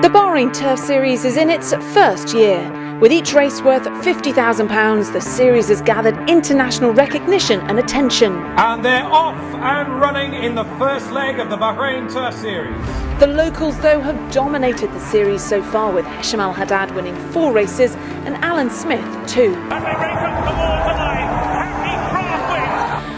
The Bahrain Turf Series is in its first year. With each race worth £50,000, the series has gathered international recognition and attention. And they're off and running in the first leg of the Bahrain Turf Series. The locals, though, have dominated the series so far, with Hesham Al Haddad winning 4 races and Alan Smith 2.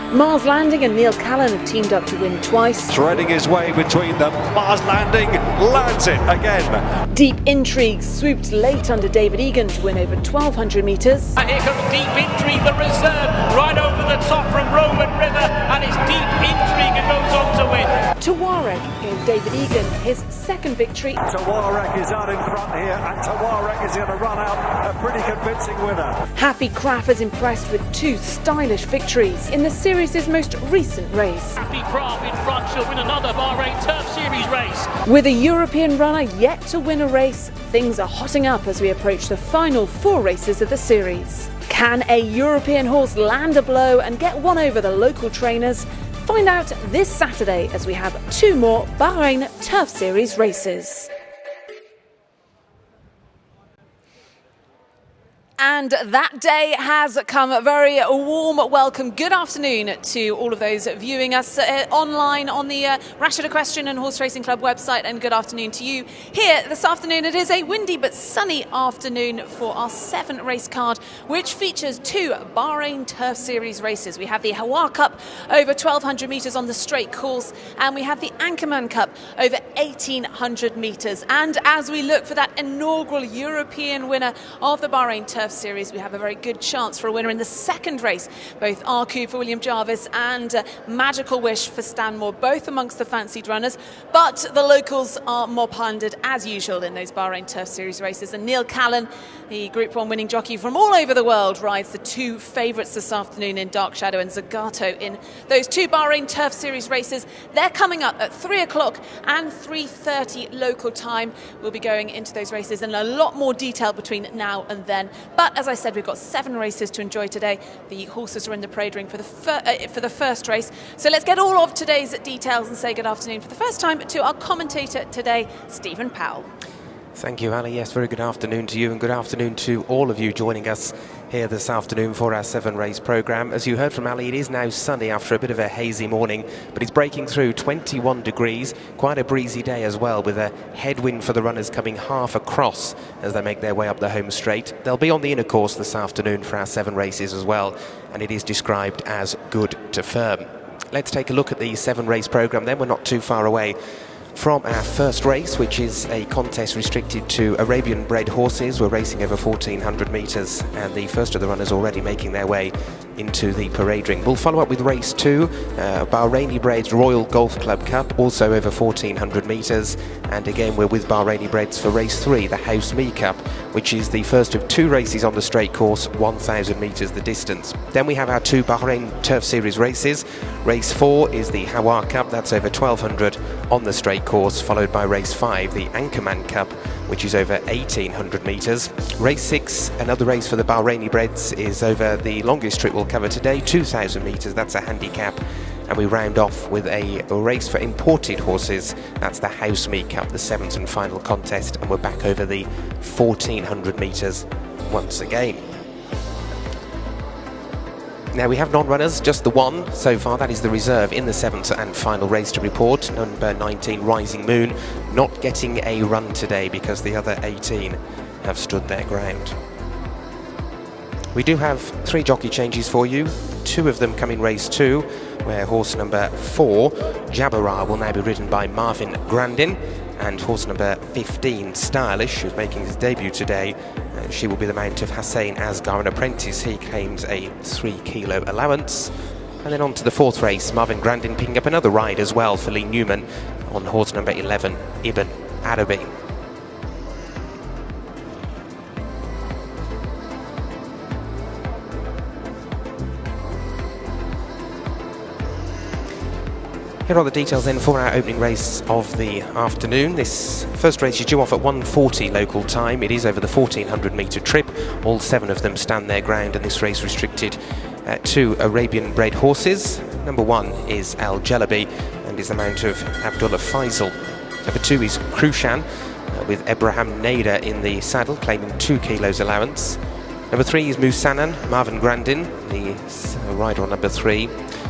Mars Landing and Neil Callan have teamed up to win twice. Threading his way between them, Mars Landing lands it again. Deep Intrigue swooped late under David Egan to win over 1,200 metres. And here comes Deep Intrigue, the reserve, right over the top from Roman River, and it's Deep Intrigue and goes on to win. Tawareg gave David Egan his second victory. Tawareg is out in front here, and Tawareg is going to run out a pretty convincing winner. Happy Craft is impressed with 2 stylish victories in the series' most recent race. Happy Craft in front, she'll win another Bahrain Turf Series race. With a European runner yet to win a race, things are hotting up as we approach the final 4 races of the series. Can a European horse land a blow and get one over the local trainers? Find out this Saturday as we have 2 more Bahrain Turf Series races. And that day has come. A very warm welcome. Good afternoon to all of those viewing us online on the Rashid Equestrian and Horse Racing Club website, and good afternoon to you here this afternoon. It is a windy but sunny afternoon for our 7th race card, which features 2 Bahrain Turf Series races. We have the HEWAR Cup over 1,200 metres on the straight course, and we have the ANCHORMAN Cup over 1,800 metres. And as we look for that inaugural European winner of the Bahrain Turf Series, we have a very good chance for a winner in the second race. Both Arku for William Jarvis and Magical Wish for Stan Moore, both amongst the fancied runners. But the locals are more pondered as usual in those Bahrain Turf Series races. And Neil Callan, the Group 1 winning jockey from all over the world, rides the 2 favourites this afternoon in Dark Shadow and Zagato in those 2 Bahrain Turf Series races. They're coming up at 3 o'clock and 3:30 local time. We'll be going into those races in a lot more detail between now and then. But as I said, we've got 7 races to enjoy today. The horses are in the parade ring for the first race. So let's get all of today's details and say good afternoon for the first time to our commentator today, Stephen Powell. Thank you, Ali. Yes, very good afternoon to you, and good afternoon to all of you joining us here this afternoon for our 7-race programme. As you heard from Ali, it is now sunny after a bit of a hazy morning, but it's breaking through 21 degrees. Quite a breezy day as well, with a headwind for the runners coming half across as they make their way up the home straight. They'll be on the inner course this afternoon for our 7 races as well, and it is described as good to firm. Let's take a look at the 7-race programme then. We're not too far away from our first race, which is a contest restricted to Arabian bred horses. We're racing over 1,400 metres, and the first of the runners already making their way into the parade ring. We'll follow up with race 2, Bahraini Breds Royal Golf Club Cup, also over 1,400 metres, and again we're with Bahraini Breds for race 3, the House Me Cup, which is the first of 2 races on the straight course, 1,000 metres the distance. Then we have our 2 Bahrain Turf Series races. Race 4 is the HEWAR Cup, that's over 1,200 on the straight course, followed by race 5, the ANCHORMAN Cup, which is over 1,800 metres. Race 6, another race for the Bahraini Breds, is over the longest trip we'll cover today, 2,000 metres, that's a handicap. And we round off with a race for imported horses, that's the House Me Cup, the 7th and final contest, and we're back over the 1,400 metres once again. Now we have non-runners, just the one so far, that is the reserve in the 7th and final race to report. Number 19, Rising Moon, not getting a run today because the other 18 have stood their ground. We do have 3 jockey changes for you, 2 of them come in race 2, where horse number 4, Jabara, will now be ridden by Marvin Grandin, and horse number 15, Stylish, who's making his debut today. She will be the mount of Hussein Asghar, an apprentice. He claims a 3-kilo allowance. And then on to the 4th race, Marvin Grandin picking up another ride as well for Lee Newman on horse number 11, Ibn Arabi. Here are the details then for our opening race of the afternoon. This first race is due off at 1:40 local time. It is over the 1,400 metre trip. All 7 of them stand their ground, and this race restricted to Arabian bred horses. Number 1 is Al Jalabi and is the mount of Abdullah Faisal. Number 2 is Krushan, with Ebrahim Nader in the saddle, claiming 2 kilos allowance. Number 3 is Musanan, Marvin Grandin, the rider on number 3.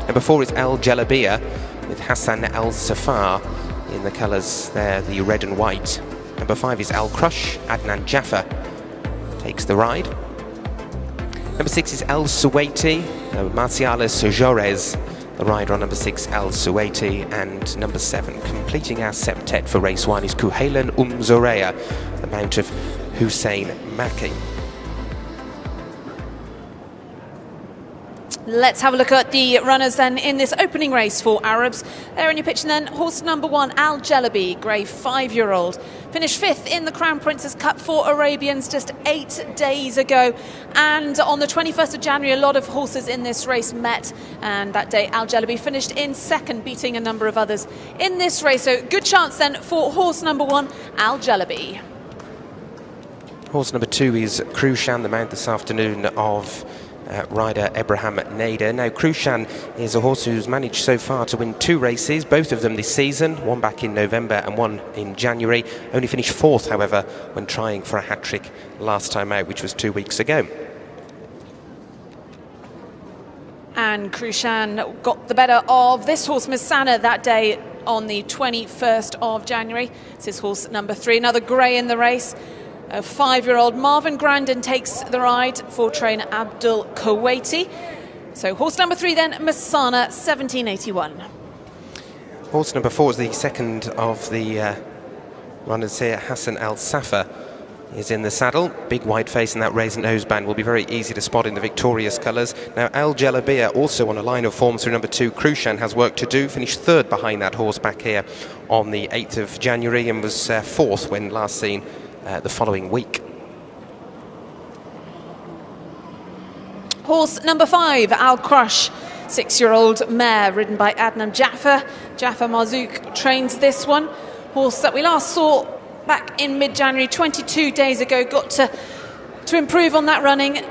Number 4 is Al Jalabia with Hassan Al Safar in the colours there, the red and white. Number 5 is Al Crush, Adnan Jaffa takes the ride. Number 6 is Al Suwaiti, Marcialis Jorez, the rider on number 6, Al Suwaiti. And number 7, completing our septet for race 1, is Kuhailan Zoreya, the mount of Hussein Maki. Let's have a look at the runners then in this opening race for Arabs. There in your picture then, horse number 1, Al Jalabi, grey 5-year-old. Finished 5th in the Crown Princess Cup for Arabians just 8 days ago. And on the 21st of January, a lot of horses in this race met. And that day, Al Jalabi finished in 2nd, beating a number of others in this race. So good chance then for horse number 1, Al Jalabi. Horse number 2 is Krushan, the mount this afternoon of rider Ebrahim Nader. Now, Krushan is a horse who's managed so far to win 2 races, both of them this season, one back in November and one in January. Only finished 4th, however, when trying for a hat-trick last time out, which was 2 weeks ago. And Krushan got the better of this horse, Misana, that day on the 21st of January. This is horse number 3, another grey in the race. A 5-year-old Marvin Grandin takes the ride for trainer Abdul Kuwaiti. So horse number 3 then, Masana, 1781. Horse number 4 is the second of the runners here. Hassan Al Safa is in the saddle. Big white face and that raised noseband will be very easy to spot in the victorious colours. Now, Al Jalabia also on a line of form through number 2. Krushan has work to do. Finished 3rd behind that horse back here on the 8th of January and was 4th when last seen the following week. Horse number 5, Al Crush, 6-year-old mare ridden by Adnan Jaffa. Jaffa Marzouk trains this one. Horse that we last saw back in mid-January, 22 days ago. Got to improve on that running,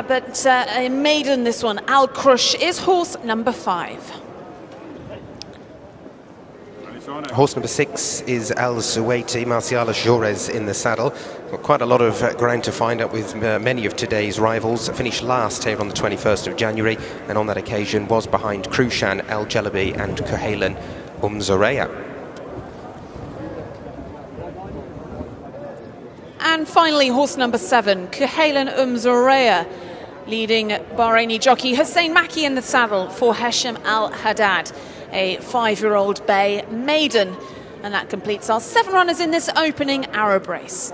but a maiden this one. Al Crush is horse number 5. Horse number 6 is Al Suwaiti, Marcialis Jorez in the saddle. Got quite a lot of ground to find up with many of today's rivals. Finished last here on the 21st of January, and on that occasion was behind Krushan, Al Jalabi and Kuhailan Zoreya. And finally, horse number 7, Kuhailan Zoreya, leading Bahraini jockey Hussein Maki in the saddle for Hesham Al Haddad, a 5-year-old bay maiden. And that completes our 7 runners in this opening Arab race.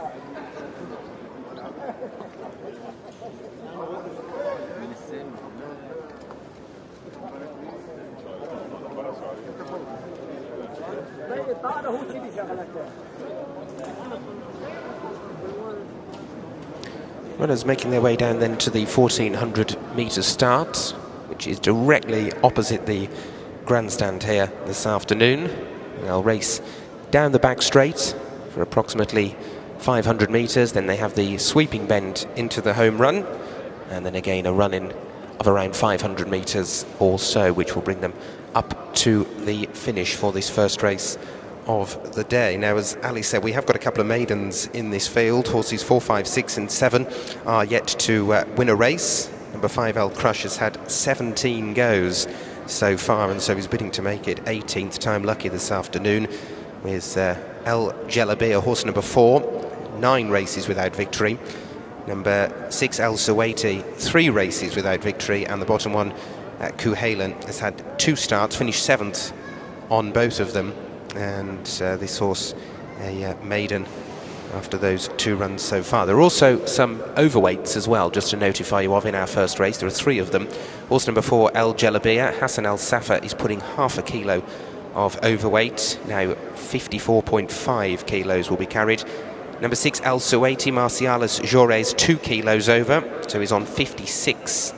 Runners making their way down then to the 1400 metre start, which is directly opposite the grandstand here this afternoon. They'll race down the back straight for approximately 500 metres, then they have the sweeping bend into the home run, and then again a run-in of around 500 metres or so, which will bring them up to the finish for this first race of the day. Now, as Ali said, we have got a couple of maidens in this field. Horses 4, 5, 6 and 7 are yet to win a race. Number 5, Al Crush, has had 17 goes so far, and so he's bidding to make it 18th time lucky this afternoon, with El Jalabi, horse number 4, 9 races without victory. Number 6, Al Suwaiti, 3 races without victory, and the bottom one, Kuhailan, has had 2 starts, finished 7th on both of them, and this horse a maiden after those 2 runs so far. There are also some overweights as well, just to notify you of, in our first race. There are 3 of them. Horse number 4, El Jalabia, Hassan Al Safa, is putting half a kilo of overweight. Now 54.5 kilos will be carried. Number 6, Al Suwaiti, Marcialis Jorez, 2 kilos over, so he's on 56.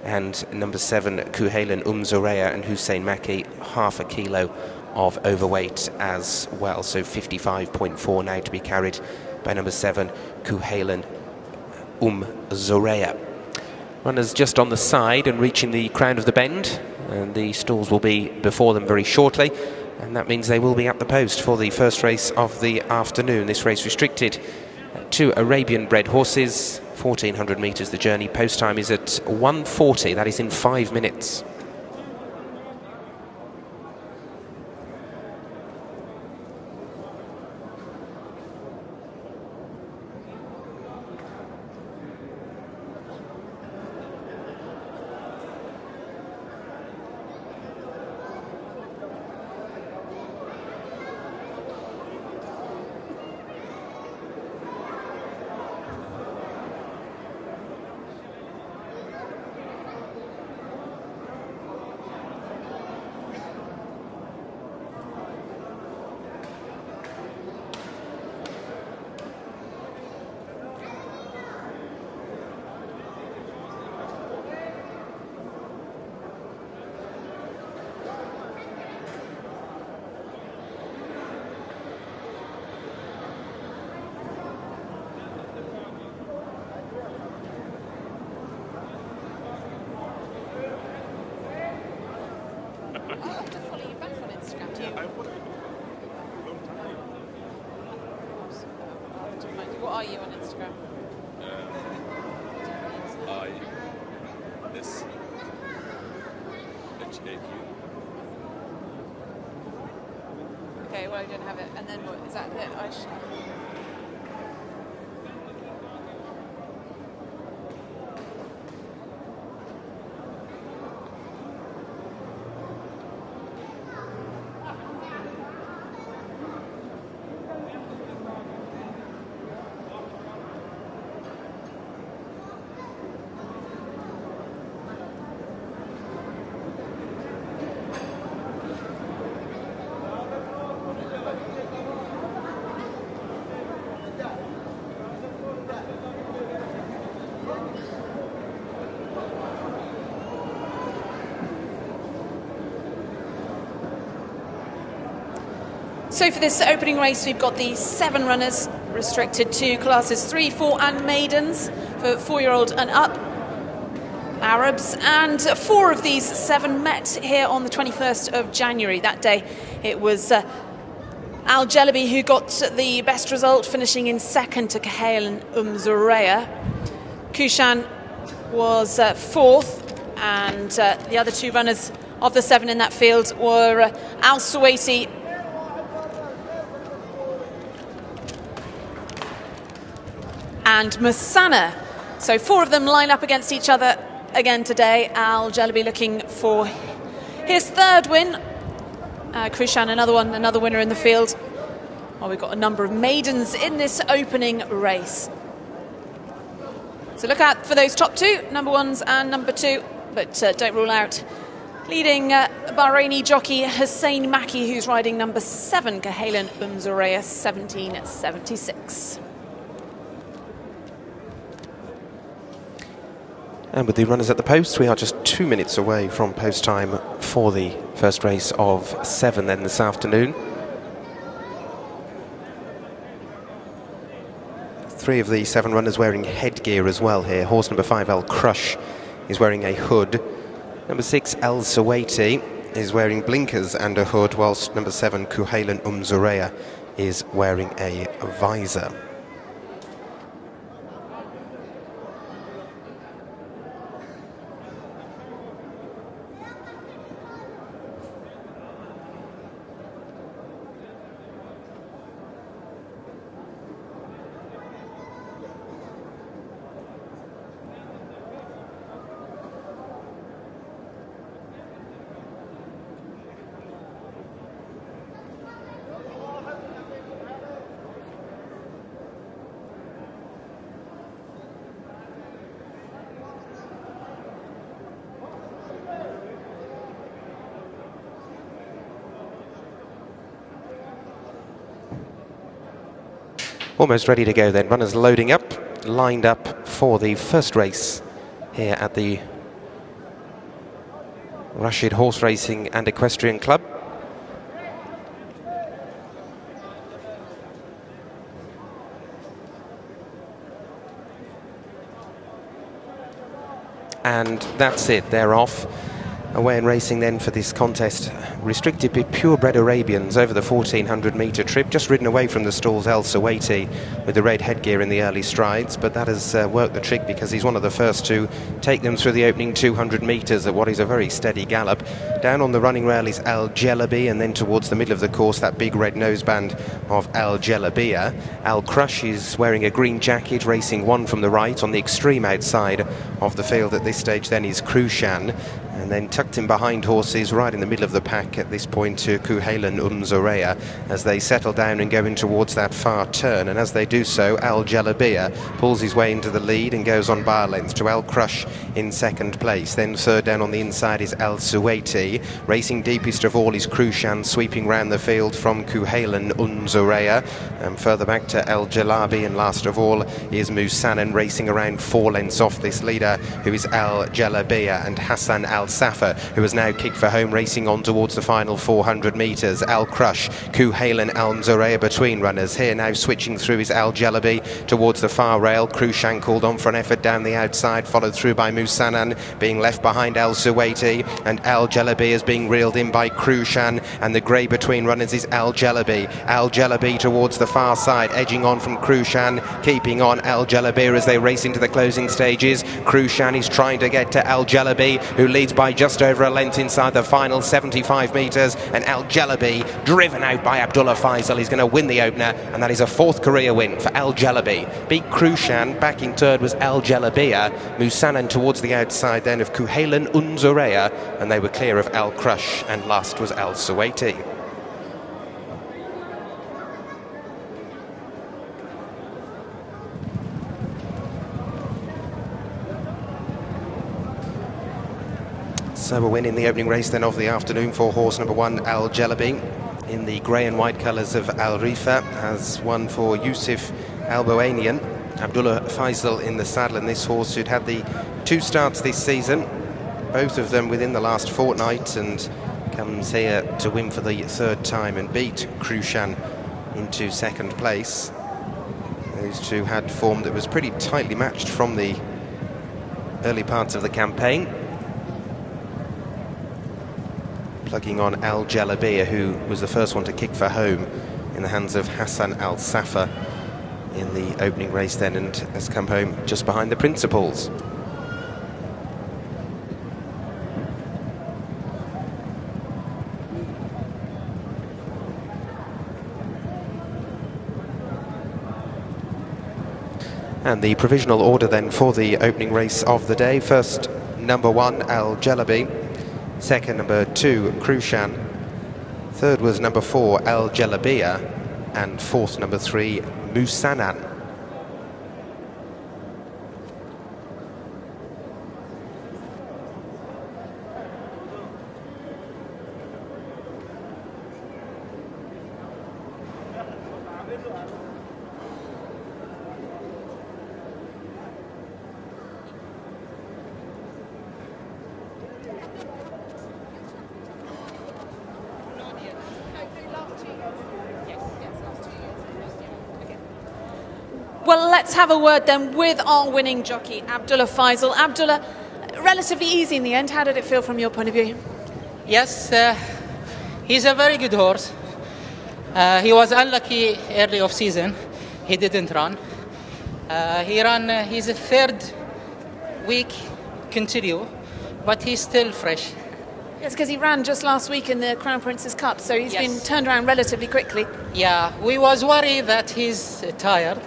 And number 7, Kuhailan Zoreya and Hussein Maki, half a kilo of overweight as well, so 55.4 now to be carried by number 7, Kuhailan Zoreya. Runners just on the side and reaching the crown of the bend, and the stalls will be before them very shortly. And that means they will be at the post for the first race of the afternoon. This race restricted to Arabian-bred horses. 1,400 metres the journey. Post time is at 1:40. That is in 5 minutes. What are you on Instagram? Okay, well I don't have it. And then what is that? So for this opening race, we've got the 7 runners restricted to classes 3, 4 and maidens for 4-year-old and up Arabs. And 4 of these 7 met here on the 21st of January. That day it was Al Jalabi who got the best result, finishing in second to Kahale and Zoreya. Kushan was 4th, and the other 2 runners of the 7 in that field were Al Suwaiti and Masana. So 4 of them line up against each other again today. Al Jalabi looking for his 3rd win. Krishan, another winner in the field. Well, we've got a number of maidens in this opening race. So look out for those top 2, number 1s and number 2, but don't rule out leading Bahraini jockey Hussein Maki, who's riding number 7, Kahalen Zoreya, 1776. And with the runners at the post, we are just 2 minutes away from post time for the first race of 7 then this afternoon. 3 of the 7 runners wearing headgear as well here. Horse number 5, El Crush, is wearing a hood. Number 6, El Suwaiti, is wearing blinkers and a hood, whilst number 7, Kuhailan Zoreya, is wearing a visor. Almost ready to go then. Runners loading up, lined up for the first race here at the Rashid Horse Racing and Equestrian Club. And that's it, they're off. Away and racing then for this contest, restricted to purebred Arabians over the 1400 metre trip, just ridden away from the stalls El Suwaiti with the red headgear in the early strides, but that has worked the trick because he's one of the first to take them through the opening 200 metres at what is a very steady gallop. Down on the running rail is Al Jalabi, and then towards the middle of the course that big red noseband of Al Jalabia. Al Crush is wearing a green jacket, racing one from the right. On the extreme outside of the field at this stage then is Krushan. And then tucked in behind horses right in the middle of the pack at this point to Kuhalen Zorea as they settle down and go in towards that far turn. And as they do so, Al Jalabia pulls his way into the lead and goes on bar length to Al Crush in second place. Then third down on the inside is Al Suwaiti. Racing deepest of all is Krushan, sweeping round the field from Kuhalen Zorea. And further back to Al Jalabi, and last of all is Musanan, racing around 4 lengths off this leader, who is Al Jalabia, and Hassan Al Safa, who has now kicked for home, racing on towards the final 400 metres. Al Crush, Kuhalen Al Zorea between runners. Here now switching through is Al Jalabi towards the far rail. Krushan called on for an effort down the outside, followed through by Musanan, being left behind Al Suwaiti, and Al Jalabi is being reeled in by Krushan, and the grey between runners is Al Jalabi. Al Jalabi towards the far side, edging on from Krushan, keeping on Al Jalabi as they race into the closing stages. Krushan is trying to get to Al Jalabi, who leads by just over a length inside the final 75 metres, and Al Jalabi, driven out by Abdullah Faisal, is going to win the opener, and that is a 4th career win for Al Jalabi. Beat Krushan. Back in third was Al Jalabia. Musanan towards the outside then of Kuhalen Zorea, and they were clear of Al Crush, and last was Al Suwaiti. So a win in the opening race then of the afternoon for horse number 1, Al Jalabi, in the grey and white colours of Al Rifa, has won for Yusuf Al Boanian. Abdullah Faisal in the saddle, and this horse who'd had the 2 starts this season, both of them within the last fortnight, and comes here to win for the 3rd time and beat Krushan into second place. Those two had form that was pretty tightly matched from the early parts of the campaign. Plugging on Al Jalabia, who was the first one to kick for home in the hands of Hassan Al Safa in the opening race then, and has come home just behind the principals. And the provisional order then for the opening race of the day. First, number 1, Al Jalabi. Second, number 2, Krushan. Third was number 4, Al Jalabia. And fourth, number 3, Musanan. Well, let's have a word then with our winning jockey, Abdullah Faisal. Abdullah, relatively easy in the end. How did it feel from your point of view? Yes, he's a very good horse. He was unlucky early of season. He didn't run. He ran his 3rd week continue, but he's still fresh. Yes, because he ran just last week in the Crown Princess Cup, so he's Yes. been turned around relatively quickly. Yeah, we was worried that he's tired,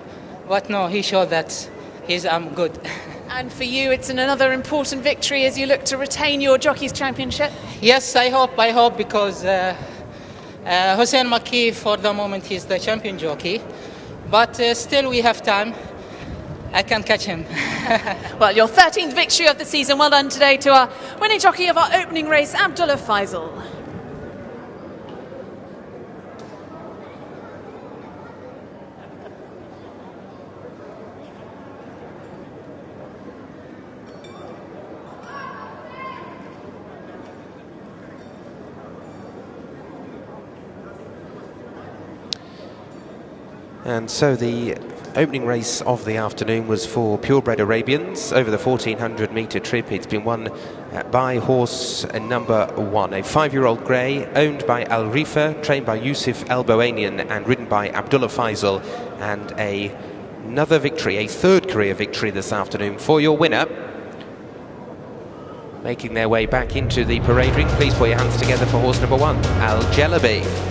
but no, he showed that he's good. And for you, it's another important victory as you look to retain your Jockeys Championship. Yes, I hope because Hussein Maki, for the moment, he's the champion jockey, but still we have time. I can catch him. Well, your 13th victory of the season. Well done today to our winning jockey of our opening race, Abdullah Faisal. And so the opening race of the afternoon was for purebred Arabians over the 1400 metre trip. It's been won by horse number 1, a 5-year-old grey owned by Al Rifa, trained by Yusuf El Boanian and ridden by Abdullah Faisal, and another victory, a third career victory this afternoon for your winner. Making their way back into the parade ring, please put your hands together for horse number 1, Al Jalabi.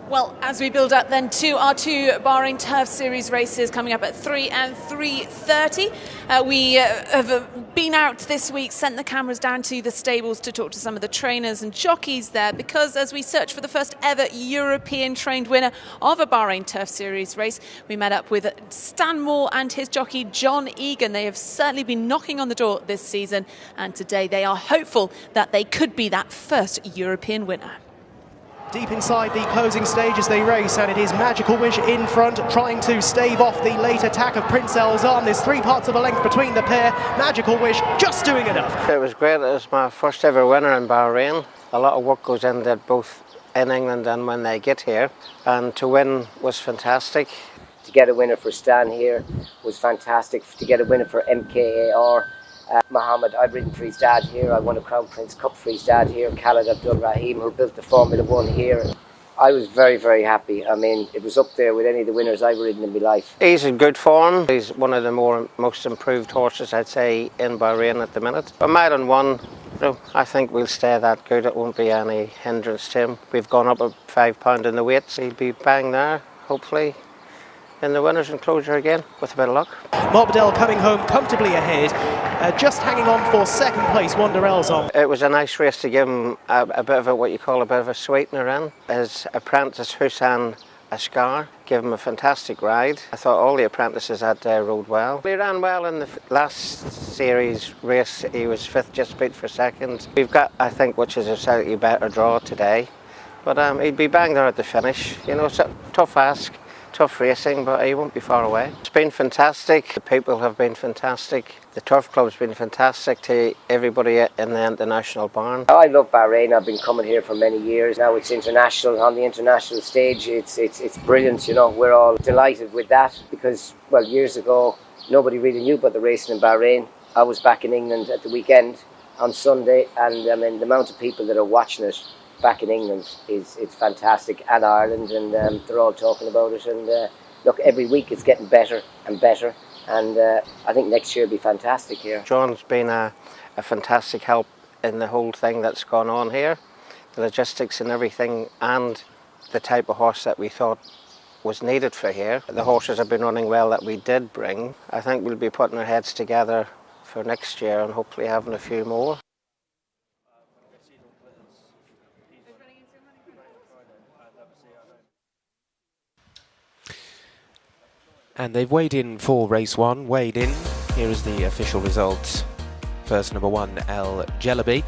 Well, as we build up then to our 2 Bahrain Turf Series races coming up at 3 and 3:30. We have been out this week, sent the cameras down to the stables to talk to some of the trainers and jockeys there, because as we search for the first ever European trained winner of a Bahrain Turf Series race, we met up with Stan Moore and his jockey John Egan. They have certainly been knocking on the door this season, and today they are hopeful that they could be that first European winner. Deep inside the closing stage as they race, and it is Magical Wish in front, trying to stave off the late attack of Prince Elzan. There's 3 parts of a length between the pair. Magical Wish just doing enough. It was great. It was my first ever winner in Bahrain. A lot of work goes into it, both in England and when they get here, and to win was fantastic. To get a winner for Stan here was fantastic. To get a winner for MKAR, Mohammed, I've ridden for his dad here. I won a Crown Prince Cup for his dad here. Khaled Abdul Rahim, who built the Formula 1 here. I was very, very happy. I mean, it was up there with any of the winners I've ridden in my life. He's in good form. He's one of the most improved horses, I'd say, in Bahrain at the minute. A mile and 1, I think we'll stay that good. It won't be any hindrance to him. We've gone up a £5 in the weights. He'll be bang there, hopefully, in the winners' enclosure again, with a bit of luck. Mobdell coming home comfortably ahead, just hanging on for second place, Wonder Elzon. It was a nice race to give him a bit of a, what you call a bit of a sweetener in. His apprentice Hussein Ashkar gave him a fantastic ride. I thought all the apprentices had rode well. He ran well in the last series race. He was 5th, just beat for 2nd. We've got, I think, which is a slightly better draw today. But he'd be bang there at the finish. You know, it's a tough ask Tough racing, but he won't be far away. It's been fantastic. The people have been fantastic. The Turf Club's been fantastic to everybody in the international barn. I love Bahrain. I've been coming here for many years. Now it's international, on the international stage. It's brilliant, you know. We're all delighted with that because, well, years ago, nobody really knew about the racing in Bahrain. I was back in England at the weekend on Sunday, and I mean, the amount of people that are watching it back in England it's fantastic, and Ireland, and they're all talking about it. And look, every week it's getting better and better, and I think next year will be fantastic here. John's been a fantastic help in the whole thing that's gone on here, the logistics and everything, and the type of horse that we thought was needed for here. The horses have been running well that we did bring. I think we'll be putting our heads together for next year and hopefully having a few more. And they've weighed in for race 1, weighed in. Here is the official results. First, number 1, El Jelabi,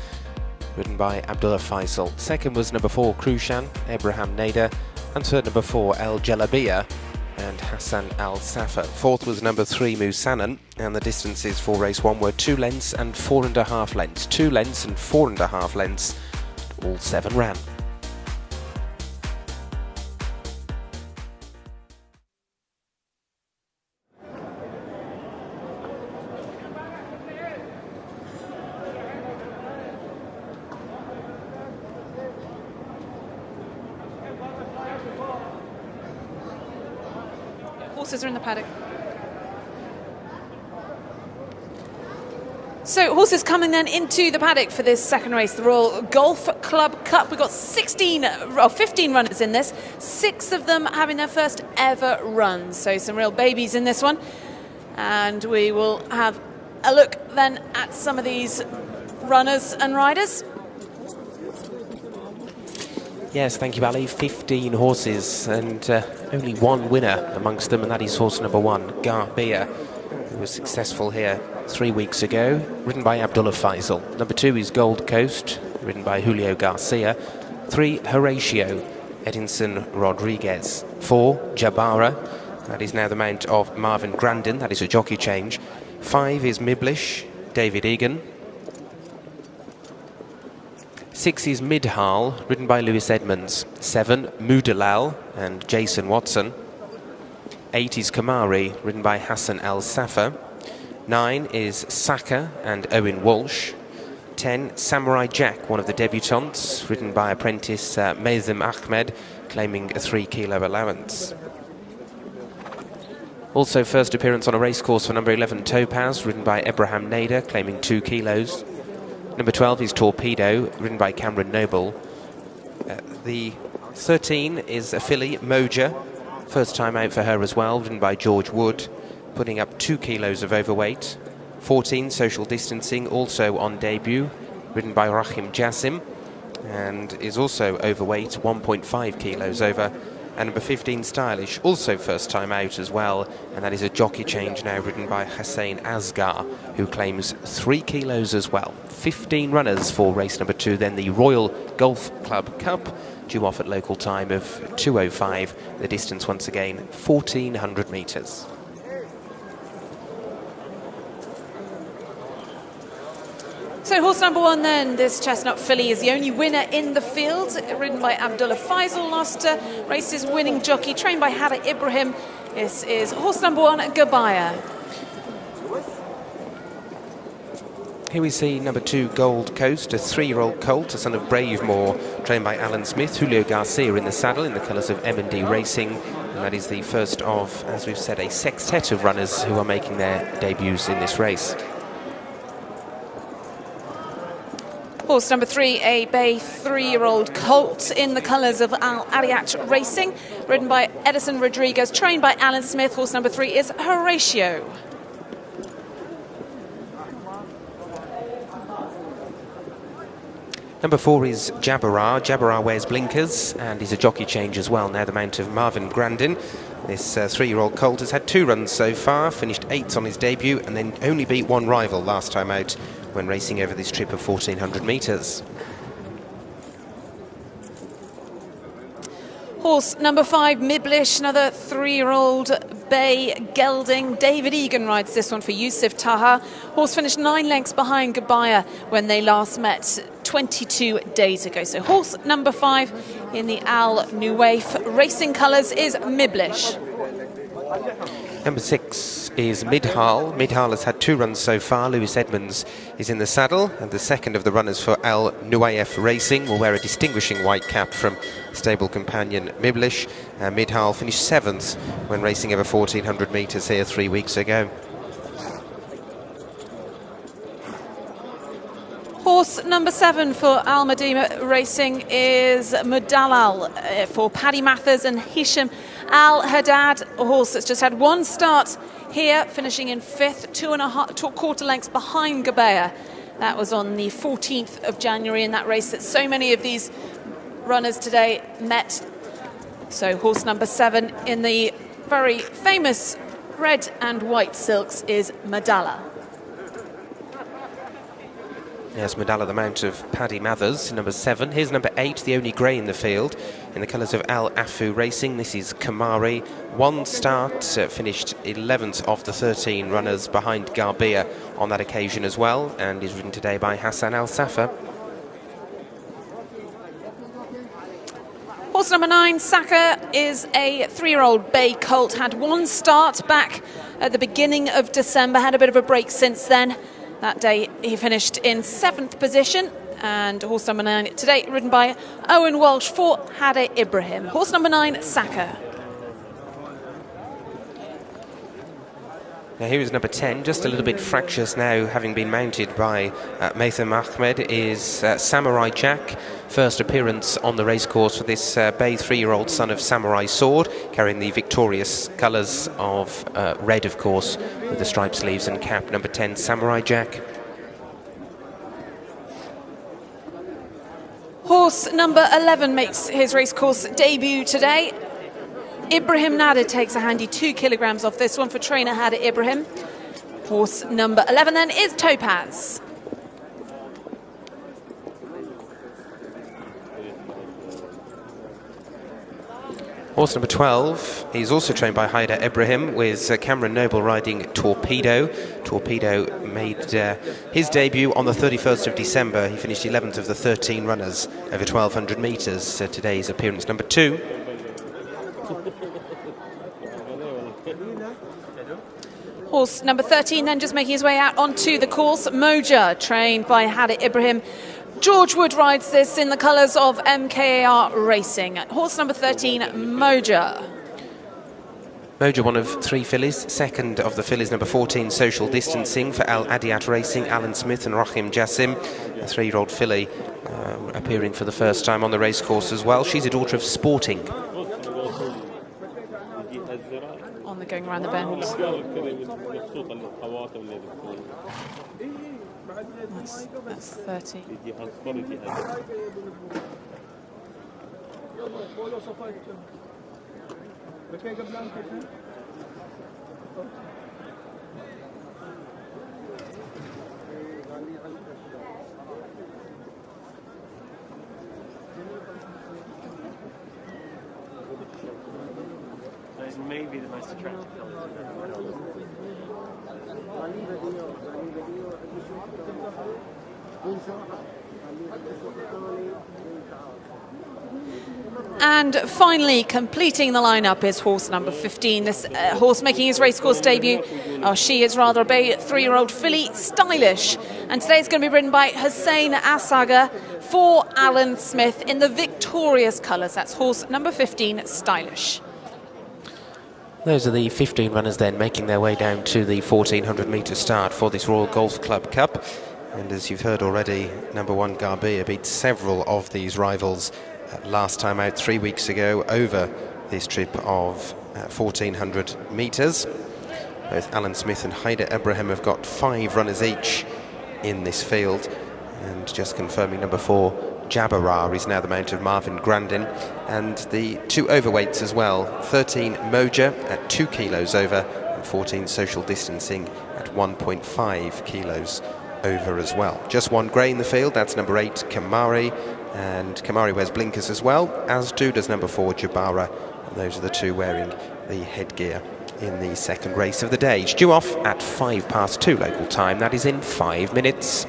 ridden by Abdullah Faisal. Second was number 4, Krushan, Ebrahim Nader. And third, number 4, El Jalabiya and Hassan Al Safa. Fourth was number 3, Musanan. And the distances for race 1 were 2 lengths and 4.5 lengths. 2 lengths and 4.5 lengths. All 7 ran. Horses are in the paddock. So horses coming then into the paddock for this second race, the Royal Golf Club Cup. We've got 15 runners in this, 6 of them having their first ever run. So some real babies in this one. And we will have a look then at some of these runners and riders. Yes, thank you, Ali. 15 horses and only one winner amongst them, and that is horse number 1, Garbia, who was successful here 3 weeks ago, ridden by Abdullah Faisal. Number 2 is Gold Coast, ridden by Julio Garcia. 3, Horatio, Edinson Rodriguez. 4, Jabara, that is now the mount of Marvin Grandin, that is a jockey change. 5 is Miblish, David Egan. 6 is Midhal, ridden by Lewis Edmonds. 7, Mudalal and Jason Watson. 8 is Kamari, ridden by Hassan Al Safa. 9 is Saka and Owen Walsh. 10, Samurai Jack, one of the debutants, ridden by apprentice Mazem Ahmed, claiming a 3 kilo allowance. Also first appearance on a racecourse for number 11, Topaz, ridden by Ebrahim Nader, claiming 2 kilos. Number 12 is Torpedo, ridden by Cameron Noble. The 13 is a filly, Moja, first time out for her as well, ridden by George Wood, putting up 2 kilos of overweight. 14, Social Distancing, also on debut, ridden by Rahim Jassim, and is also overweight, 1.5 kilos over. And number 15, Stylish, also first time out as well, and that is a jockey change now, ridden by Hussein Asgar, who claims 3 kilos as well. 15 runners for race number 2, then the Royal Golf Club Cup, due off at local time of 2:05. The distance once again 1,400 metres. So horse number 1 then, this chestnut filly, is the only winner in the field, ridden by Abdullah Faisal. Last race's winning jockey, trained by Hada Ibrahim. This is horse number 1, Gabaya. Here we see number 2, Gold Coast, a 3-year-old colt, a son of Bravemore, trained by Alan Smith. Julio Garcia in the saddle in the colours of M&D Racing. And that is the first of, as we've said, a sextet of runners who are making their debuts in this race. Horse number 3, a bay 3-year-old colt in the colours of Al Ariat Racing, ridden by Edison Rodriguez, trained by Alan Smith. Horse number 3 is Horatio. Number 4 is Jabara. Jabara wears blinkers and is a jockey change as well, now the mount of Marvin Grandin. This 3-year-old colt has had 2 runs so far, finished 8th on his debut, and then only beat 1 rival last time out when racing over this trip of 1,400 metres. Horse number 5, Miblish, another 3-year-old bay gelding. David Egan rides this one for Yusuf Taha. Horse finished 9 lengths behind Gabaya when they last met 22 days ago. So horse number 5 in the Al Nuwaif racing colours is Miblish. Number 6 is Midhal. Midhal has had 2 runs so far. Lewis Edmonds is in the saddle, and the second of the runners for Al Nuwaif Racing will wear a distinguishing white cap from stable companion Miblish. Midhal finished 7th when racing over 1,400 metres here 3 weeks ago. Horse number 7 for Al Madina Racing is Mudalal for Paddy Mathers and Hisham Al Haddad, a horse that's just had 1 start here, finishing in 5th, 2 quarter lengths behind Gabaya. That was on the 14th of January in that race that so many of these runners today met. So horse number 7 in the very famous red and white silks is Madala. Yes, Madala, the mount of Paddy Mathers, number 7. Here's number 8, the only grey in the field, in the colours of Al Afu Racing. This is Kamari. 1 start, finished 11th of the 13 runners behind Garbia on that occasion as well, and is ridden today by Hassan Al Safa. Horse number 9, Saka, is a 3-year-old bay colt. Had 1 start back at the beginning of December, had a bit of a break since then. That day he finished in 7th position, and horse number 9 today ridden by Owen Walsh for Hade Ibrahim. Horse number 9, Saka. Now here is number 10, just a little bit fractious now, having been mounted by Maitham Ahmed, is Samurai Jack. First appearance on the racecourse for this bay 3-year-old son of Samurai Sword, carrying the victorious colours of red, of course, with the striped sleeves and cap. Number 10, Samurai Jack. Horse number 11 makes his racecourse debut today. Ibrahim Nader takes a handy 2 kilograms off this one for trainer Hade Ibrahim. Horse number 11 then is Topaz. Horse number 12, he's also trained by Hade Ibrahim, with Cameron Noble riding Torpedo. Torpedo made his debut on the 31st of December. He finished 11th of the 13 runners over 1,200 metres. Today's appearance number 2. Horse number 13 then just making his way out onto the course, Moja, trained by Hade Ibrahim. George Wood rides this in the colours of MKAR Racing. Horse number 13, Moja. Moja, one of 3 fillies. Second of the fillies, number 14, Social Distancing for Al Adiat Racing, Alan Smith and Rahim Jassim. A 3-year-old filly appearing for the first time on the racecourse as well. She's a daughter of Sporting. On the going around the bend. That's 30. Those may be the most attractive colours. And finally, completing the lineup is horse number 15. This horse making his racecourse debut. She is rather a 3-year-old filly, Stylish. And today's going to be ridden by Hussein Asaga for Alan Smith in the victorious colours. That's horse number 15, Stylish. Those are the 15 runners then making their way down to the 1,400 metre start for this Royal Golf Club Cup. And as you've heard already, number 1 Garbia beat several of these rivals last time out 3 weeks ago over this trip of 1,400 metres. Both Alan Smith and Hade Ibrahim have got 5 runners each in this field. And just confirming, number 4 Jabbarah is now the mount of Marvin Grandin, and the 2 overweights as well, 13 Moja at 2 kilos over and 14 Social Distancing at 1.5 kilos over as well. Just 1 grey in the field, that's number 8 Kamari, and Kamari wears blinkers as well, as does number 4 Jabara, and those are the two wearing the headgear in the second race of the day. It's due off at 2:05 local time. That is in 5 minutes.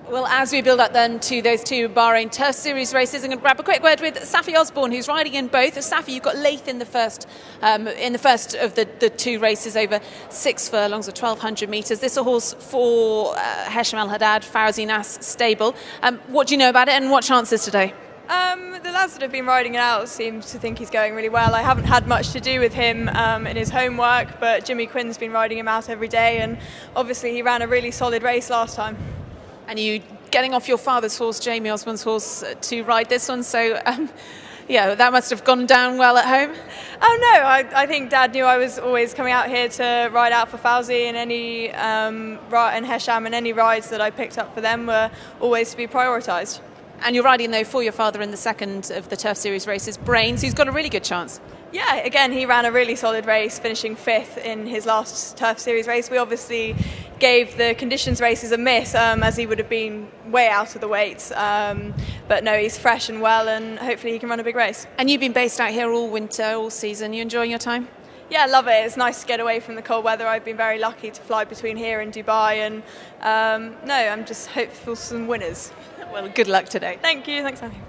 Well, as we build up then to those two Bahrain Turf Series races, I'm going to grab a quick word with Safi Osborne, who's riding in both. Safi, you've got Laith in the first of the two races over 6 furlongs or 1,200 metres. This is a horse for Hesham El Haddad, Farazi Nas stable. What do you know about it, and what chances today? The lads that have been riding it out seem to think he's going really well. I haven't had much to do with him in his homework, but Jimmy Quinn's been riding him out every day, and obviously he ran a really solid race last time. And you getting off your father's horse, Jamie Osborne's horse, to ride this one, so yeah, that must have gone down well at home. Oh no, I think Dad knew I was always coming out here to ride out for Fauzi, and any and Hesham, and any rides that I picked up for them were always to be prioritised. And you're riding, though, for your father in the second of the Turf Series races, Brains, who's got a really good chance. Yeah, again, he ran a really solid race, finishing 5th in his last Turf Series race. We obviously gave the conditions races a miss, as he would have been way out of the weights. But no, he's fresh and well, and hopefully he can run a big race. And you've been based out here all winter, all season. You enjoying your time? Yeah, I love it. It's nice to get away from the cold weather. I've been very lucky to fly between here and Dubai, and no, I'm just hopeful for some winners. Well, good luck today. Thank you. Thanks, Annie.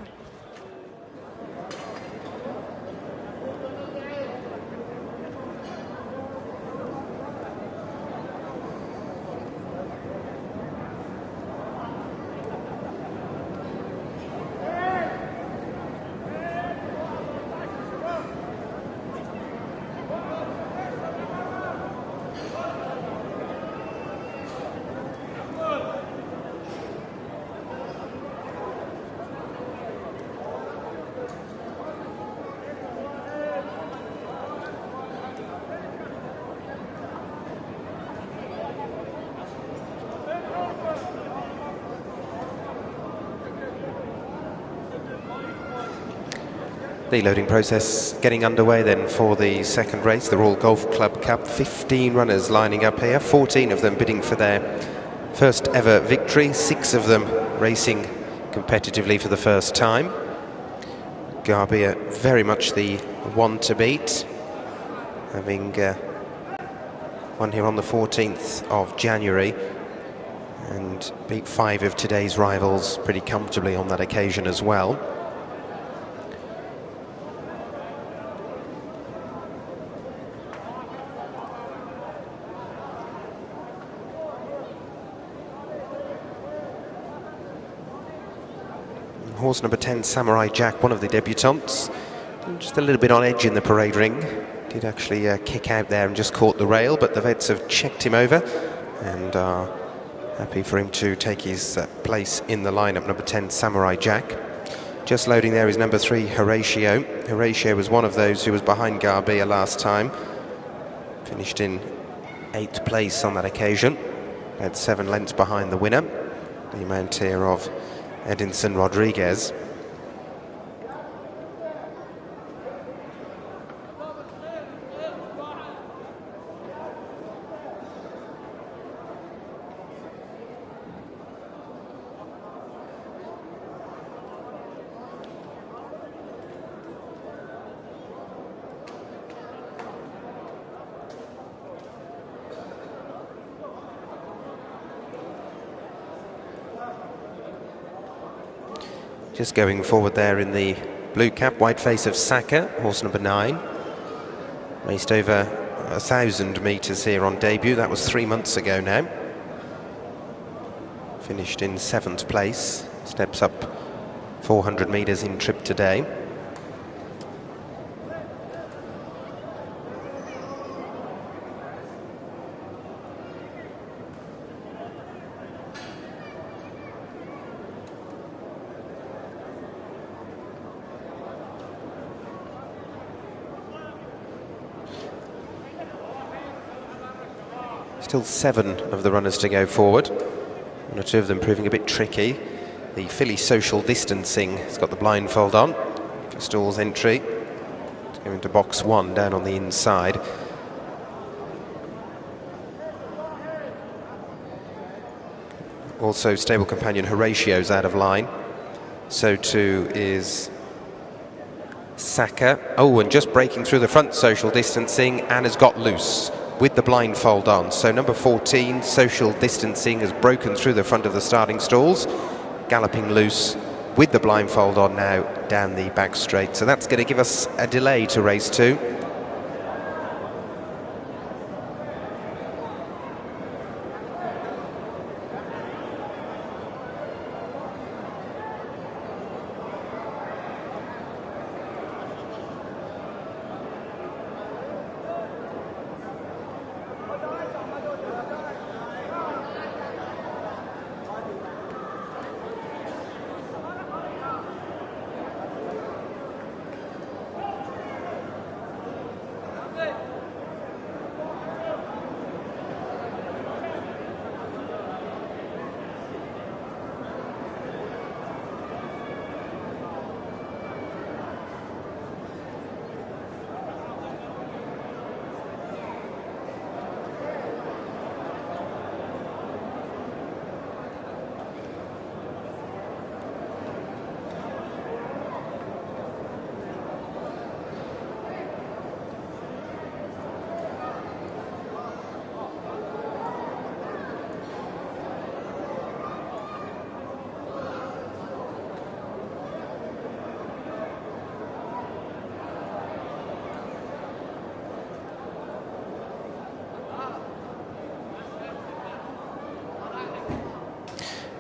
The loading process getting underway then for the second race, the Royal Golf Club Cup. 15 runners lining up here, 14 of them bidding for their first ever victory, 6 of them racing competitively for the first time. Garbia very much the one to beat, having won here on the 14th of January and beat 5 of today's rivals pretty comfortably on that occasion as well. Horse number 10, Samurai Jack, one of the debutants, just a little bit on edge in the parade ring. Did actually kick out there and just caught the rail, but the vets have checked him over and are happy for him to take his place in the lineup. Number 10, Samurai Jack. Just loading there is number 3, Horatio. Horatio was one of those who was behind Garbia last time, Finished in 8th place on that occasion. Had 7 lengths behind the winner, the mountaineer of Edinson Rodriguez. Just going forward there in the blue cap, white face of Saka, horse number 9. Raced over 1,000 metres here on debut. That was 3 months ago now. Finished in 7th place. Steps up 400 metres in trip today. Still 7 of the runners to go forward. 1 or 2 of them proving a bit tricky. The filly Social Distancing has got the blindfold on. Stalls entry. Going into box 1 down on the inside. Also stable companion Horatio's out of line. So too is Saka. Oh, and just breaking through the front, Social Distancing, and has got loose with the blindfold on. So number 14, Social Distancing, has broken through the front of the starting stalls, galloping loose with the blindfold on now down the back straight. So that's going to give us a delay to race 2.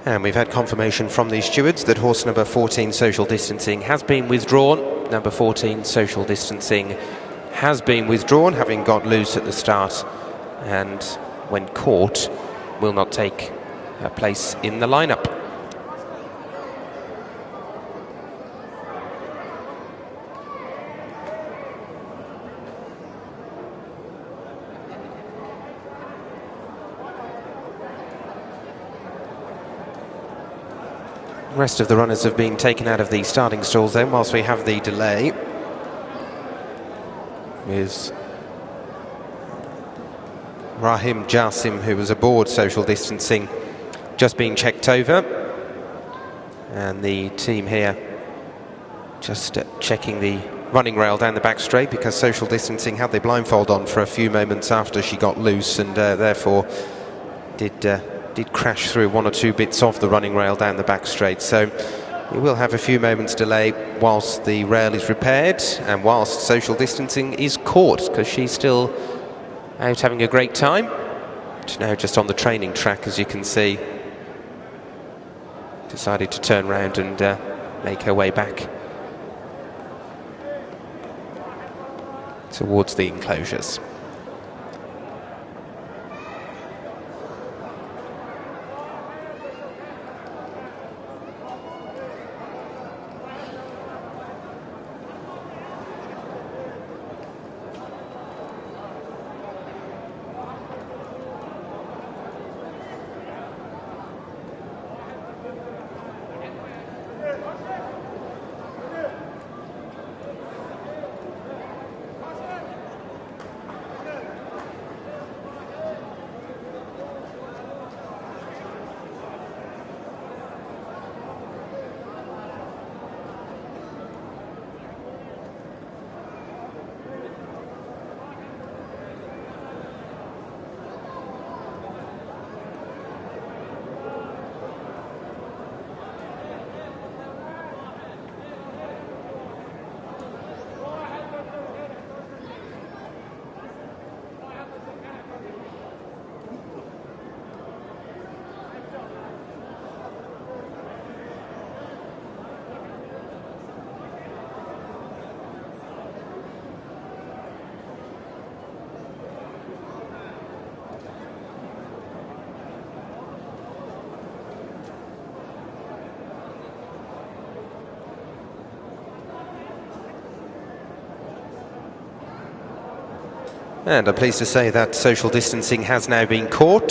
And we've had confirmation from the stewards that horse number 14, Social Distancing, has been withdrawn. Number 14, Social Distancing, has been withdrawn, having got loose at the start, and when caught, will not take a place in the lineup. The rest of the runners have been taken out of the starting stalls then, whilst we have the delay. Is Rahim Jasim, who was aboard Social Distancing, just being checked over. And the team here just checking the running rail down the back straight, because Social Distancing had the blindfold on for a few moments after she got loose, and therefore did crash through 1 or 2 bits off the running rail down the back straight. So we will have a few moments delay whilst the rail is repaired and whilst Social Distancing is caught, because she's still out having a great time. She's now just on the training track, as you can see. Decided to turn round and make her way back towards the enclosures. And I'm pleased to say that social distancing has now been caught.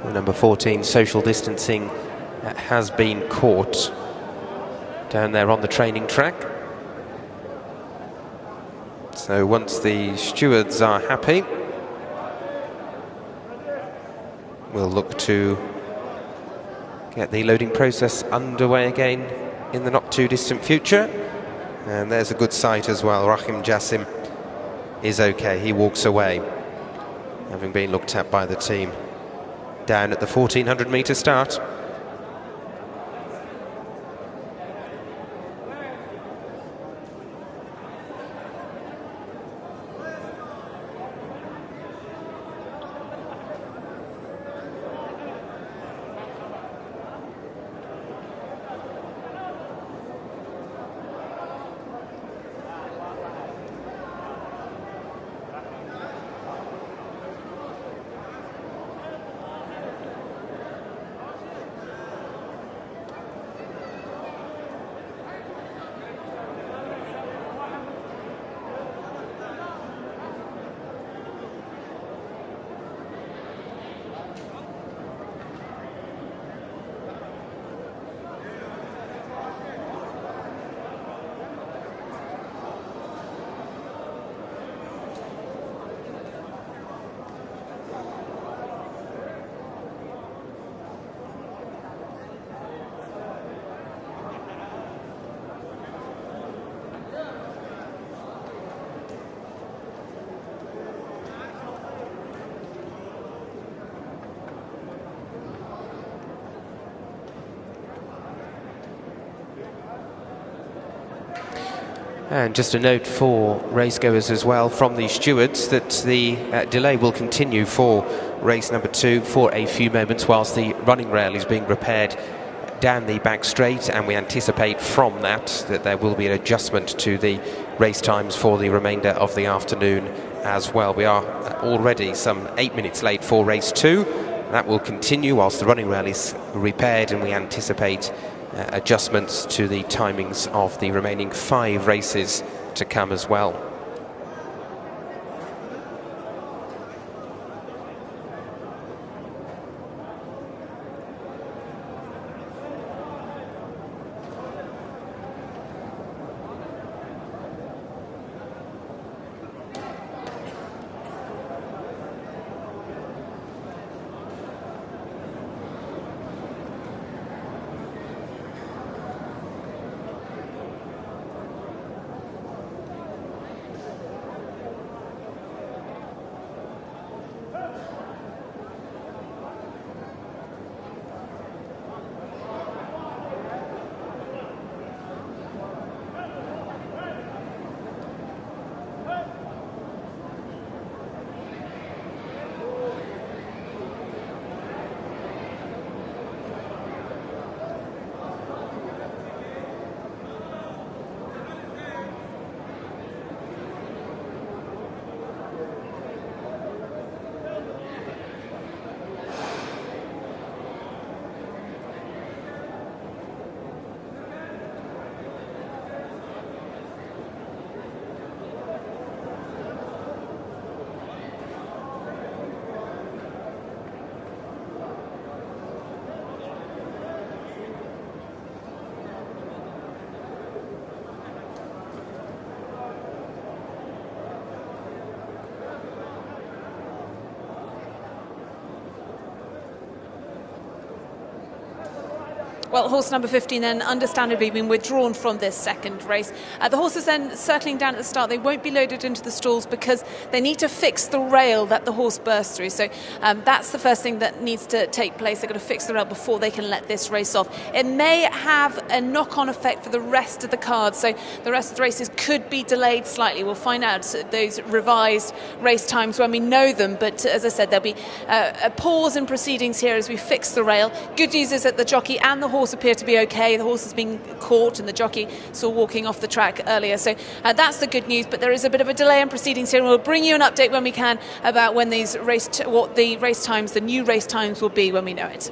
The number 14 social distancing has been caught down there on the training track. So once the stewards are happy, we'll look to get the loading process underway again in the not too distant future. And there's a good sight as well. Rahim Jassim is okay. He walks away, having been looked at by the team down at the 1400 metre start. And just a note for racegoers as well from the stewards that the delay will continue for race number 2 for a few moments whilst the running rail is being repaired down the back straight, and we anticipate from that there will be an adjustment to the race times for the remainder of the afternoon as well. We are already some 8 minutes late for race 2. That will continue whilst the running rail is repaired, and we anticipate adjustments to the timings of the remaining 5 races to come as well. Well, horse number 15 then understandably been withdrawn from this second race. The horses then circling down at the start, they won't be loaded into the stalls because they need to fix the rail that the horse burst through. So that's the first thing that needs to take place. They've got to fix the rail before they can let this race off. It may have a knock-on effect for the rest of the card, so the rest of the races could be delayed slightly. We'll find out those revised race times when we know them, but as I said, there'll be a pause in proceedings here as we fix the rail. Good news is that the jockey and the horse appear to be okay. The horse has been caught and the jockey saw walking off the track earlier, so that's the good news, but there is a bit of a delay in proceedings here, and we'll bring you an update when we can about when these what the race times, the new race times will be when we know it.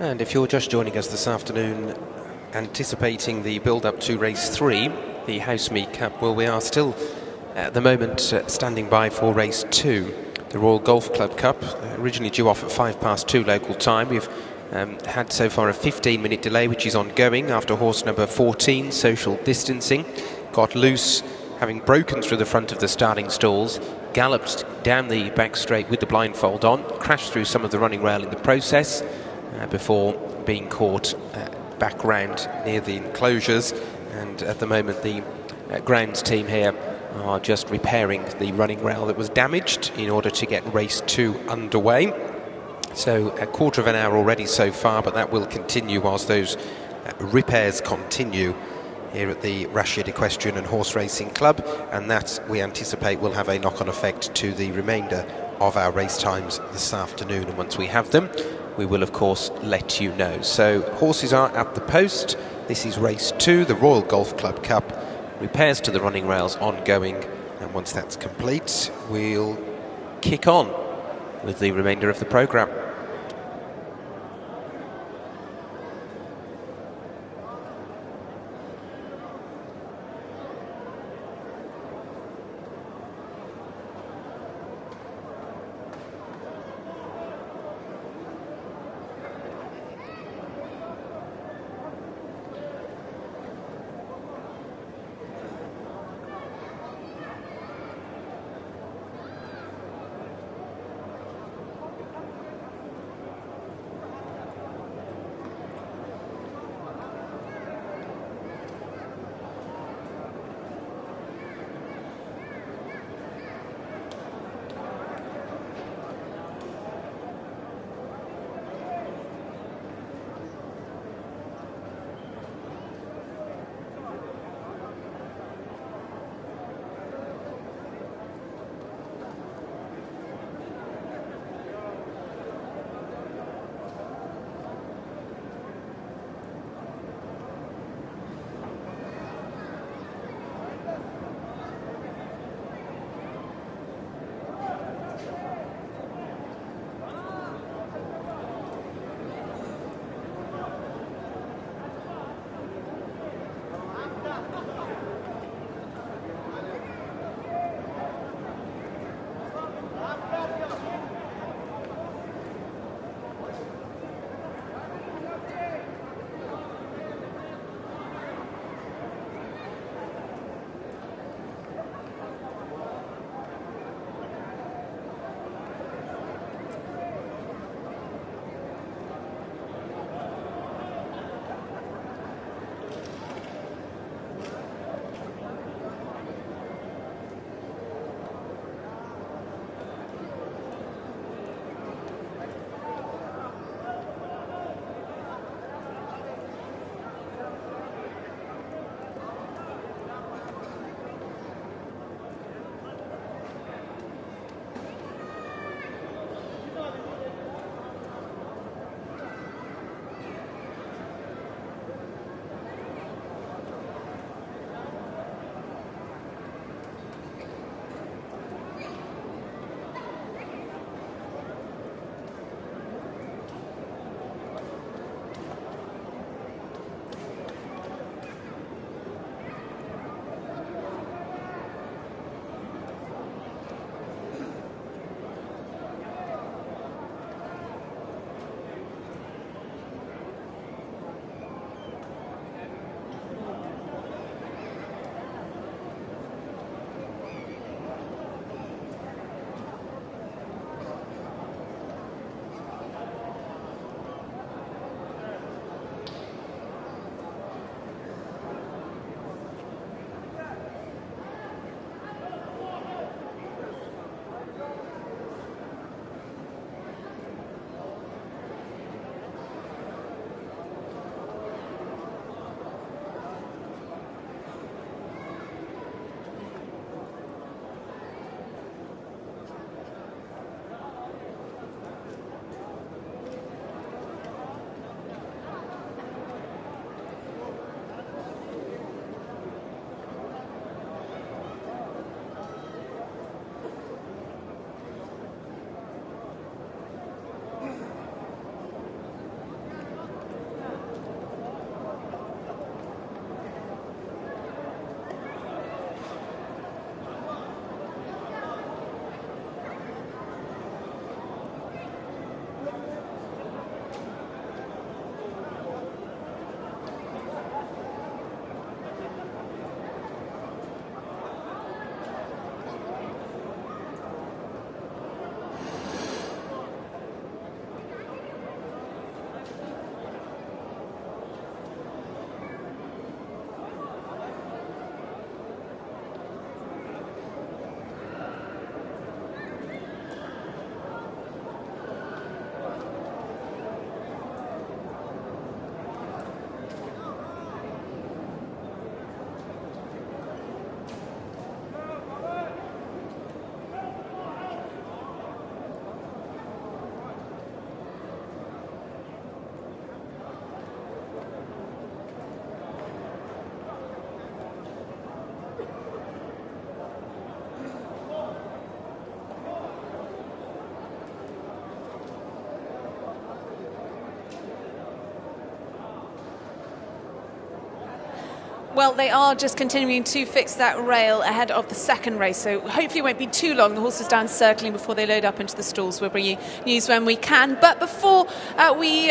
And if you're just joining us this afternoon, anticipating the build-up to race 3, the Housemead Cup, well, we are still at the moment standing by for race 2, the Royal Golf Club Cup, originally due off at 2:05 local time. We've had so far a 15-minute delay, which is ongoing after horse number 14, Social Distancing, got loose, having broken through the front of the starting stalls, galloped down the back straight with the blindfold on, crashed through some of the running rail in the process before being caught back round near the enclosures. And at the moment the grounds team here are just repairing the running rail that was damaged in order to get race 2 underway. So a quarter of an hour already so far, but that will continue whilst those repairs continue here at the Rashid Equestrian and Horse Racing Club, and that we anticipate will have a knock-on effect to the remainder of our race times this afternoon. And once we have them, we will of course let you know. So horses are at the post. This is race 2, the Royal Golf Club Cup. Repairs to the running rails ongoing, and once that's complete, we'll kick on with the remainder of the programme. Well, they are just continuing to fix that rail ahead of the second race, so hopefully it won't be too long. The horses down circling before they load up into the stalls. We'll bring you news when we can. But before we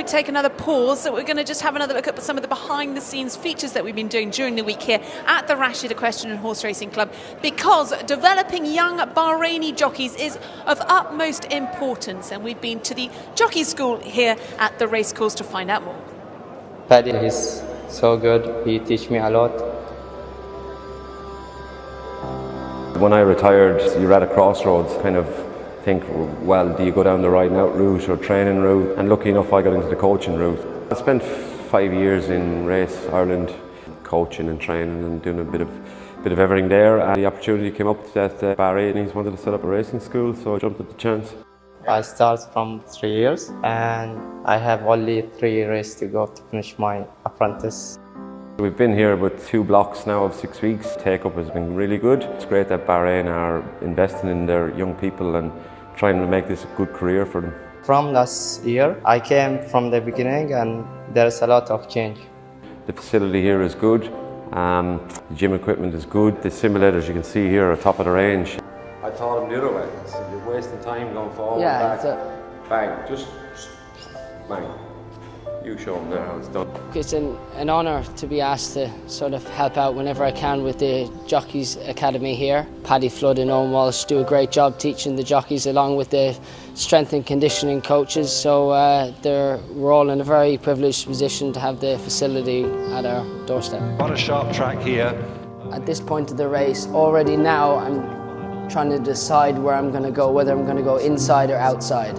take another pause, we're going to just have another look at some of the behind-the-scenes features that we've been doing during the week here at the Rashid Equestrian and Horse Racing Club, because developing young Bahraini jockeys is of utmost importance, and we've been to the jockey school here at the racecourse to find out more. Paddy is so good, he teach me a lot. When I retired, you're at a crossroads, kind of think, well, do you go down the riding out route or training route? And lucky enough, I got into the coaching route. I spent 5 years in Race Ireland, coaching and training and doing a bit of everything there. And the opportunity came up that Bahrain, he's wanted to set up a racing school, so I jumped at the chance. I start from 3 years and I have only 3 races to go to finish my apprentice. We've been here with 2 blocks now of 6 weeks. Take-up has been really good. It's great that Bahrain are investing in their young people and trying to make this a good career for them. From last year, I came from the beginning and there's a lot of change. The facility here is good. The gym equipment is good. The simulators you can see here are top of the range. I taught him the other way. So you're wasting time going forward, back, bang, just bang. You show them now how it's done. It's an honour to be asked to sort of help out whenever I can with the Jockeys Academy here. Paddy Flood and Owen Walsh do a great job teaching the jockeys along with the strength and conditioning coaches, so we're all in a very privileged position to have the facility at our doorstep. What a sharp track here. At this point of the race, already now I'm trying to decide where I'm going to go, whether I'm going to go inside or outside.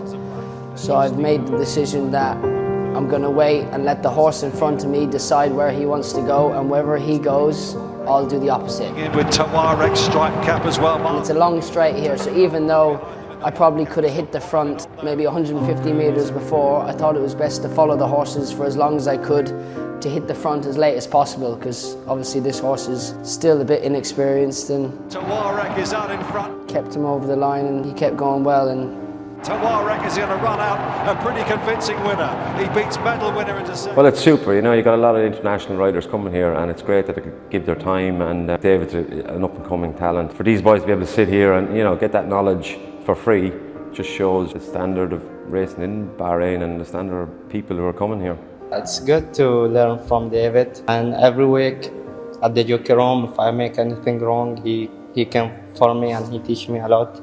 So I've made the decision that I'm going to wait and let the horse in front of me decide where he wants to go, and wherever he goes, I'll do the opposite. In with Tawarek's stripe cap as well, Mark. And it's a long straight here, so even though I probably could have hit the front maybe 150 metres before, I thought it was best to follow the horses for as long as I could to hit the front as late as possible, because obviously this horse is still a bit inexperienced, and Tawarek is out in front. Kept him over the line and he kept going well. And Tawarek is going to run out a pretty convincing winner. He beats medal winner into second. Well, it's super, you know, you've got a lot of international riders coming here and it's great that they could give their time, and David's an up-and-coming talent. For these boys to be able to sit here and, you know, get that knowledge for free just shows the standard of racing in Bahrain and the standard of people who are coming here. It's good to learn from David, and every week at the jockey room, if I make anything wrong, he came for me and he teach me a lot.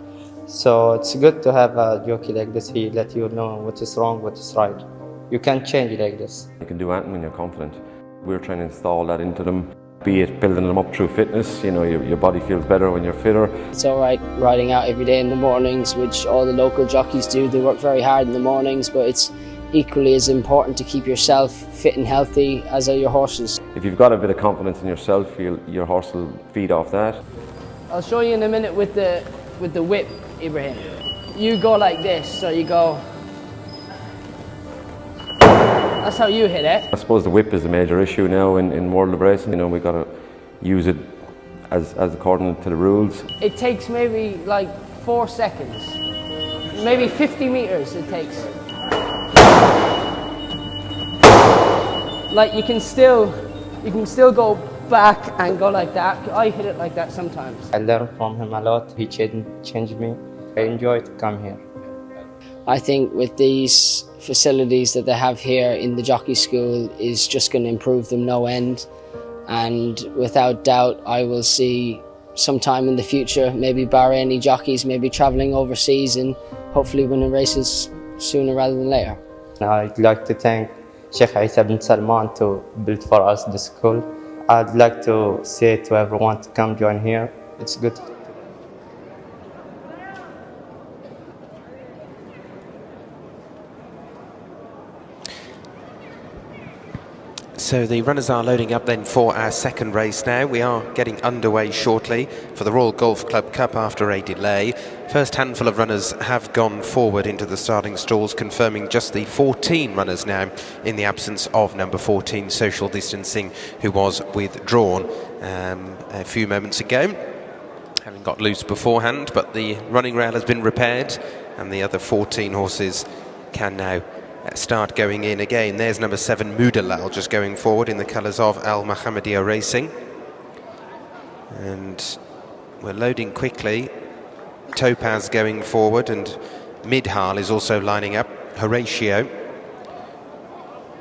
So it's good to have a jockey like this. He let you know what is wrong, what is right. You can change like this. You can do anything when you're confident. We're trying to install that into them, be it building them up through fitness. You know, your body feels better when you're fitter. It's all right riding out every day in the mornings, which all the local jockeys do. They work very hard in the mornings, but it's equally as important to keep yourself fit and healthy as are your horses. If you've got a bit of confidence in yourself, your horse will feed off that. I'll show you in a minute with the whip, Ibrahim. You go like this, so you go. That's how you hit it. I suppose the whip is a major issue now in world of racing. You know, we've got to use it as according to the rules. It takes maybe like 4 seconds, maybe 50 meters it takes. Like you can still go back and go like that. I hit it like that sometimes. I learned from him a lot. He changed me. I enjoy to come here. I think with these facilities that they have here in the jockey school is just going to improve them no end. And without doubt, I will see sometime in the future maybe Bahraini jockeys maybe travelling overseas and hopefully winning races sooner rather than later. I'd like to thank Sheikh Isa bin Salman to build for us the school. I'd like to say to everyone to come join here. It's good. So the runners are loading up then for our second race now. We are getting underway shortly for the Royal Golf Club Cup after a delay. First handful of runners have gone forward into the starting stalls, confirming just the 14 runners now in the absence of number 14, Social Distancing, who was withdrawn a few moments ago, having got loose beforehand, but the running rail has been repaired and the other 14 horses can now start going in again. There's number 7 Mudalal just going forward in the colours of Al Mohammedia Racing. And we're loading quickly. Topaz going forward, and Midhal is also lining up. Horatio,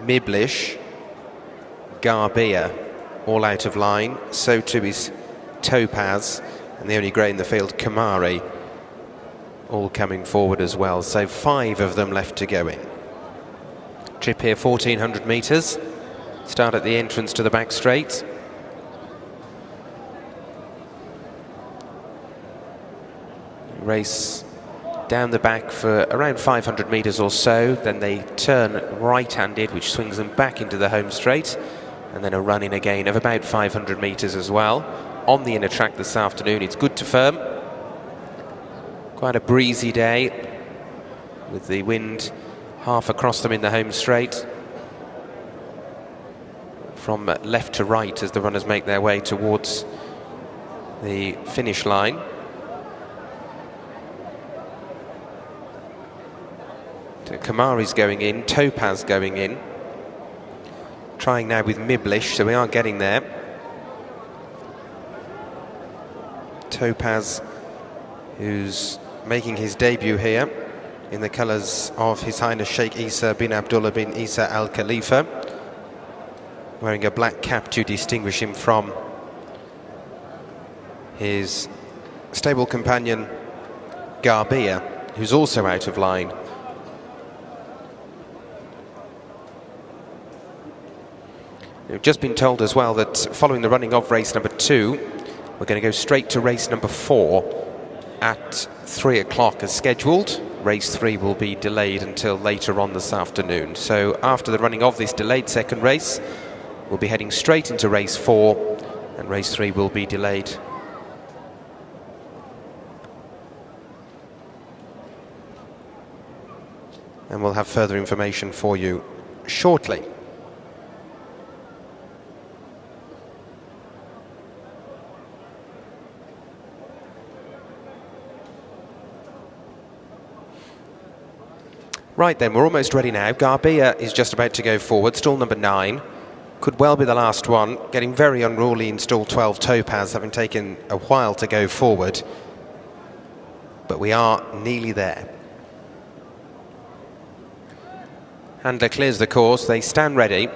Miblish, Garbia, all out of line. So too is Topaz, and the only grey in the field, Kamari, all coming forward as well. So 5 of them left to go in. Trip here 1400 metres. Start at the entrance to the back straight. Race down the back for around 500 metres or so, then they turn right-handed, which swings them back into the home straight, and then a run in again of about 500 metres as well. On the inner track this afternoon, it's good to firm. Quite a breezy day, with the wind half across them in the home straight. From left to right as the runners make their way towards the finish line. Kamari's going in, Topaz going in. Trying now with Miblish, so we are getting there. Topaz, who's making his debut here in the colours of His Highness Sheikh Isa bin Abdullah bin Isa Al Khalifa, wearing a black cap to distinguish him from his stable companion Garbia, who's also out of line. We've just been told as well that following the running of race number 2, we're going to go straight to race number 4 at 3 o'clock as scheduled. Race 3 will be delayed until later on this afternoon. So after the running of this delayed second race, we'll be heading straight into race 4, and race 3 will be delayed. And we'll have further information for you shortly. Right then, we're almost ready now. Garbia is just about to go forward, stall number 9. Could well be the last one. Getting very unruly in stall 12, Topaz, having taken a while to go forward. But we are nearly there. Handler clears the course, they stand ready.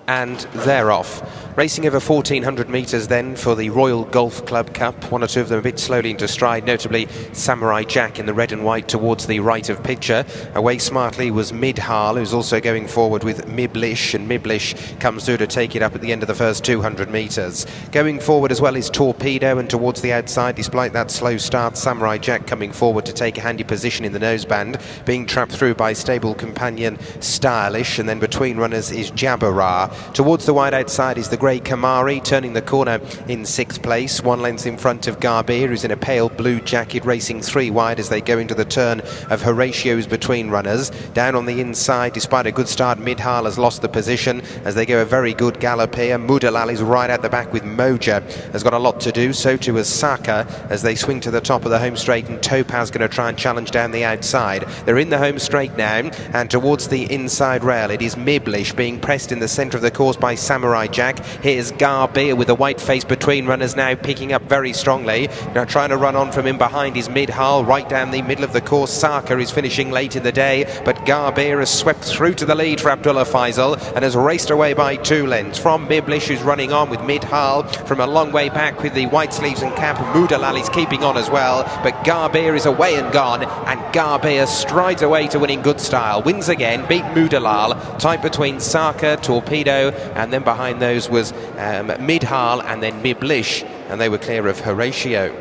And they're off. Racing over 1400 metres then for the Royal Golf Club Cup. One or two of them a bit slowly into stride, notably Samurai Jack in the red and white towards the right of picture. Away smartly was Midhal, who's also going forward with Miblish, and Miblish comes through to take it up at the end of the first 200 metres. Going forward as well is Torpedo, and towards the outside, despite that slow start, Samurai Jack coming forward to take a handy position in the noseband, being trapped through by stable companion Stylish, and then between runners is Jabbarah. Towards the wide outside is the grey Kamari, turning the corner in 6th place, 1 length in front of Garbia, who's in a pale blue jacket, racing 3 wide as they go into the turn of Horatio's between runners. Down on the inside, despite a good start, Midhal has lost the position as they go a very good gallop here. Mudalal is right at the back with Moja, has got a lot to do, so too has Saka as they swing to the top of the home straight, and Topaz going to try and challenge down the outside. They're in the home straight now, and towards the inside rail it is Miblish being pressed in the centre of the course by Samurai Jack. Here's Garbia with a white face between runners now, picking up very strongly. Now trying to run on from in behind is Midhal, right down the middle of the course. Saka is finishing late in the day, but Garbia has swept through to the lead for Abdullah Faisal and has raced away by 2 lengths from Miblish, who's running on with Midhal from a long way back with the white sleeves and cap. Mudalal is keeping on as well, but Garbia is away and gone, and Garbia strides away to winning good style. Wins again, beat Mudalal, tight between Saka, Torpedo, and then behind those was Midhal and then Miblish, and they were clear of Horatio.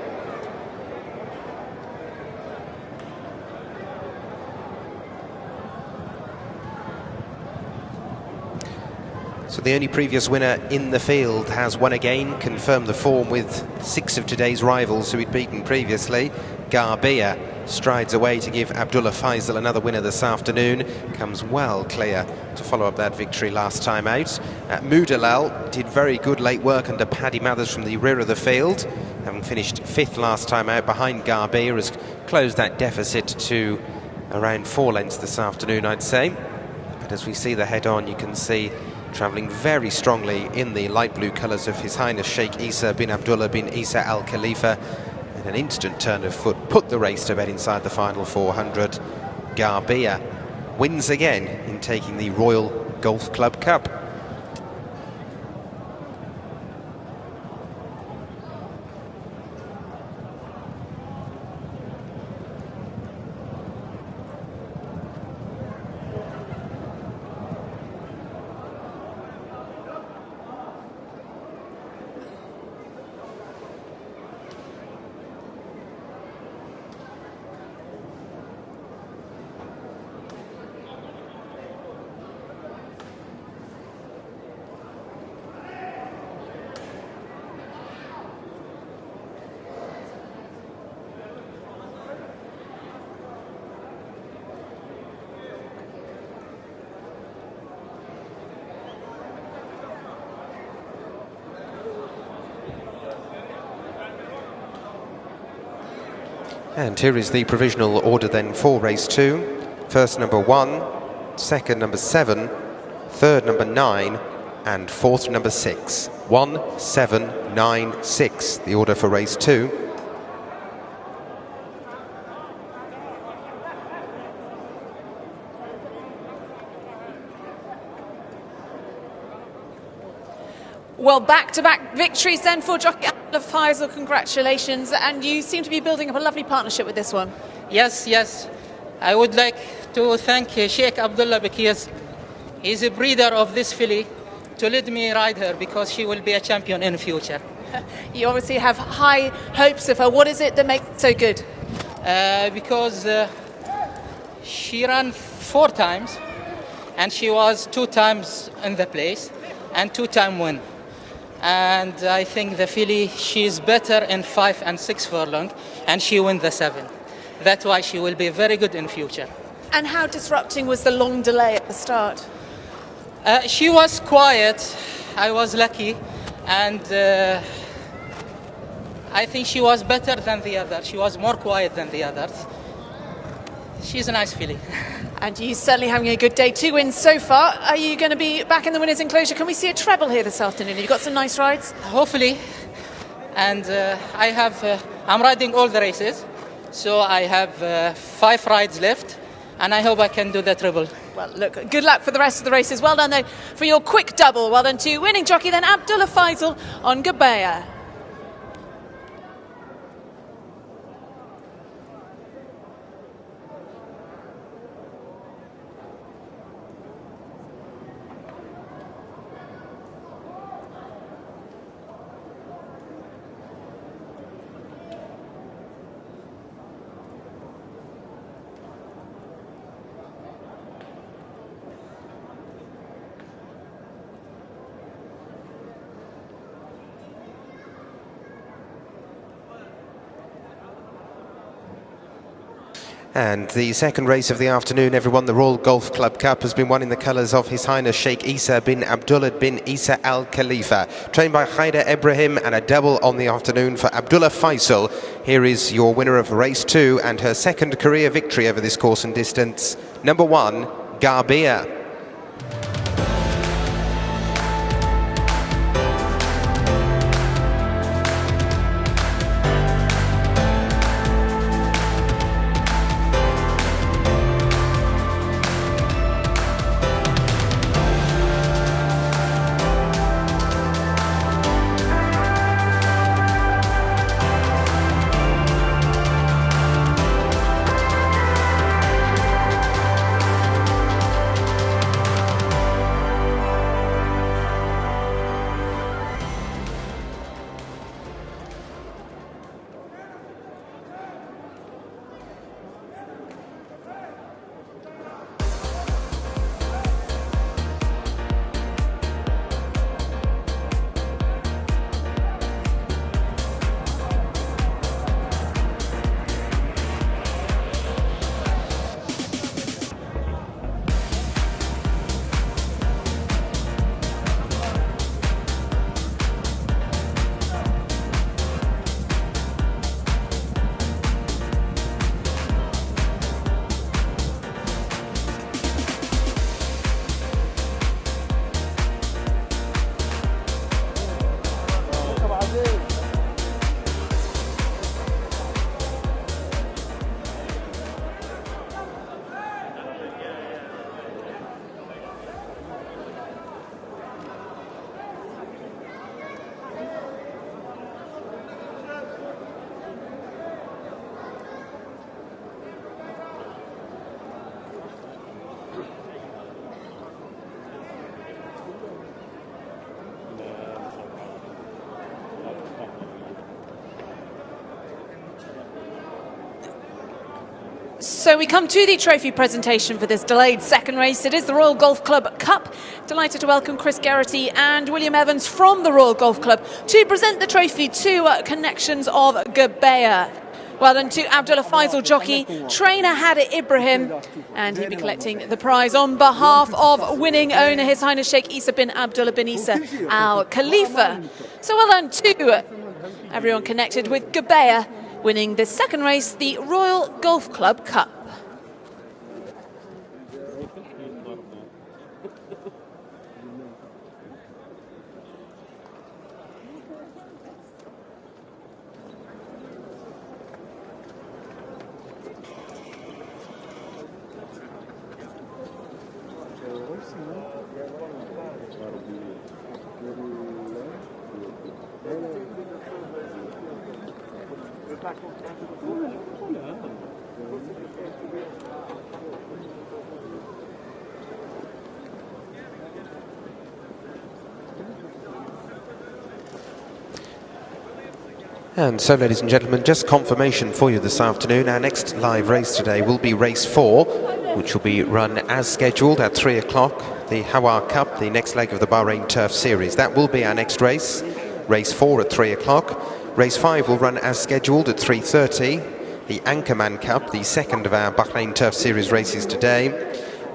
So So the only previous winner in the field has won again, confirmed the form with 6 of today's rivals who he'd beaten previously. Garbia strides away to give Abdullah Faisal another winner this afternoon. Comes well clear to follow up that victory last time out. Moodalal did very good late work under Paddy Mathers from the rear of the field. Having finished 5th last time out behind Garbia, has closed that deficit to around 4 lengths this afternoon, I'd say. But as we see the head-on, you can see travelling very strongly in the light blue colours of His Highness Sheikh Isa bin Abdullah bin Isa Al Khalifa. And an instant turn of foot put the race to bed inside the final 400. Garbia wins again in taking the Royal Golf Club Cup. And here is the provisional order then for race 2. First number 1, second number 7, third number 9, and fourth number 6. 1, 7, 9, 6, the order for race 2. Well, back-to-back victories then for jockey Abdullah Faisal. Congratulations. And you seem to be building up a lovely partnership with this one. Yes. I would like to thank Sheikh Abdullah because he's a breeder of this filly to let me ride her because she will be a champion in the future. You obviously have high hopes of her. What is it that makes it so good? Because she ran 4 times and she was 2 times in the place and 2-time win. And I think the filly, she's better in 5 and 6 furlong, and she win the 7. That's why she will be very good in future. And how disrupting was the long delay at the start? She was quiet. I was lucky, and I think she was better than the others. She was more quiet than the others. She's a nice filly. And you're certainly having a good day. 2 wins so far. Are you going to be back in the winners' enclosure? Can we see a treble here this afternoon? Have you got some nice rides? Hopefully. And I'm riding all the races. So I have 5 rides left. And I hope I can do the treble. Well, look, good luck for the rest of the races. Well done, though, for your quick double. Well done to winning jockey, then Abdullah Faisal on Garbia. And the second race of the afternoon, everyone, the Royal Golf Club Cup has been won in the colours of His Highness Sheikh Isa bin Abdullah bin Isa Al Khalifa. Trained by Khaida Ibrahim, and a double on the afternoon for Abdullah Faisal. Here is your winner of race 2 and her second career victory over this course and distance. Number 1, Garbia. So we come to the trophy presentation for this delayed second race. It is the Royal Golf Club Cup. Delighted to welcome Chris Geraghty and William Evans from the Royal Golf Club to present the trophy to Connections of Gabea. Well done to Abdullah Faisal jockey, trainer Hadi Ibrahim, and he'll be collecting the prize on behalf of winning owner His Highness Sheikh Isa bin Abdullah bin Isa Al Khalifa. So well done to everyone connected with Gabea, winning this second race, the Royal Golf Club Cup. And so, ladies and gentlemen, just confirmation for you this afternoon. Our next live race today will be race 4, which will be run as scheduled at 3 o'clock. The HEWAR Cup, the next leg of the Bahrain Turf Series. That will be our next race. Race 4 at 3 o'clock. Race 5 will run as scheduled at 3:30. The ANCHORMAN Cup, the second of our Bahrain Turf Series races today.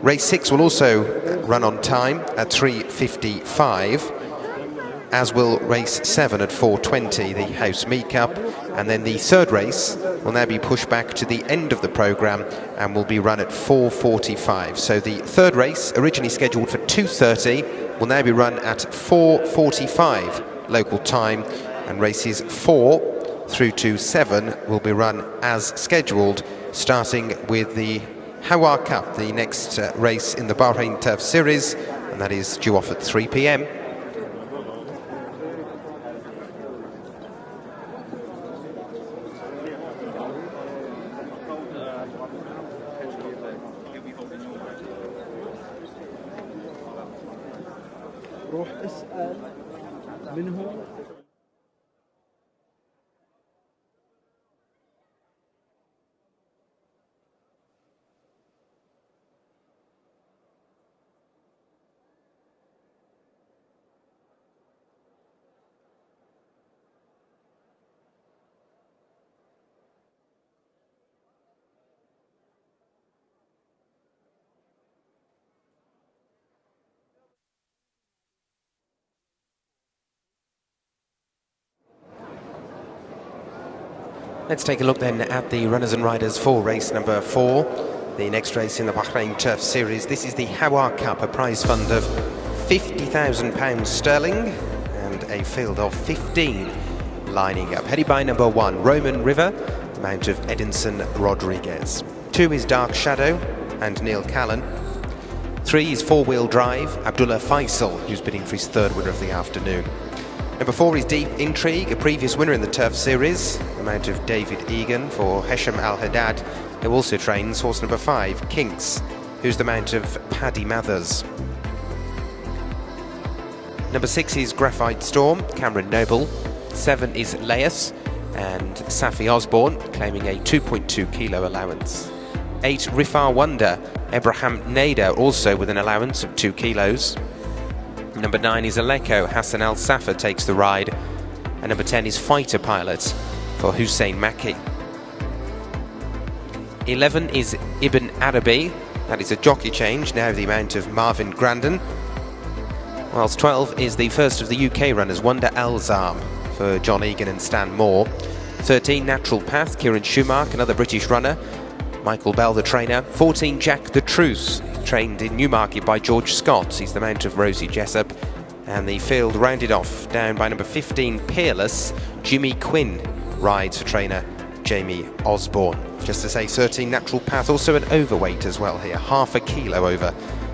Race 6 will also run on time at 3:55. As will race 7 at 4:20, the House Me Cup. And then the third race will now be pushed back to the end of the programme and will be run at 4:45. So the third race, originally scheduled for 2:30, will now be run at 4:45 local time, and races 4 through to 7 will be run as scheduled, starting with the HEWAR Cup, the next race in the Bahrain Turf Series, and that is due off at 3 p.m. روح اسأل منهم. Let's take a look then at the runners and riders for race number 4, the next race in the Bahrain Turf Series. This is the HEWAR Cup, a prize fund of £50,000 sterling and a field of 15 lining up. Headed by number 1, Roman River, mount of Edinson Rodriguez. 2 is Dark Shadow and Neil Callan. 3 is Four Wheel Drive, Abdullah Faisal, who's bidding for his third winner of the afternoon. Number 4 is Deep Intrigue, a previous winner in the Turf Series, the mount of David Egan for Hesham Al-Haddad, who also trains horse number 5, Kinks, who's the mount of Paddy Mathers. Number 6 is Graphite Storm, Cameron Noble. 7 is Laus and Safi Osborne, claiming a 2.2 kilo allowance. 8, Rifar Wonder, Abraham Nader, also with an allowance of 2 kilos. Number 9 is Aleko, Hassan Al Safa takes the ride. And number 10 is Fighter Pilot for Hussein Maki. 11 is Ibn Arabi, that is a jockey change, now the amount of Marvin Grandin. Whilst 12 is the first of the UK runners, Wonder Elzam for John Egan and Stan Moore. 13, Natural Path, Kieran Schumacher, another British runner, Michael Bell the trainer. 14, Jack the Truce, trained in Newmarket by George Scott, he's the mount of Rosie Jessup. And the field rounded off down by number 15, Peerless, Jimmy Quinn rides for trainer Jamie Osborne. Just to say, 13, Natural Path, also an overweight as well here, half a kilo over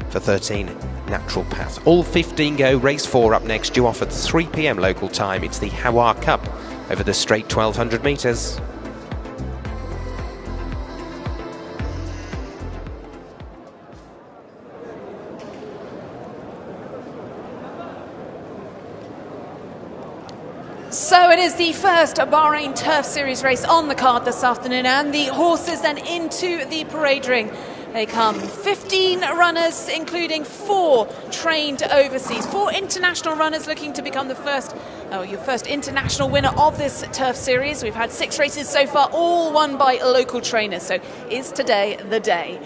for 13, Natural Path. All 15 go, race 4 up next, due off at 3 p.m. local time. It's the HEWAR Cup over the straight 1200 metres. So it is the first Bahrain Turf Series race on the card this afternoon, and the horses then into the parade ring. They come 15 runners, including 4 trained overseas, 4 international runners looking to become your first international winner of this Turf Series. We've had 6 races so far, all won by local trainers. So is today the day?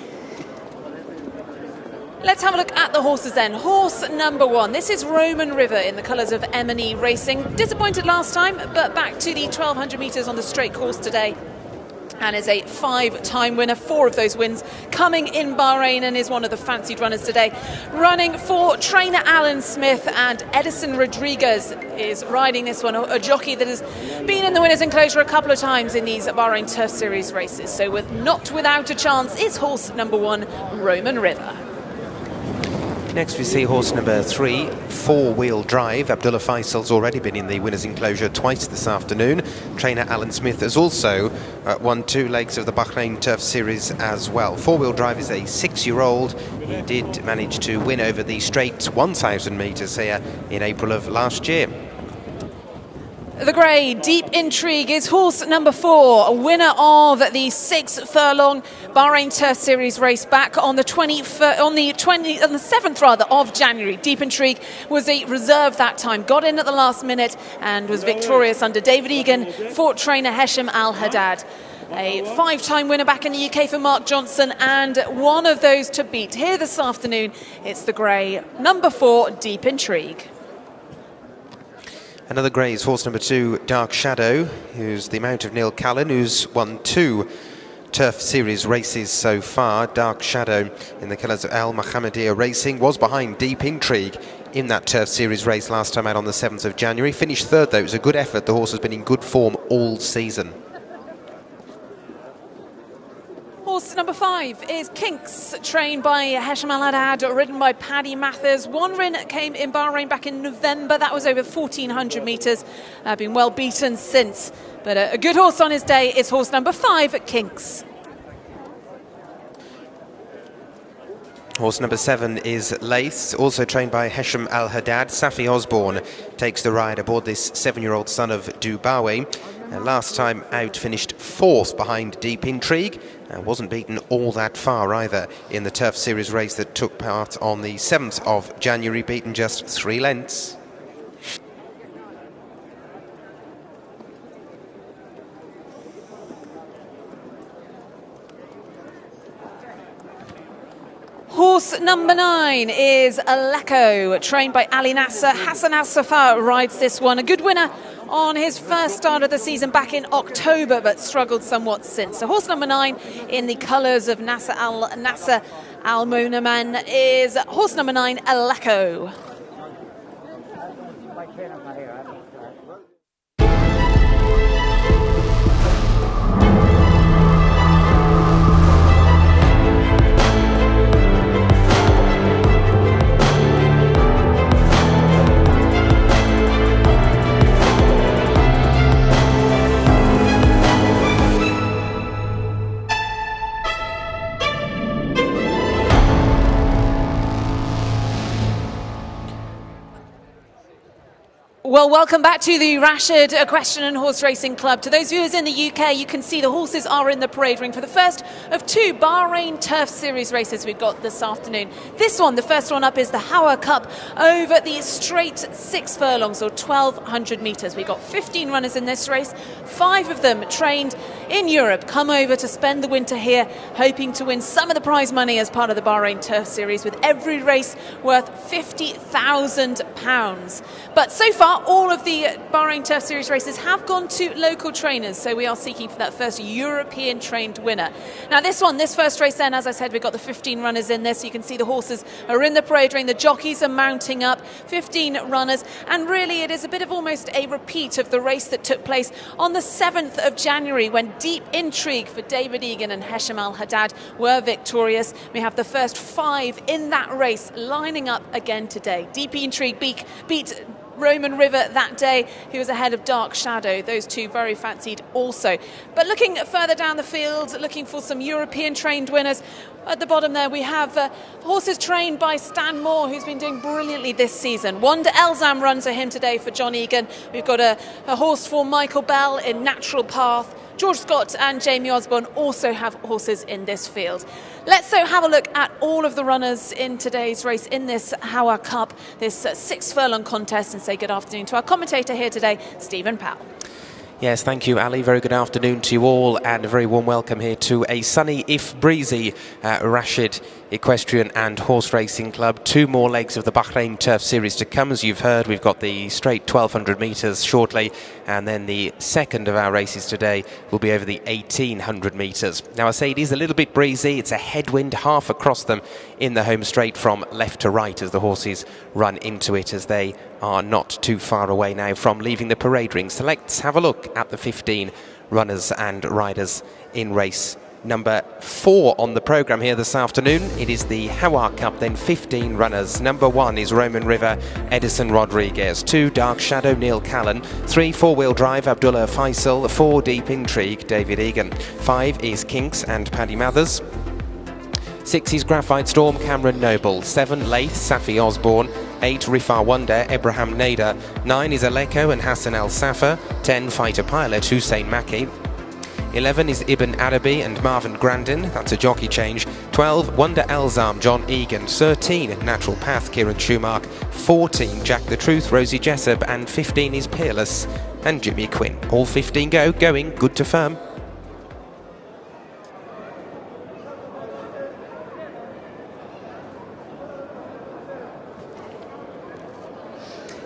Let's have a look at the horses then. Horse number 1. This is Roman River in the colours of M&E Racing. Disappointed last time, but back to the 1200 metres on the straight course today. And is a 5-time winner, 4 of those wins coming in Bahrain, and is one of the fancied runners today. Running for trainer Alan Smith, and Edison Rodriguez is riding this one, a jockey that has been in the winner's enclosure a couple of times in these Bahrain Turf Series races. So not without a chance is horse number 1, Roman River. Next we see horse number 3, 4-wheel drive. Abdullah Faisal's already been in the winner's enclosure twice this afternoon. Trainer Alan Smith has also won 2 legs of the Bahrain Turf Series as well. 4-wheel drive is a 6-year-old. He did manage to win over the straight 1,000 metres here in April of last year. The grey, Deep Intrigue, is horse number 4, a winner of the 6-furlong Bahrain Turf Series race back on the 7th of January. Deep Intrigue was a reserve that time, got in at the last minute and was victorious under David Egan for trainer Hesham Al-Haddad. A 5-time winner back in the UK for Mark Johnson, and one of those to beat here this afternoon. It's the grey, number 4, Deep Intrigue. Another grey is horse number 2, Dark Shadow, who's the mount of Neil Callan, who's won 2 Turf Series races so far. Dark Shadow, in the colours of Al Mohammedia Racing, was behind Deep Intrigue in that Turf Series race last time out on the 7th of January. Finished 3rd though. It was a good effort. The horse has been in good form all season. Horse number 5 is Kinks, trained by Hesham Al-Haddad, ridden by Paddy Mathers. One win came in Bahrain back in November. That was over 1,400 metres. Been well beaten since. But a good horse on his day is horse number 5, Kinks. Horse number 7 is Lace, also trained by Hesham Al-Haddad. Safi Osborne takes the ride aboard this 7-year-old son of Dubawi. Last time out finished 4th behind Deep Intrigue. Wasn't beaten all that far either in the Turf Series race that took part on the 7th of January, beaten just 3 lengths. Horse number 9 is Aleko, trained by Ali Nasser. Hassan Al-Safar rides this one. A good winner on his first start of the season back in October, but struggled somewhat since. So horse number 9 in the colours of Nasser Al-Monaman is horse number 9, Aleko. Well, welcome back to the Rashid Equestrian and Horse Racing Club. To those viewers in the UK, you can see the horses are in the parade ring for the first of 2 Bahrain Turf Series races we've got this afternoon. This one, the first one up, is the HEWAR Cup over the straight 6 furlongs or 1,200 metres. We've got 15 runners in this race, 5 of them trained in Europe, come over to spend the winter here, hoping to win some of the prize money as part of the Bahrain Turf Series, with every race worth £50,000. But so far, all of the Bahrain Turf Series races have gone to local trainers, so we are seeking for that first European trained winner. Now this first race then, as I said, we've got the 15 runners in this. You can see the horses are in the parade ring, the jockeys are mounting up, 15 runners, and really it is a bit of almost a repeat of the race that took place on the 7th of January when Deep Intrigue for David Egan and Hesham Al-Haddad were victorious. We have the first 5 in that race lining up again today. Deep Intrigue beat Roman River that day, who was ahead of Dark Shadow. Those two very fancied also. But looking further down the field, looking for some European trained winners. At the bottom there we have horses trained by Stan Moore, who's been doing brilliantly this season. Wanda Elzam runs for him today for John Egan. We've got a horse for Michael Bell in Natural Path. George Scott and Jamie Osborne also have horses in this field. Let's so have a look at all of the runners in today's race in this HEWAR Cup, this 6 furlong contest, and say good afternoon to our commentator here today, Stephen Powell. Yes, thank you, Ali. Very good afternoon to you all, and a very warm welcome here to a sunny, if breezy, Rashid Equestrian and Horse Racing Club. 2 more legs of the Bahrain Turf Series to come. As you've heard, we've got the straight 1200 metres shortly, and then the second of our races today will be over the 1800 metres. Now, I say it is a little bit breezy. It's a headwind half across them in the home straight from left to right as the horses run into it, as they are not too far away now from leaving the parade ring. So let's have a look at the 15 runners and riders in race number 4 on the programme here this afternoon. It is the HEWAR Cup, then 15 runners. Number 1 is Roman River, Edison Rodriguez. 2, Dark Shadow, Neil Callan. 3, Four-Wheel Drive, Abdullah Faisal. 4, Deep Intrigue, David Egan. 5 is Kinks and Paddy Mathers. 6 is Graphite Storm, Cameron Noble. 7, Lath, Safi Osborne. 8, Rifar Wonder, Ebrahim Nader. 9 is Aleko and Hassan Al Safa. 10, Fighter Pilot, Hussein Maki. 11 is Ibn Arabi and Marvin Grandin, that's a jockey change. 12, Wonder Elzam, John Egan. 13, Natural Path, Kieran Schumacher. 14, Jack the Truth, Rosie Jessup. And 15 is Peerless and Jimmy Quinn. All 15 going, good to firm.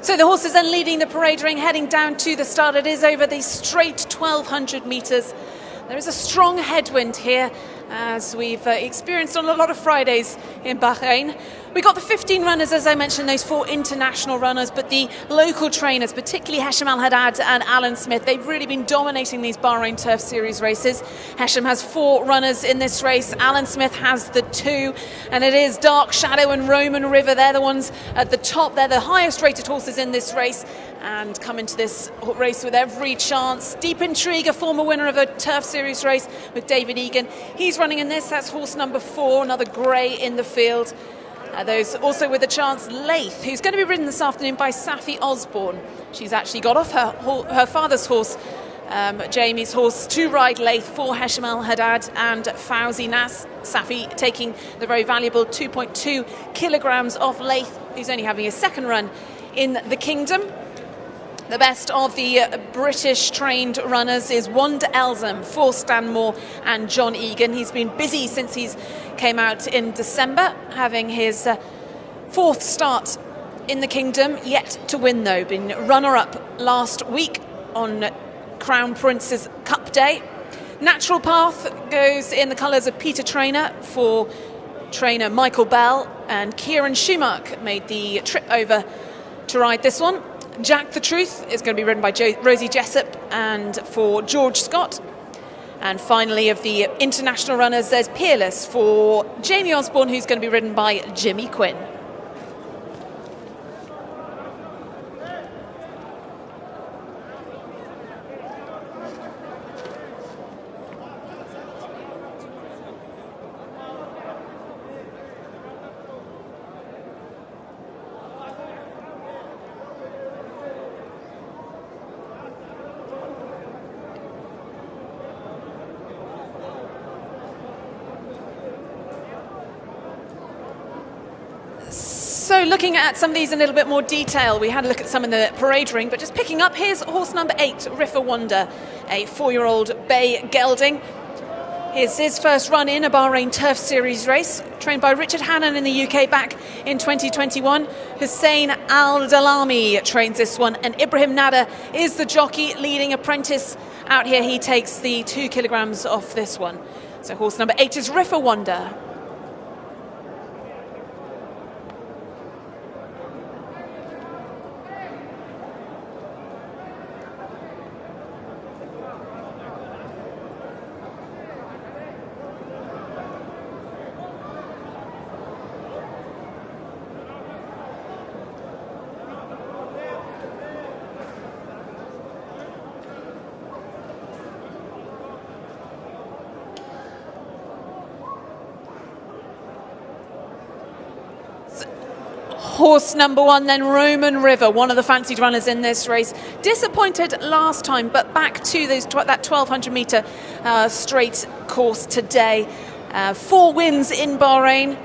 So the horses then leading the parade ring, heading down to the start. It is over the straight 1200 metres. There is a strong headwind here, as we've experienced on a lot of Fridays in Bahrain. We got the 15 runners, as I mentioned, those 4 international runners, but the local trainers, particularly Hesham Al-Haddad and Alan Smith, they've really been dominating these Bahrain Turf Series races. Hesham has 4 runners in this race. Alan Smith has the 2, and it is Dark Shadow and Roman River. They're the ones at the top. They're the highest rated horses in this race, and come into this race with every chance. Deep Intrigue, a former winner of a Turf Series race with David Egan. He's running in this. That's horse number 4, another grey in the field. Those also with a chance, Lath, who's going to be ridden this afternoon by Safi Osborne. She's actually got off her father's horse, Jamie's horse, to ride Lath for Hesham Al-Haddad and Fauzi Nas. Safi taking the very valuable 2.2 kilograms off Lath, who's only having a second run in the Kingdom. The best of the British trained runners is Wanda Elzam for Stan Moore and John Egan. He's been busy since he's came out in December, having his 4th start in the Kingdom, yet to win though. Been runner-up last week on Crown Prince's Cup Day. Natural Path goes in the colours of Peter Traynor for trainer Michael Bell, and Kieran Schumacher made the trip over to ride this one. Jack the Truth is going to be ridden by Rosie Jessup and for George Scott. And finally, of the international runners, there's Peerless for Jamie Osborne, who's going to be ridden by Jimmy Quinn. So looking at some of these in a little bit more detail, we had a look at some in the parade ring, but just picking up, here's horse number 8, Riffa Wonder, a 4-year-old bay gelding. Here's his first run in a Bahrain Turf Series race, trained by Richard Hannon in the UK back in 2021. Hussein Al-Dalami trains this one, and Ibrahim Nader is the jockey leading apprentice out here. He takes the 2 kilograms off this one. So horse number 8 is Riffa Wonder. Horse number 1 then, Roman River, one of the fancied runners in this race. Disappointed last time, but back to that 1200 metre straight course today. 4 wins in Bahrain.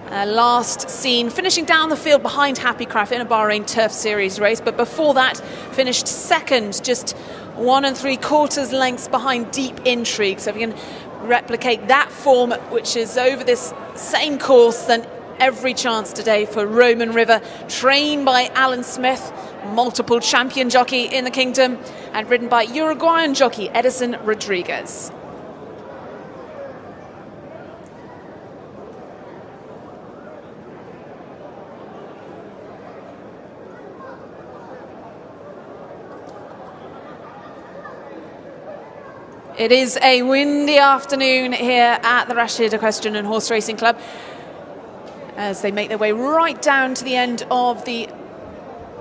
Last seen finishing down the field behind Happy Craft in a Bahrain Turf Series race, but before that finished second, just 1 3/4 lengths behind Deep Intrigue. So if you can replicate that form, which is over this same course, then every chance today for Roman River, trained by Alan Smith, multiple champion jockey in the kingdom, and ridden by Uruguayan jockey Edison Rodriguez. It is a windy afternoon here at the Rashid Equestrian and Horse Racing Club as they make their way right down to the end of the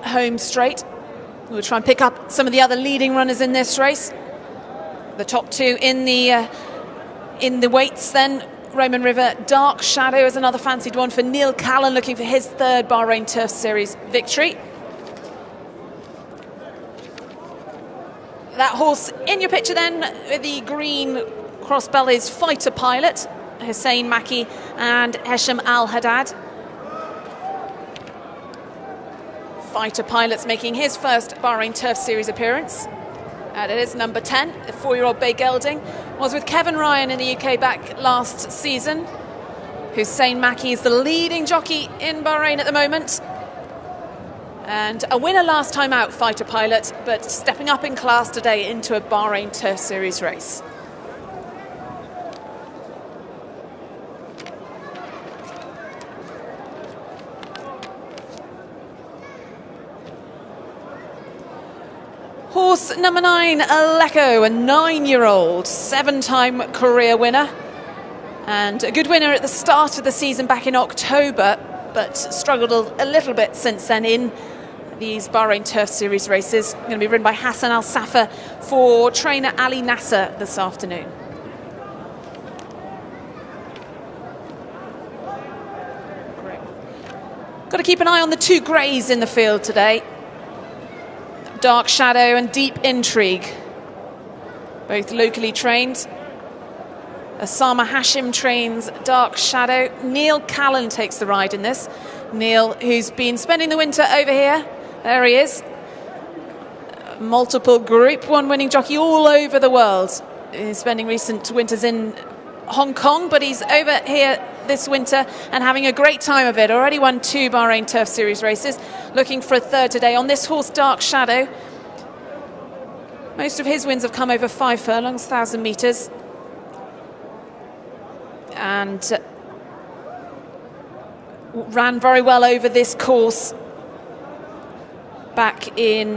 home straight. We'll try and pick up some of the other leading runners in this race. The top 2 in the weights then. Roman River, Dark Shadow is another fancied one for Neil Callan, looking for his 3rd Bahrain Turf Series victory. That horse in your picture then, with the green crossbellies, Fighter Pilot, Hussein Maki and Hesham Al-Haddad. Fighter Pilot's making his first Bahrain Turf Series appearance. And it is number 10, the 4-year-old Bay Gelding. Was with Kevin Ryan in the UK back last season. Hussein Maki is the leading jockey in Bahrain at the moment. And a winner last time out, Fighter Pilot, but stepping up in class today into a Bahrain Turf Series race. Horse number 9, Aleko, a 9-year-old, 7-time career winner. And a good winner at the start of the season back in October, but struggled a little bit since then in these Bahrain Turf Series races. Going to be ridden by Hassan Al-Safa for trainer Ali Nasser this afternoon. Great. Got to keep an eye on the 2 greys in the field today. Dark Shadow and Deep Intrigue, both locally trained. Osama Hashim trains Dark Shadow. Neil Callan takes the ride in this. Neil, who's been spending the winter over here. There he is. Multiple Group 1 winning jockey all over the world. He's spending recent winters in Hong Kong, but he's over here this winter and having a great time of it. Already won 2 Bahrain Turf Series races. Looking for a 3rd today on this horse, Dark Shadow. Most of his wins have come over 5 furlongs, 1,000 metres. And ran very well over this course back in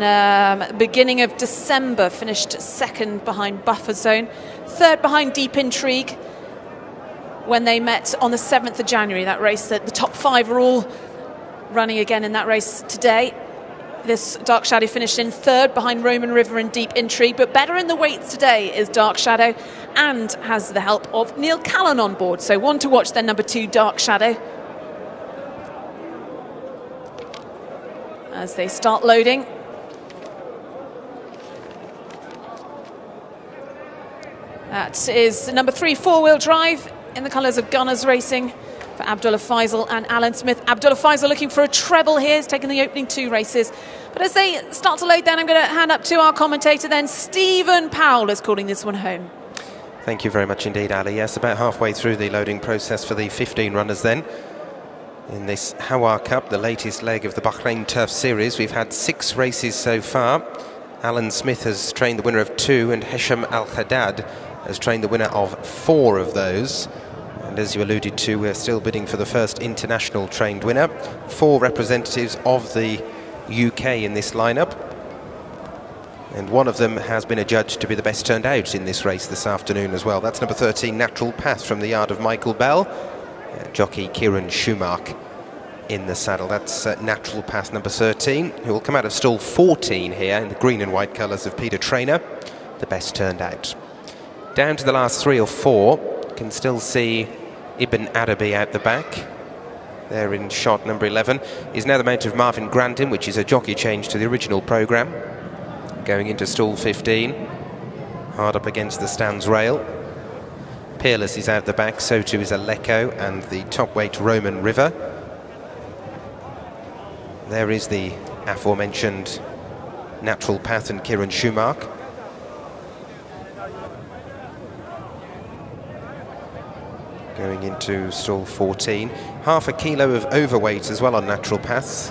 beginning of December, finished 2nd behind Buffer Zone, 3rd behind Deep Intrigue when they met on the 7th of January, that race that the top 5 are all running again in that race today. This Dark Shadow finished in 3rd behind Roman River and Deep Intrigue, but better in the weights today is Dark Shadow and has the help of Neil Callan on board. So 1 to watch then, number 2, Dark Shadow. As they start loading. That is number 3, 4-wheel drive in the colours of Gunners Racing for Abdullah Faisal and Alan Smith. Abdullah Faisal looking for a treble here. He's taken the opening 2 races. But as they start to load down, I'm going to hand up to our commentator then. Stephen Powell is calling this one home. Thank you very much indeed, Ali. Yes, about halfway through the loading process for the 15 runners then. In this HEWAR Cup, the latest leg of the Bahrain Turf Series, we've had 6 races so far. Alan Smith has trained the winner of 2 and Hesham Al-Haddad has trained the winner of 4 of those. And as you alluded to, we're still bidding for the first international trained winner. 4 representatives of the UK in this lineup. And one of them has been adjudged to be the best turned out in this race this afternoon as well. That's number 13, Natural Path, from the yard of Michael Bell. Jockey Kieran Schumacher in the saddle. That's Natural Path number 13, who will come out of stall 14 here in the green and white colours of Peter Traynor, the best turned out. Down to the last 3 or 4, can still see Ibn Arabi out the back. there in shot number 11, is now the mount of Marvin Grandin, which is a jockey change to the original programme. Going into stall 15, hard up against the stands rail. Peerless is out the back, so too is Aleko and the top weight Roman River. There is the aforementioned Natural Path and Kieran Schumacher. Going into stall 14. Half a kilo of overweight as well on Natural Paths.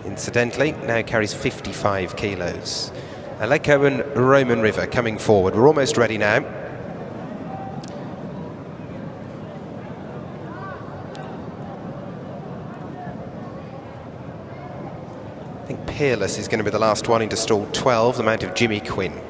Incidentally, now carries 55 kilos. Aleko and Roman River coming forward. We're almost ready now. I think Peerless is going to be the last one into stall 12, the mount of Jimmy Quinn.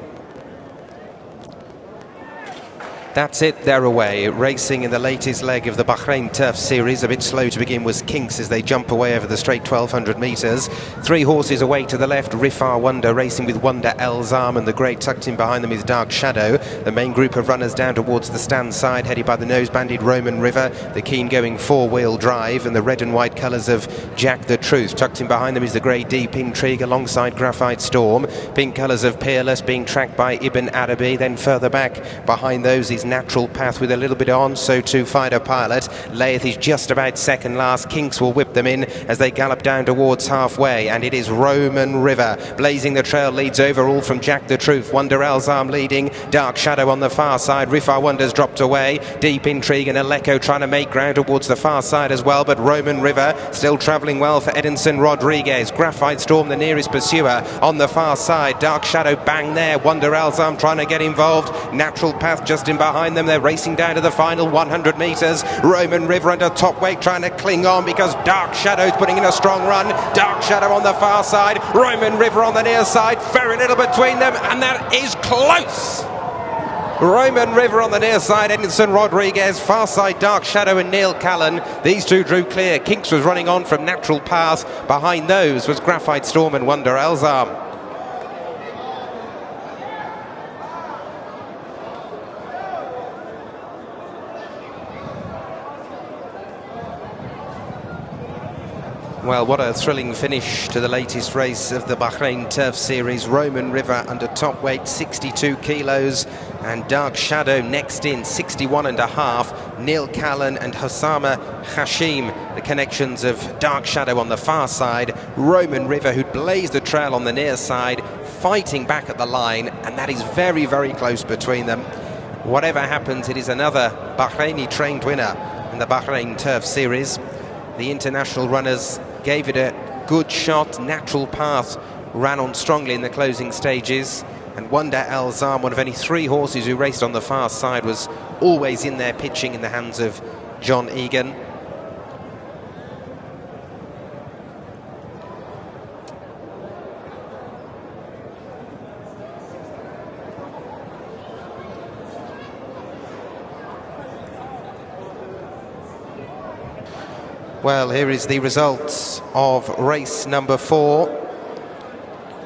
That's it, they're away. Racing in the latest leg of the Bahrain Turf Series. A bit slow to begin was Kinks as they jump away over the straight 1,200 metres. 3 horses away to the left. Rifar Wonder racing with Wonder Elzam, and the grey tucked in behind them is Dark Shadow. The main group of runners down towards the stand side, headed by the nose-banded Roman River. The keen going 4-wheel drive, and the red and white colours of Jack the Truth. Tucked in behind them is the grey Deep Intrigue alongside Graphite Storm. Pink colours of Peerless being tracked by Ibn Arabi. Then further back behind those is Natural Path with a little bit on, so too Fighter Pilot. Layeth is just about second last. Kinks will whip them in as they gallop down towards halfway, and it is Roman River blazing the trail, leads overall from Jack the Truth. Wonder Elzam leading, Dark Shadow on the far side. Rifar Wonder's dropped away. Deep Intrigue and Aleko trying to make ground towards the far side as well, but Roman River still travelling well for Edinson Rodriguez. Graphite Storm the nearest pursuer on the far side. Dark Shadow bang there. Wonder Elzam trying to get involved. Natural Path just in behind them. They're racing down to the final 100 metres. Roman River under top weight trying to cling on because Dark Shadow's putting in a strong run. Dark Shadow on the far side, Roman River on the near side, very little between them, and that is close. Roman River on the near side, Edinson Rodriguez, far side Dark Shadow and Neil Callan. These two drew clear. Kinks was running on from Natural Path. Behind those was Graphite Storm and Wonder Elzam. Well, what a thrilling finish to the latest race of the Bahrain Turf Series. Roman River under top weight, 62 kilos, and Dark Shadow next in, 61.5. Neil Callan and Hossama Hashim, the connections of Dark Shadow on the far side. Roman River, who'd blazed the trail on the near side, fighting back at the line, and that is very, very close between them. Whatever happens, it is another Bahraini trained winner in the Bahrain Turf Series. The international runners gave it a good shot. Natural Path ran on strongly in the closing stages, and Wonder Elzam, one of only 3 horses who raced on the far side, was always in there pitching in the hands of John Egan. Well, here is the results of race number 4,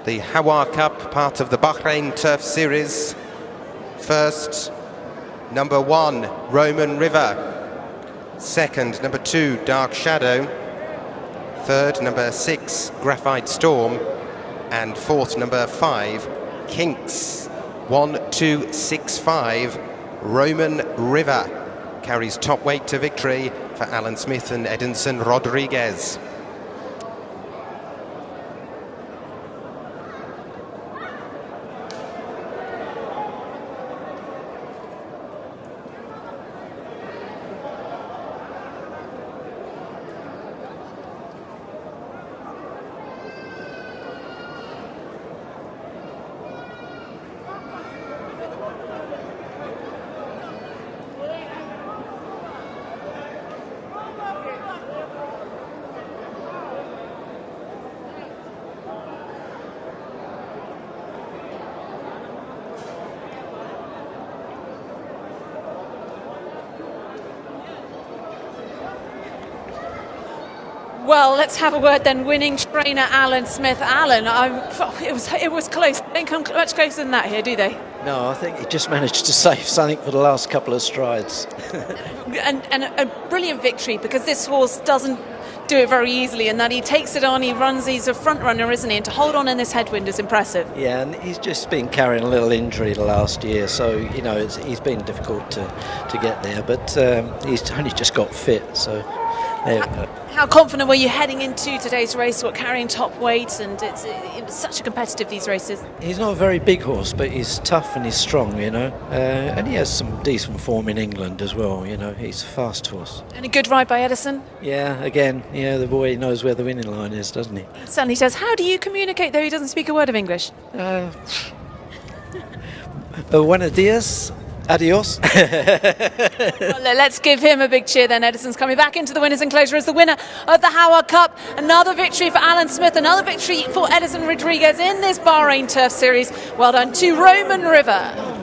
the HEWAR Cup, part of the Bahrain Turf Series. First, number 1, Roman River. Second, number 2, Dark Shadow. Third, number 6, Graphite Storm. And fourth, number 5, Kinks. 1, 2, 6, 5, Roman River carries top weight to victory for Alan Smith and Edinson Rodriguez. Well, let's have a word then. Winning trainer Alan Smith. Alan, it was close. They don't come much closer than that here, do they? No, I think he just managed to save something for the last couple of strides. and a brilliant victory, because this horse doesn't do it very easily, and that he takes it on, he's a front runner, isn't he? And to hold on in this headwind is impressive. Yeah, and he's just been carrying a little injury the last year, so he's been difficult to get there, but he's only just got fit, so there we go. How confident were you heading into today's race? Carrying top weight, and it's such a competitive, these races. He's not a very big horse, but he's tough and he's strong, and he has some decent form in England as well. He's a fast horse. And a good ride by Edison. Yeah, again, the boy knows where the winning line is, doesn't he? He certainly does. How do you communicate, though he doesn't speak a word of English? Buenos dias. Adios. Well, let's give him a big cheer then. Edison's coming back into the winners' enclosure as the winner of the HEWAR Cup. Another victory for Alan Smith, another victory for Edison Rodriguez in this Bahrain Turf Series. Well done to Roman River.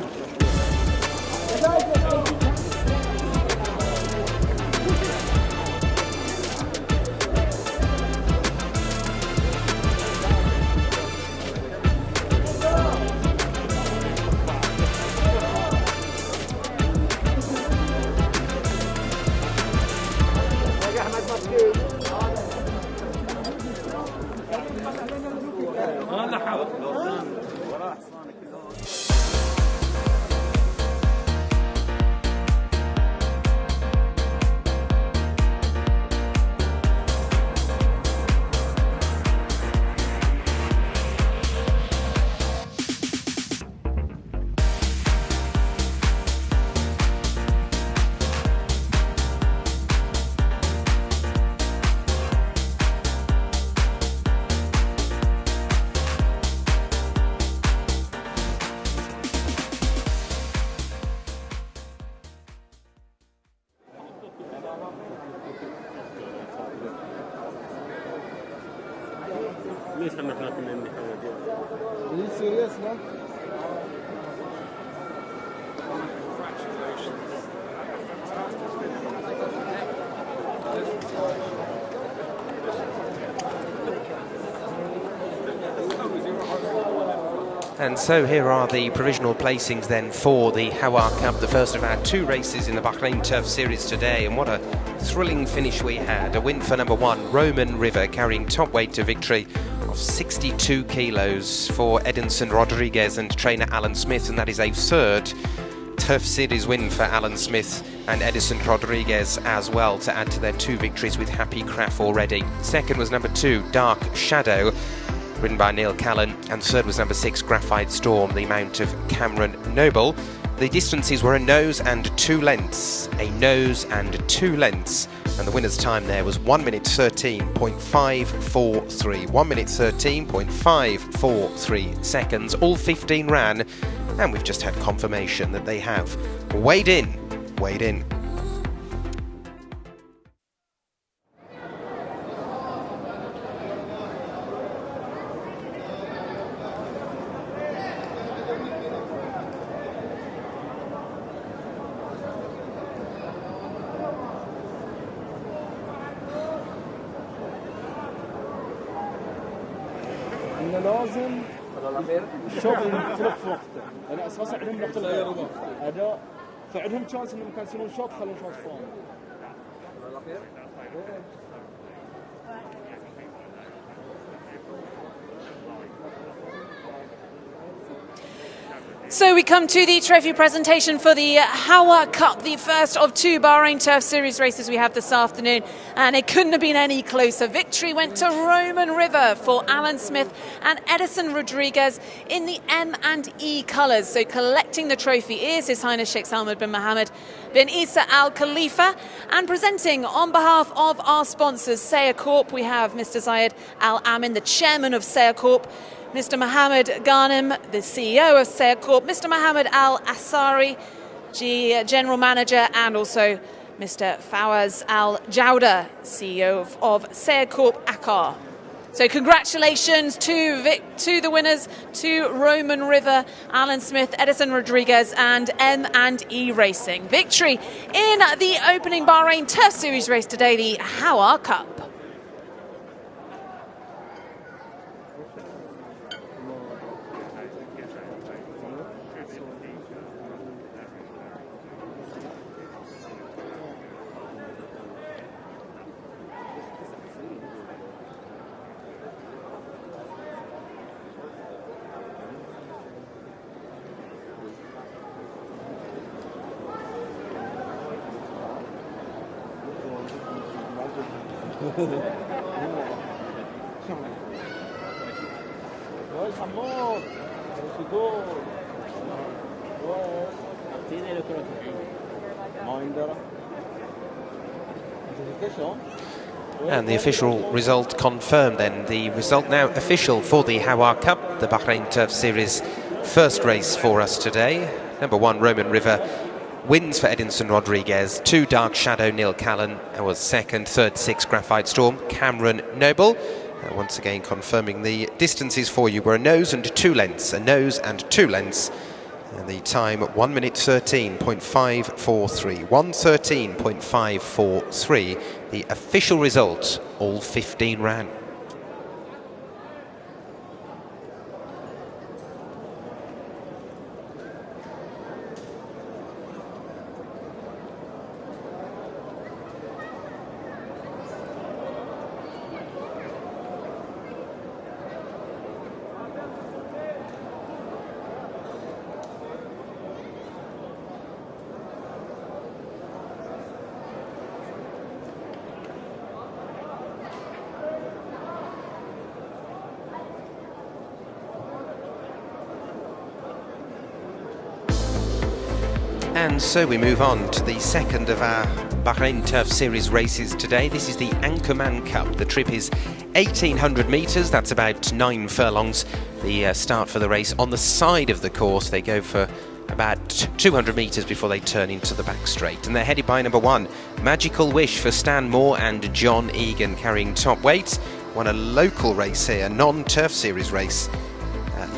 ليش احنا كنا النهاية دي؟ سيريس لا؟ And so here are the provisional placings then for the HEWAR Cup, the first of our two races in the Bahrain Turf Series today. And what a thrilling finish we had. A win for number one, Roman River, carrying top weight to victory of 62 kilos for Edison Rodriguez and trainer Alan Smith. And that is a third Turf Series win for Alan Smith and Edison Rodriguez as well, to add to their two victories with Happy Craft already. Second was number two, Dark Shadow, ridden by Neil Callan, and third was number 6, Graphite Storm, the mount of Cameron Noble. The distances were a nose and 2 lengths, and the winner's time there was 1 minute 13.543. 1 minute 13.543 seconds. All 15 ran, and we've just had confirmation that they have weighed in. لازم الشوط ينطلق في وقته، لان اساسا عندهم نقل اداء، فعندهم تشانس انهم يكنسلون شوط خلون شوط ثاني. So we come to the trophy presentation for the HEWAR Cup, the first of two Bahrain Turf Series races we have this afternoon, and it couldn't have been any closer. Victory went to Roman River for Alan Smith and Edison Rodriguez in the M&E colours. So collecting the trophy is His Highness Sheikh Salman bin Mohammed bin Isa Al Khalifa, and presenting on behalf of our sponsors, Sayer Corp, we have Mr. Zayed Al Amin, the chairman of Sayer Corp, Mr. Mohammed Ghanem, the CEO of Sayer Corp, Mr. Mohammed Al Asari, General Manager, and also Mr. Fawaz Al Jawda, CEO of Sayer Corp Akar. So congratulations to the winners, to Roman River, Alan Smith, Edison Rodriguez, and M&E Racing. Victory in the opening Bahrain Turf Series race today, the HEWAR Cup. كويس حمود شكور And the official result confirmed then. The result now official for the HEWAR Cup, the Bahrain Turf Series first race for us today. Number 1, Roman River, wins for Edinson Rodriguez. 2, Dark Shadow, Neil Callan was second. Third, 6, Graphite Storm, Cameron Noble. Once again confirming the distances for you were a nose and 2 lengths, a nose and 2 lengths. And the time 1 minute 13.543. 1:13.543. The official result, all 15 ran. And so we move on to the second of our Bahrain Turf Series races today. This is the ANCHORMAN Cup. The trip is 1,800 metres, that's about 9 furlongs. The start for the race on the side of the course. They go for about 200 metres before they turn into the back straight. And they're headed by number 1, Magical Wish for Stan Moore and John Egan, carrying top weight. Won a local race here, a non-Turf Series race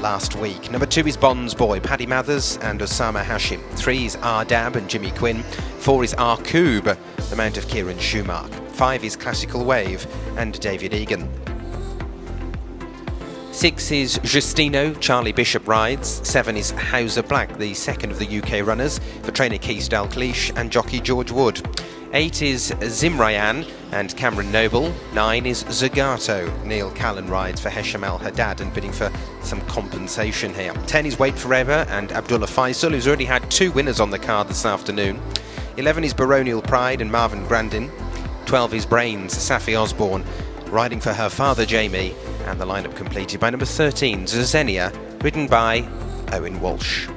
last week. Number 2 is Bond's Boy, Paddy Mathers and Osama Hashim. 3 is R-Dab and Jimmy Quinn. 4 is R-Coob, the mount of Kieran Schumark. 5 is Classical Wave and David Egan. 6 is Justino, Charlie Bishop rides. 7 is Hauser Black, the second of the UK runners, for trainer Keith Dalgleish and jockey George Wood. 8 is Zimrayan and Cameron Noble. 9 is Zagato. Neil Callan rides for Hesham Al Haddad and bidding for some compensation here. 10 is Wait Forever and Abdullah Faisal, who's already had 2 winners on the card this afternoon. 11 is Baronial Pride and Marvin Grandin. 12 is Brains, Safi Osborne, riding for her father Jamie. And the lineup completed by number 13, Zazenia, ridden by Owen Walsh.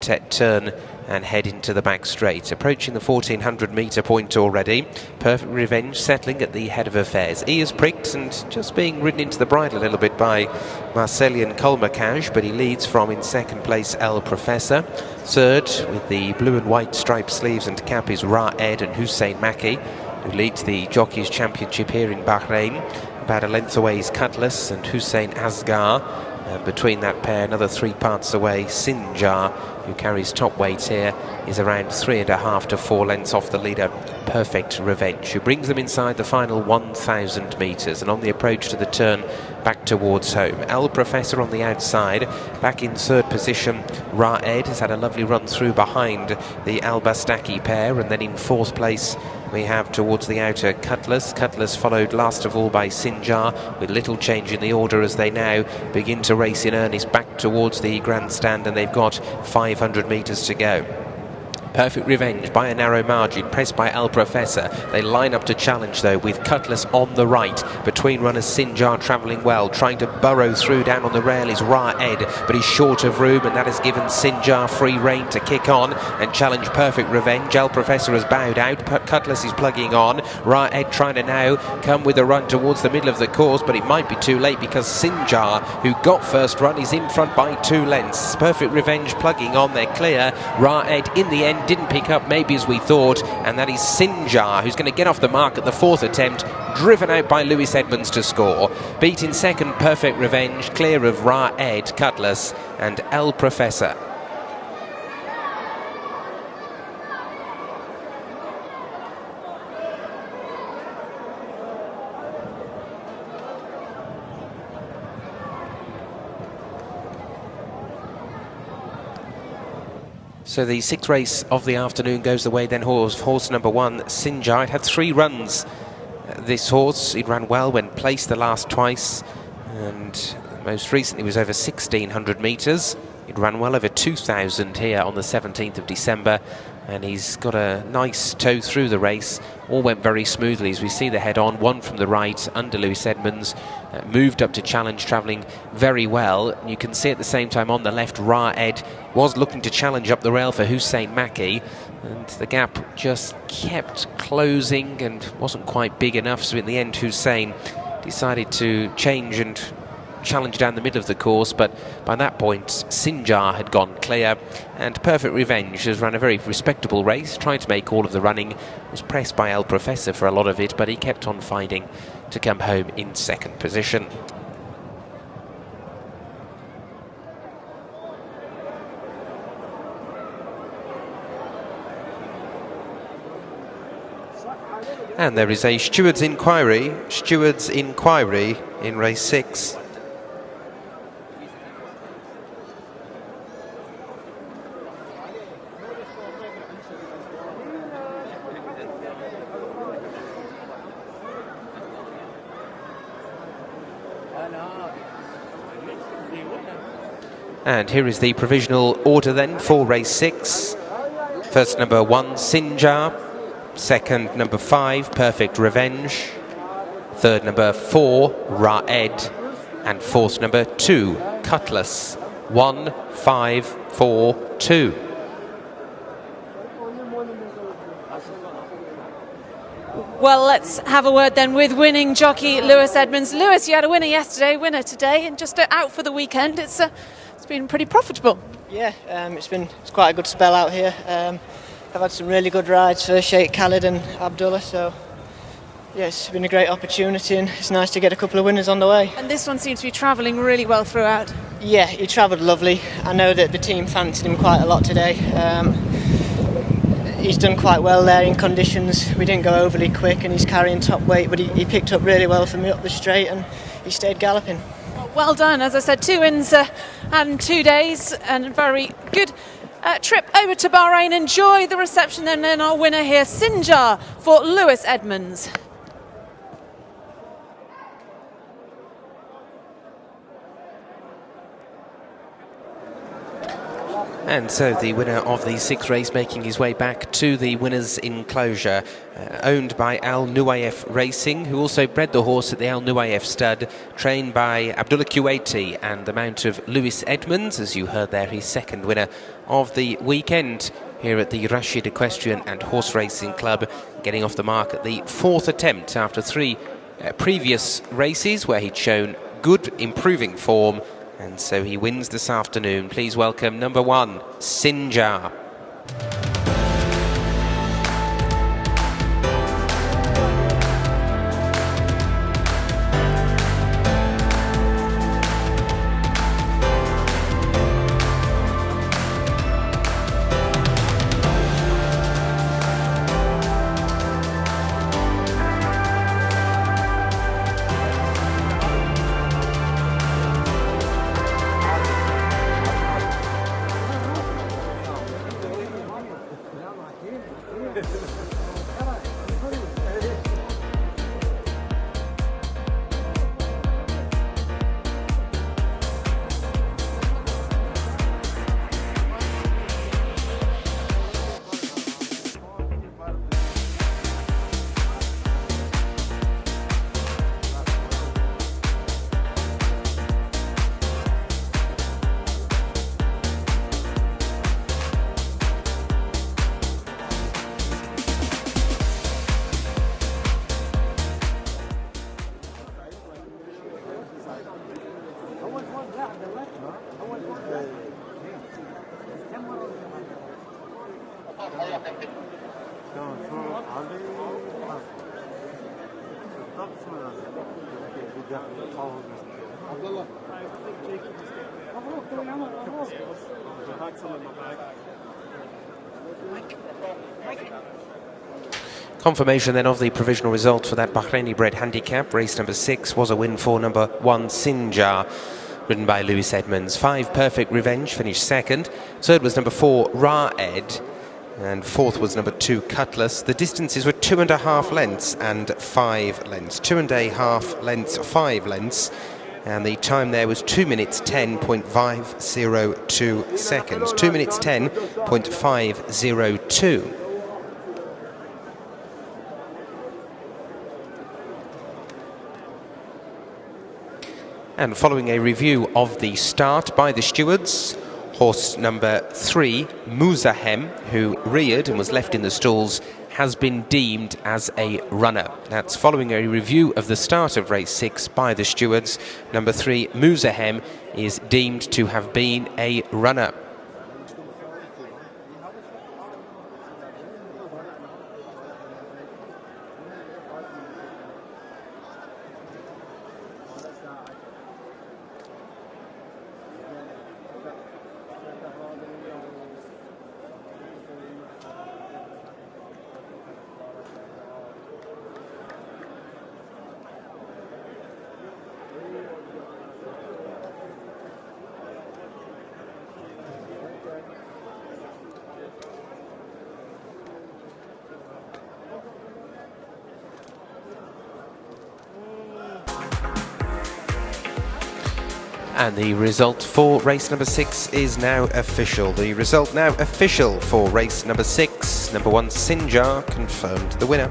turn and head into the back straight. Approaching the 1400 metre point already. Perfect Revenge settling at the head of affairs. Ears pricked and just being ridden into the bridle a little bit by Marcelian Colmacage, but he leads from in second place El Professor. Third, with the blue and white striped sleeves and cap, is Raed and Hussein Maki, who leads the Jockeys Championship here in Bahrain. About a length away is Cutlass and Hussein Asghar. And between that pair, another 3 parts away, Sinjar, who carries top weight here, is around 3.5 to 4 lengths off the leader, Perfect Revenge, who brings them inside the final 1,000 metres. And on the approach to the turn, back towards home. El Professor on the outside, back in third position. Raed has had a lovely run through behind the Al Bastaki pair, and then in fourth place we have towards the outer Cutlass. Cutlass followed last of all by Sinjar, with little change in the order as they now begin to race in earnest back towards the grandstand, and they've got 500 metres to go. Perfect Revenge by a narrow margin, pressed by El Professor. They line up to challenge though, with Cutlass on the right. Between runners, Sinjar travelling well, trying to burrow through. Down on the rail is Raed, but he's short of room, and that has given Sinjar free rein to kick on and challenge Perfect Revenge. El Professor has bowed out, Cutlass is plugging on. Raed trying to now come with a run towards the middle of the course, but it might be too late because Sinjar, who got first run, is in front by 2 lengths. Perfect Revenge plugging on, they're clear. Raed in the end didn't pick up maybe as we thought, and that is Sinjar, who's going to get off the mark at the 4th attempt, driven out by Lewis Edmonds to score. Beat in second, Perfect Revenge, clear of Raed, Cutlass and El Professor. So the 6th race of the afternoon goes the way then horse number 1, Sinjar. It had 3 runs, this horse. It ran well when placed the last twice, and most recently was over 1,600 metres. It ran well over 2,000 here on the 17th of December, and he's got a nice toe through the race. All went very smoothly as we see the head on, one from the right under Lewis Edmonds, moved up to challenge, travelling very well. You can see at the same time on the left, Raed was looking to challenge up the rail for Hussein Maki, and the gap just kept closing and wasn't quite big enough, so in the end Hussein decided to change and challenge down the middle of the course, but by that point Sinjar had gone clear, and Perfect Revenge has run a very respectable race, trying to make all of the running, was pressed by El Professor for a lot of it, but he kept on fighting to come home in second position. And there is a steward's inquiry in race 6. And here is the provisional order then for race 6. First number 1, Sinjar. Second, number 5, Perfect Revenge. Third, number 4, Raed. And fourth, number 2, Cutlass. 1, 5, 4, 2. Well, let's have a word then with winning jockey Lewis Edmonds. Lewis, you had a winner yesterday, winner today, and just out for the weekend. It's been pretty profitable. Yeah, it's quite a good spell out here. I've had some really good rides for Sheikh Khalid and Abdullah, so yeah, it's been a great opportunity, and it's nice to get a couple of winners on the way. And this one seems to be travelling really well throughout. Yeah, he travelled lovely. I know that the team fancied him quite a lot today. He's done quite well there in conditions. We didn't go overly quick, and he's carrying top weight, but he picked up really well for me up the straight, and he stayed galloping. Well done. As I said, 2 wins and 2 days, and a very good trip over to Bahrain. Enjoy the reception then, and our winner here, Sinjar, for Lewis Edmonds. And so the winner of the 6th race making his way back to the winner's enclosure, owned by Al Nuayef Racing, who also bred the horse at the Al Nuayef stud, trained by Abdullah Kuwaiti and the mount of Lewis Edmonds, as you heard there, his 2nd winner of the weekend here at the Rashid Equestrian and Horse Racing Club, getting off the mark at the 4th attempt after 3 previous races where he'd shown good improving form. And so he wins this afternoon. Please welcome number 1, Sinjar. Confirmation then of the provisional result for that Bahraini bred handicap. Race number 6 was a win for number 1, Sinjar, ridden by Lewis Edmonds. 5, Perfect Revenge, finished 2nd. 3rd was number 4, Ra-Ed. And 4th was number 2, Cutlass. The distances were 2.5 lengths and 5 lengths. 2.5 lengths, 5 lengths. And the time there was 2 minutes 10.502 seconds. 2 minutes 10.502. And following a review of the start by the stewards, horse number 3, Muzahem, who reared and was left in the stalls, has been deemed as a runner. That's following a review of the start of race 6 by the stewards. Number 3, Muzahem, is deemed to have been a runner. And the result for race number 6 is now official. The result now official for race number 6. Number 1, Sinjar, confirmed the winner.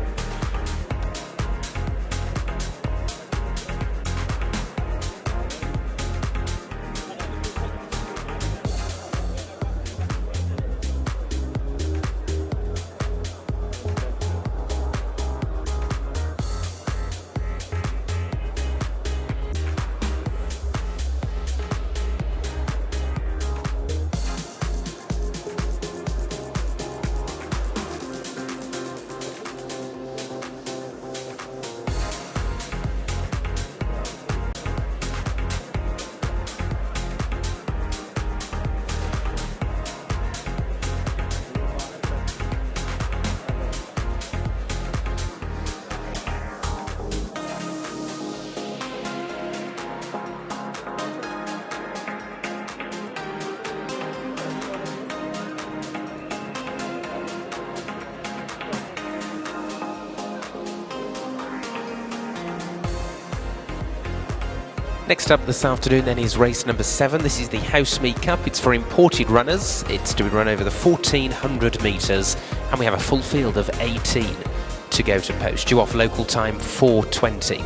Next up this afternoon then is race number 7. This is the Housemead Cup. It's for imported runners. It's to be run over the 1400 metres, and we have a full field of 18 to go to post. Due off local time 4:20.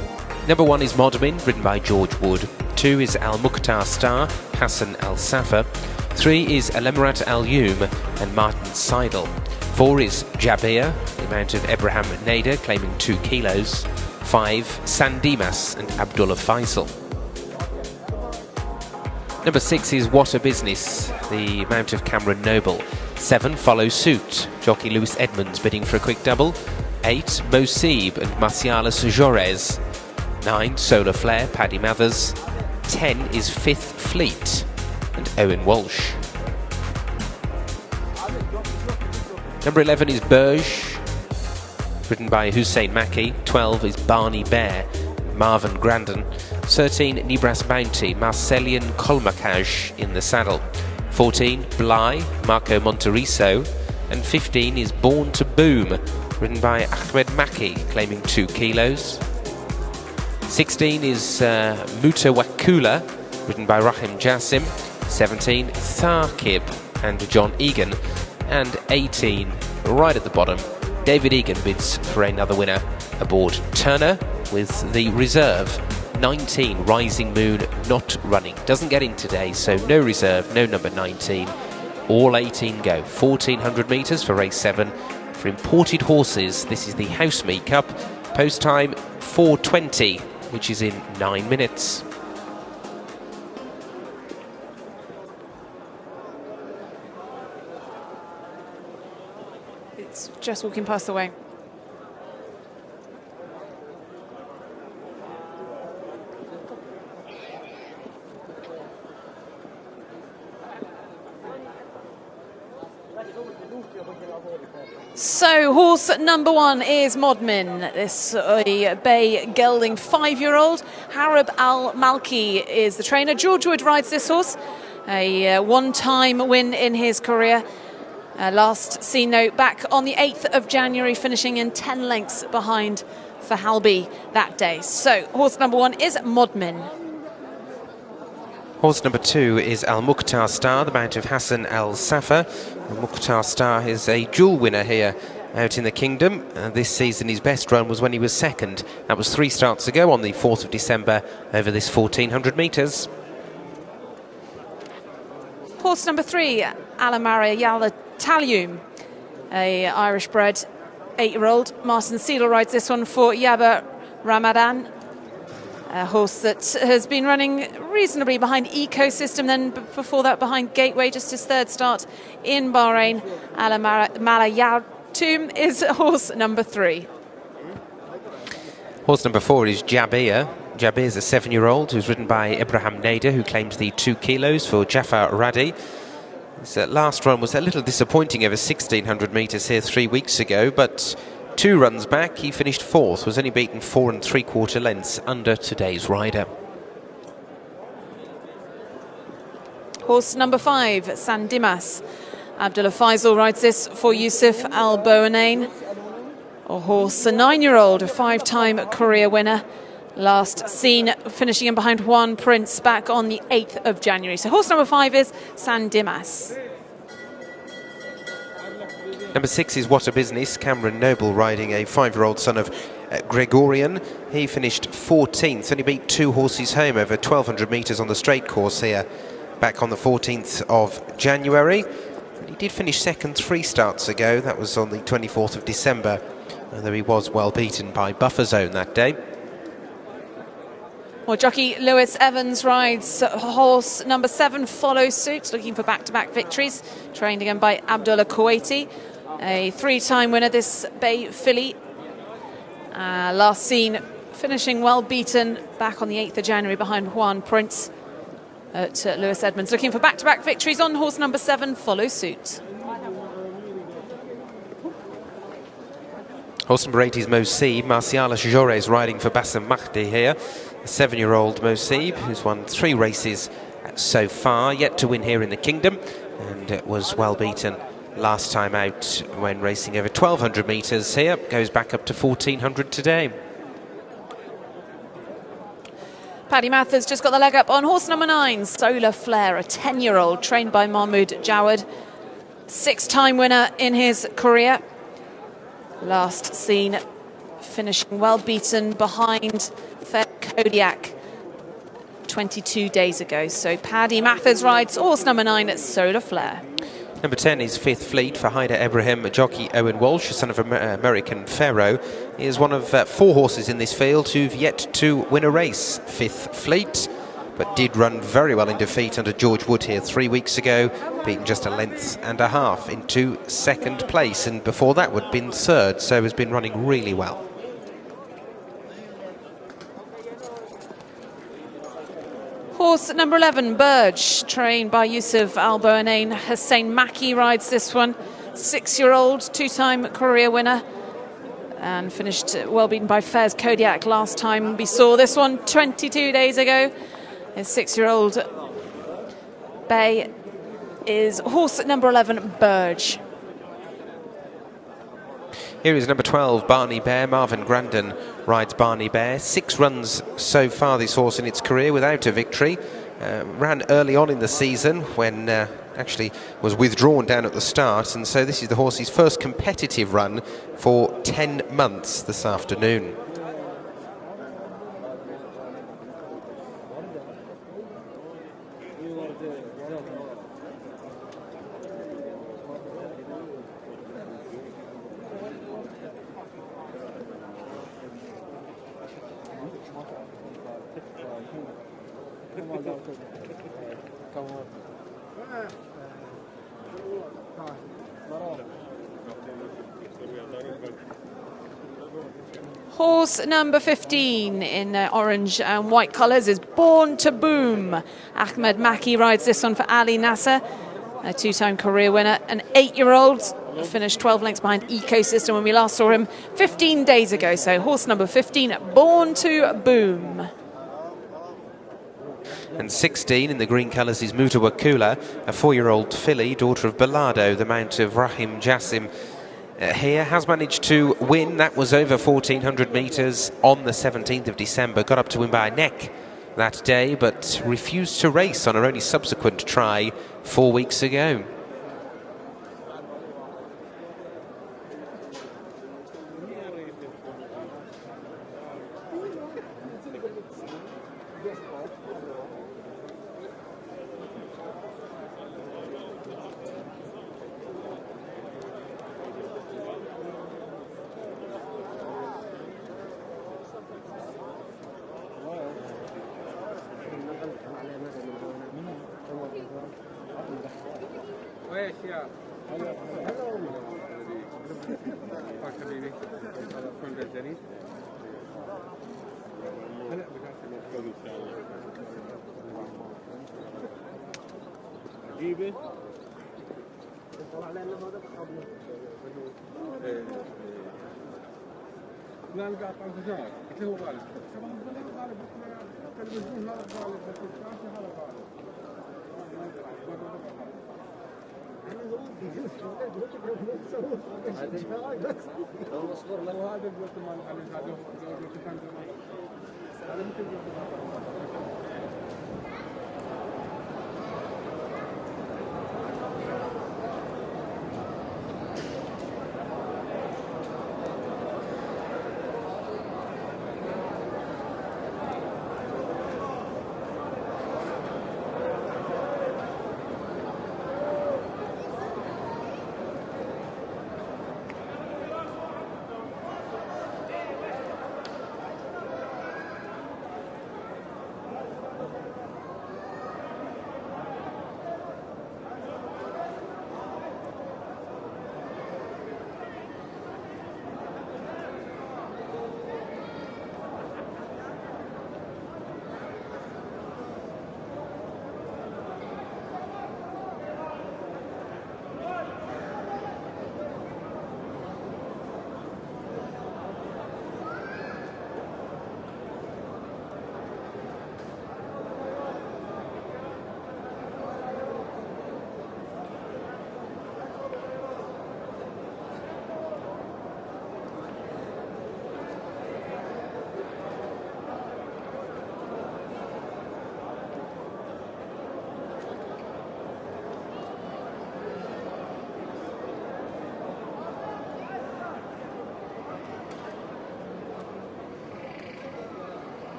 Number 1 is Modmin, ridden by George Wood. 2 is Al Mukhtar Star, Hassan Al Safa. 3 is Alemirat Al Youm and Martin Seidel. 4 is Jabir, the amount of Ebrahim Nader, claiming 2 kilos. 5, Sandimas and Abdullah Faisal. Number 6 is What a Business, the mount of Cameron Noble. 7, Follow Suit, jockey Lewis Edmonds bidding for a quick double. 8, Mosib and Marcialis Jorez. 9, Solar Flare, Paddy Mathers. 10 is Fifth Fleet and Owen Walsh. Number 11 is Burge, ridden by Hussein Maki. 12 is Barney Bear, Marvin Grandin. 13, Nibras Bounty, Marcelian Kolmakaj in the saddle. 14, Bly, Marco Monteriso. And 15 is Born to Boom, ridden by Ahmed Maki, claiming 2 kilos. 16 is Mutawakula, ridden by Rahim Jassim. 17, Tharkib and John Egan. And 18, right at the bottom, David Egan bids for another winner aboard Turner with the reserve. 19, Rising Moon, not running. Doesn't get in today, so no reserve, no number 19. All 18 go. 1400 metres for race 7. For imported horses, this is the Housemead Cup. Post time 4:20, which is in 9 minutes. It's just walking past the way. So, horse number 1 is Modmin. This bay gelding 5-year-old. Harab Al-Malki is the trainer. George Wood rides this horse. A one-time win in his career. Last seen, though, back on the 8th of January, finishing in 10 lengths behind Fahalbi that day. So, horse number 1 is Modmin. Horse number 2 is Al Mukhtar Star, the mount of Hassan Al Safa. Al Mukhtar Star is a dual winner here out in the Kingdom. This season his best run was when he was second. That was 3 starts ago on the 4th of December over this 1400 metres. Horse number 3, Alamara Yala Talium, a Irish-bred 8-year-old. Martin Seidel rides this one for Yaba Ramadan. A horse that has been running reasonably behind Ecosystem, then before that behind Gateway, just his 3rd start in Bahrain. Malayatum is horse number 3. Horse number 4 is Jabir. Jabir is a 7-year-old who's ridden by Ibrahim Nader, who claims the 2 kilos for Jafar Radi. His last run was a little disappointing over 1600 metres here 3 weeks ago, but 2 runs back, he finished 4th, was only beaten 4 3/4 lengths under today's rider. Horse number 5, Sandimas. Abdullah Faisal rides this for Yusuf Al-Boanain. A horse, a 9-year-old, a 5-time career winner. Last seen finishing in behind Juan Prince back on the 8th of January. So horse number 5 is Sandimas. Number 6 is What a Business, Cameron Noble riding a 5-year-old son of Gregorian. He finished 14th, only beat 2 horses home over 1200 metres on the straight course here back on the 14th of January. And he did finish second 3 starts ago, that was on the 24th of December, although he was well beaten by Buffer Zone that day. Well, jockey Lewis Evans rides horse number 7, Follow Suit, looking for back-to-back victories, trained again by Abdullah Kuwaiti. A 3-time winner, this bay filly. Last seen finishing well beaten back on the 8th of January behind Juan Prince at Lewis Edmonds. Looking for back-to-back victories on horse number 7, Follow Suit. Horse number 8 is Mosib. Marcialis Jorez riding for Bassam Mahdi here. A 7-year-old Mosib who's won 3 races so far, yet to win here in the Kingdom, and was well beaten last time out when racing over 1200 metres here. Goes back up to 1400 today. Paddy Mathers just got the leg up on horse number 9, Solar Flare, a 10-year-old trained by Mahmoud Jawad. 6-time winner in his career. Last seen finishing well beaten behind Fair Kodiak 22 days ago. So Paddy Mathers rides horse number 9, Solar Flare. Number 10 is Fifth Fleet for Hyder Ibrahim. Jockey Owen Walsh, son of American Pharaoh, is one of 4 horses in this field who've yet to win a race. Fifth Fleet, but did run very well in defeat under George Wood here 3 weeks ago, beaten just a length and a half into second place, and before that would have been third, so has been running really well. Horse number 11, Burge, trained by Yusuf Al-Boanein. Hussein Maki rides this one. 6-year-old, 2-time career winner. And finished well beaten by Fairs Kodiak last time we saw this one 22 days ago. His 6-year-old bay is horse number 11, Burge. Here is number 12, Barney Bear. Marvin Grandin rides Barney Bear. 6 runs so far this horse in its career without a victory. Ran early on in the season when actually was withdrawn down at the start, and so this is the horse's first competitive run for 10 months this afternoon. Horse number 15 in orange and white colours is Born to Boom. Ahmed Maki rides this one for Ali Nasser, a 2-time career winner. An 8-year-old, finished 12 lengths behind Ecosystem when we last saw him 15 days ago. So horse number 15, Born to Boom. And 16 in the green colours is Mutawakula, a 4-year-old filly, daughter of Bellardo, the mount of Rahim Jassim. Here has managed to win. That was over 1,400 metres on the 17th of December. Got up to win by a neck that day, but refused to race on her only subsequent try 4 weeks ago.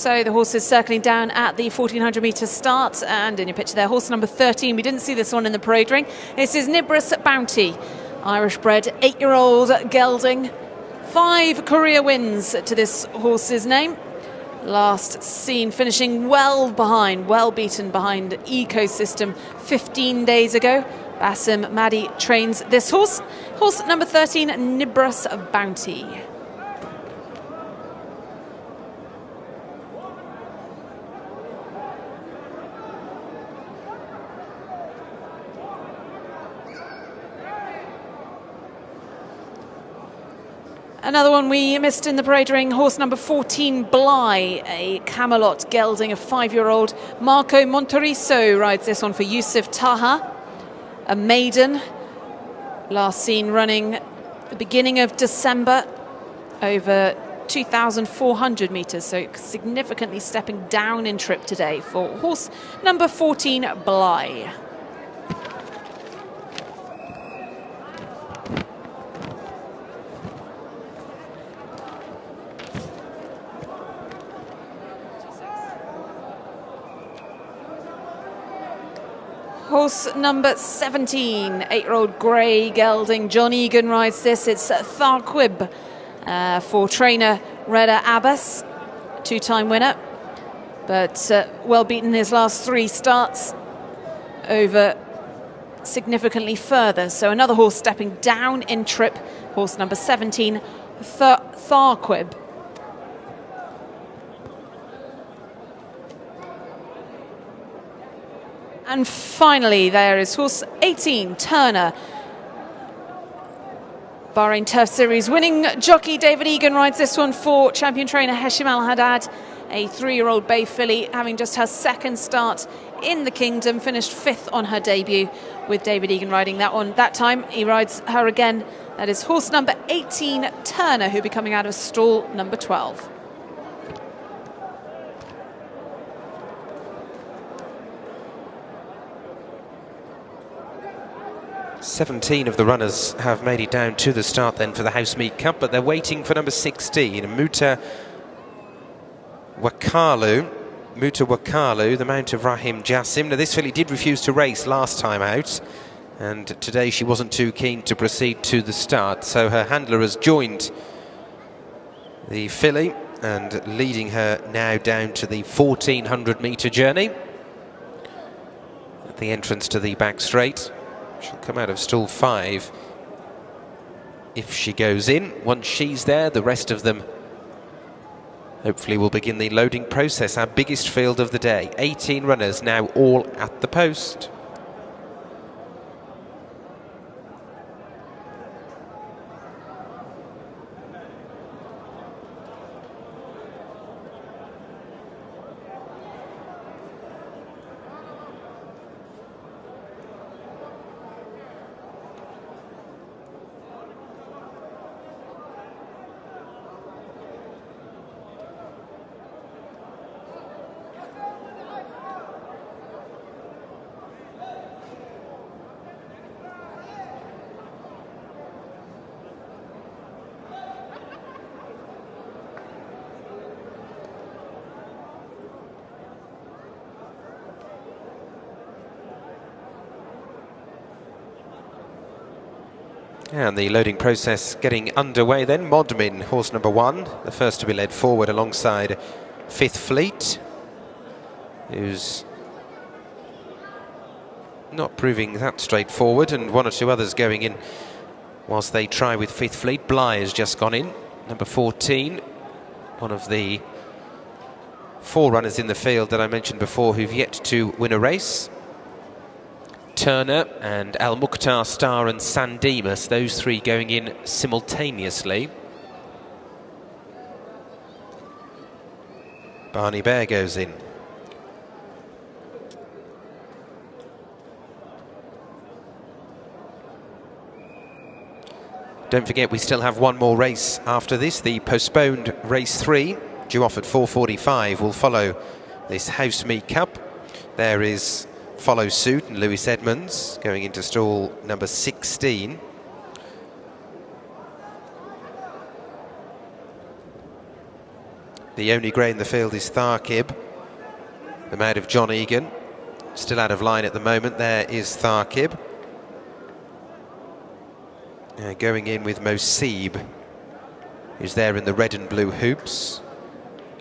So the horses circling down at the 1400 metre start, and in your picture there, horse number 13. We didn't see this one in the parade ring. This is Nibrus Bounty, Irish bred 8-year-old gelding. 5 career wins to this horse's name. Last seen finishing well beaten behind Ecosystem 15 days ago. Basim Maddy trains this horse. Horse number 13, Nibrus Bounty. Another one we missed in the parade ring, horse number 14, Bly, a Camelot gelding, a 5-year-old. Marco Monteriso rides this one for Yusuf Taha, a maiden. Last seen running the beginning of December, over 2,400 metres, so significantly stepping down in trip today for horse number 14, Bly. Horse number 17, 8-year-old grey gelding. John Egan rides this. It's Tharquib for trainer Reda Abbas, 2-time winner, but well beaten his last 3 starts over significantly further. So another horse stepping down in trip, horse number 17, Tharquib. And finally, there is horse 18, Turner. Bahrain Turf Series winning jockey David Egan rides this one for champion trainer Heshim Al Haddad, a 3-year-old bay filly, having just her 2nd start in the kingdom, finished 5th on her debut with David Egan riding that one. That time he rides her again. That is horse number 18, Turner, who'll be coming out of stall number 12. "17 of the runners have made it down to the start then for the Housemead Cup, but they're waiting for number 16, Muta Wakalu, the mount of Rahim Jassim. Now this filly did refuse to race last time out, and today she wasn't too keen to proceed to the start, so her handler has joined the filly and leading her now down to the 1400 metre journey at the entrance to the back straight. She'll come out of stall 5 if she goes in. Once she's there, the rest of them hopefully will begin the loading process. Our biggest field of the day, 18 runners now all at the post. And the loading process getting underway then. Modmin, horse number 1, the first to be led forward alongside Fifth Fleet, who's not proving that straightforward, and 1 or 2 others going in whilst they try with Fifth Fleet. Bly has just gone in, number 14, one of the 4 runners in the field that I mentioned before who've yet to win a race. Turner and Al Mukhtar Star and Sandemus, those 3 going in simultaneously. Barney Bear goes in. Don't forget we still have 1 more race after this. The postponed race 3, due off at 4:45, will follow this Housemead Cup. There is Follow Suit and Lewis Edmonds going into stall number 16. The only grey in the field is Tharkib, the mare of John Egan. Still out of line at the moment. There is Tharkib. Going in with Mosib, who's there in the red and blue hoops.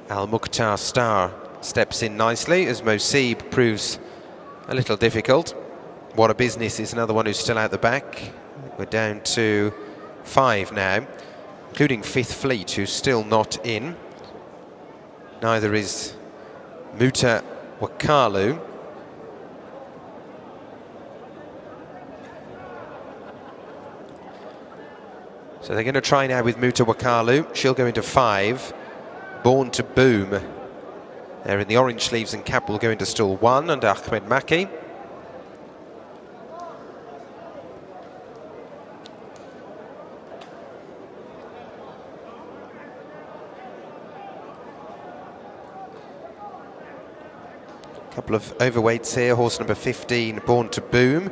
Al Mukhtar Star steps in nicely as Mosib proves a little difficult. What a Business is another one who's still out the back. We're down to 5 now, including Fifth Fleet, who's still not in. Neither is Muta Wakalu. So they're going to try now with Muta Wakalu. She'll go into 5. Born to Boom. They're in the orange sleeves and cap will go into stall 1 under Ahmed Maki. Couple of overweights here. Horse number 15, Born to Boom.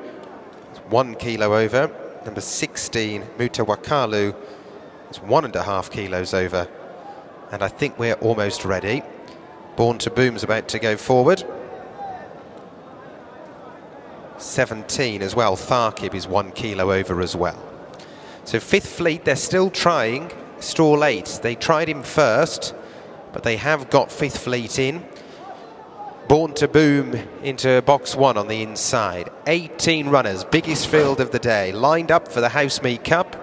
It's 1 kilo over. Number 16, Muta Wakalu, is 1.5 kilos over. And I think we're almost ready. Born to Boom's about to go forward. 17 as well. Tharkib is 1 kilo over as well. So Fifth Fleet, they're still trying stall 8. They tried him first, but they have got Fifth Fleet in. Born to Boom into box 1 on the inside. 18 runners, biggest field of the day, lined up for the Housemead Cup.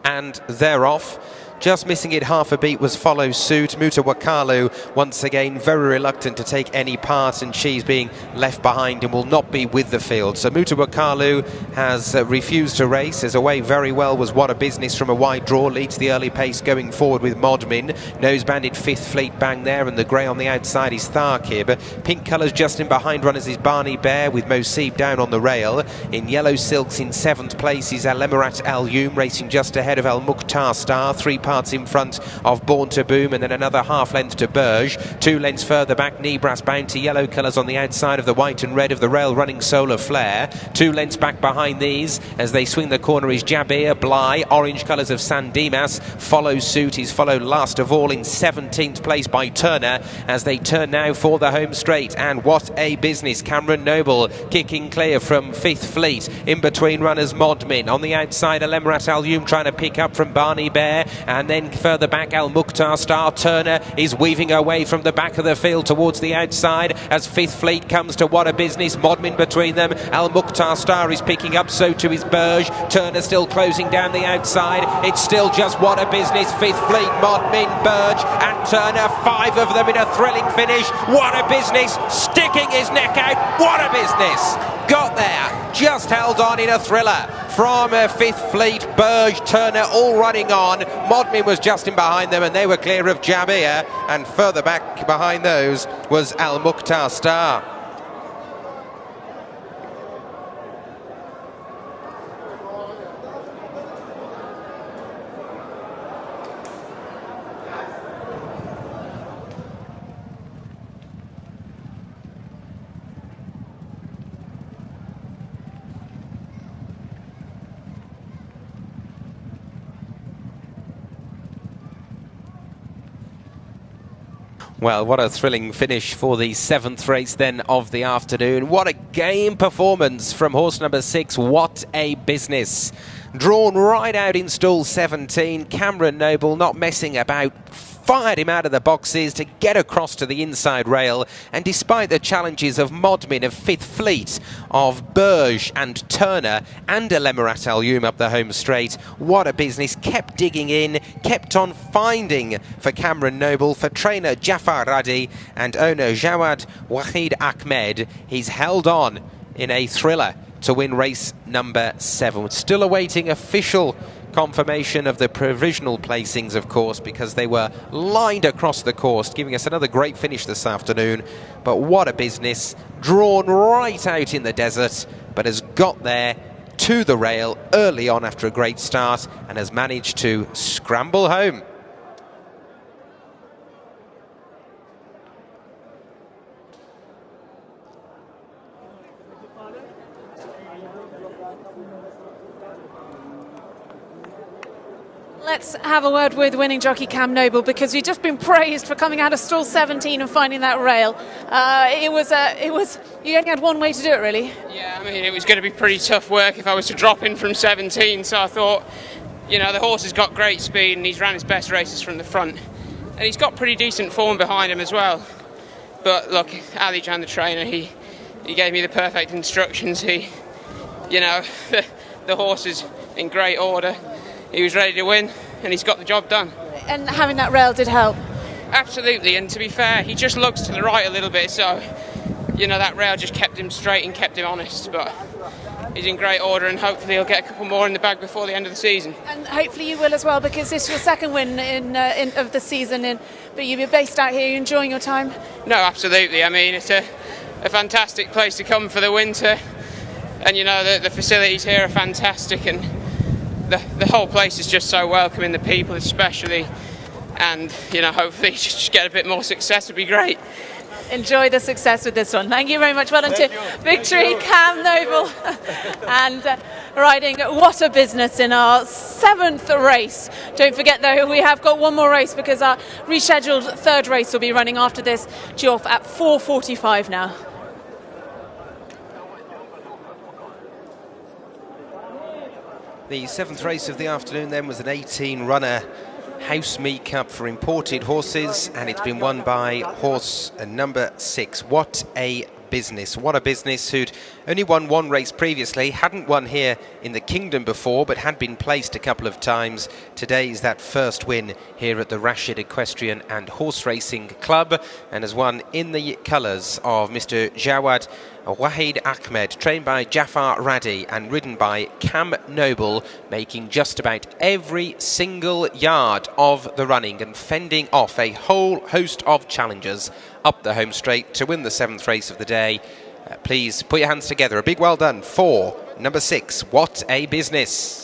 And they're off. Just missing it half a beat was Follow Suit. Muta Wakalu, once again, very reluctant to take any part, and she's being left behind and will not be with the field. So Muta Wakalu has refused to race. Is away very well was What a Business from a wide draw. Leads the early pace going forward with Modmin. Nose banded Fifth Fleet bang there, and the grey on the outside is Tharkib. Pink colours just in behind runners is Barney Bear with Mosib down on the rail. In yellow silks in 7th place is Al Emirat Al Youm, racing just ahead of Al Mukhtar Star. 3 parts in front of Born to Boom, and then another half length to Burge. 2 lengths further back, Nebrass Bounty, yellow colours on the outside of the white and red of the rail running Solar Flare. 2 lengths back behind these as they swing the corner is Jabir, Bly, orange colours of San Dimas. Follow Suit is followed last of all in 17th place by Turner as they turn now for the home straight. And What a Business, Cameron Noble kicking clear from Fifth Fleet. In between runners Modmin. On the outside, Emirat Al Youm trying to pick up from Barney Bear, and then further back Al Mukhtar Star. Turner is weaving away from the back of the field towards the outside as Fifth Fleet comes to What a Business. Modmin between them. Al Mukhtar Star is picking up, so too is Burge. Turner still closing down the outside. It's still just What a Business. Fifth Fleet, Modmin, Burge and Turner. 5 of them in a thrilling finish. What a Business sticking his neck out. What a Business got there, just held on in a thriller from Fifth Fleet. Burge, Turner all running on. Modmin was just in behind them and they were clear of Jabir, and further back behind those was Al Mukhtar Star. Well, what a thrilling finish for the 7th race then of the afternoon. What a game performance from horse number 6, What a Business. Drawn right out in stall 17, Cameron Noble not messing about, fired him out of the boxes to get across to the inside rail, and despite the challenges of Modmin, of Fifth Fleet, of Burge and Turner and Emirat Al Youm up the home straight, What a Business kept digging in, kept on finding for Cameron Noble, for trainer Jafar Radi and owner Jawad Wahid Ahmed. He's held on in a thriller to win race number 7. Still awaiting official confirmation of the provisional placings, of course, because they were lined across the course, giving us another great finish this afternoon. But What a Business, drawn right out in the desert, but has got there to the rail early on after a great start and has managed to scramble home. Let's have a word with winning jockey Cam Noble, because we've just been praised for coming out of stall 17 and finding that rail. You only had one way to do it, really. Yeah, I mean, it was going to be pretty tough work if I was to drop in from 17, so I thought, you know, the horse has got great speed and he's ran his best races from the front. And he's got pretty decent form behind him as well. But look, Ali Jan, the trainer, he gave me the perfect instructions. The horse is in great order. He was ready to win, and he's got the job done. And having that rail did help? Absolutely, and to be fair, he just looks to the right a little bit, so, you know, that rail just kept him straight and kept him honest. But he's in great order, and hopefully he'll get a couple more in the bag before the end of the season. And hopefully you will as well, because this is your second win of the season, but you're based out here. You're enjoying your time? No, absolutely. I mean, it's a fantastic place to come for the winter, and, you know, the facilities here are fantastic, and the whole place is just so welcoming, the people especially, and, you know, hopefully just get a bit more success would be great. Enjoy the success with this one. Thank you very much. Well done to Victory, Cam Noble, and riding What a Business in our 7th race. Don't forget, though, we have got one more race, because our rescheduled 3rd race will be running after this, due off at 4:45 now. The 7th race of the afternoon then was an 18-runner House Meet Cup for imported horses, and it's been won by horse number 6, What a Business. What a Business, who'd only won one race previously, hadn't won here in the Kingdom before, but had been placed a couple of times. Today is that first win here at the Rashid Equestrian and Horse Racing Club, and has won in the colours of Mr. Jawad Wahid Ahmed, trained by Jafar Radi and ridden by Cam Noble, making just about every single yard of the running and fending off a whole host of challengers up the home straight to win the 7th race of the day. Please put your hands together. A big well done for number 6, What a Business.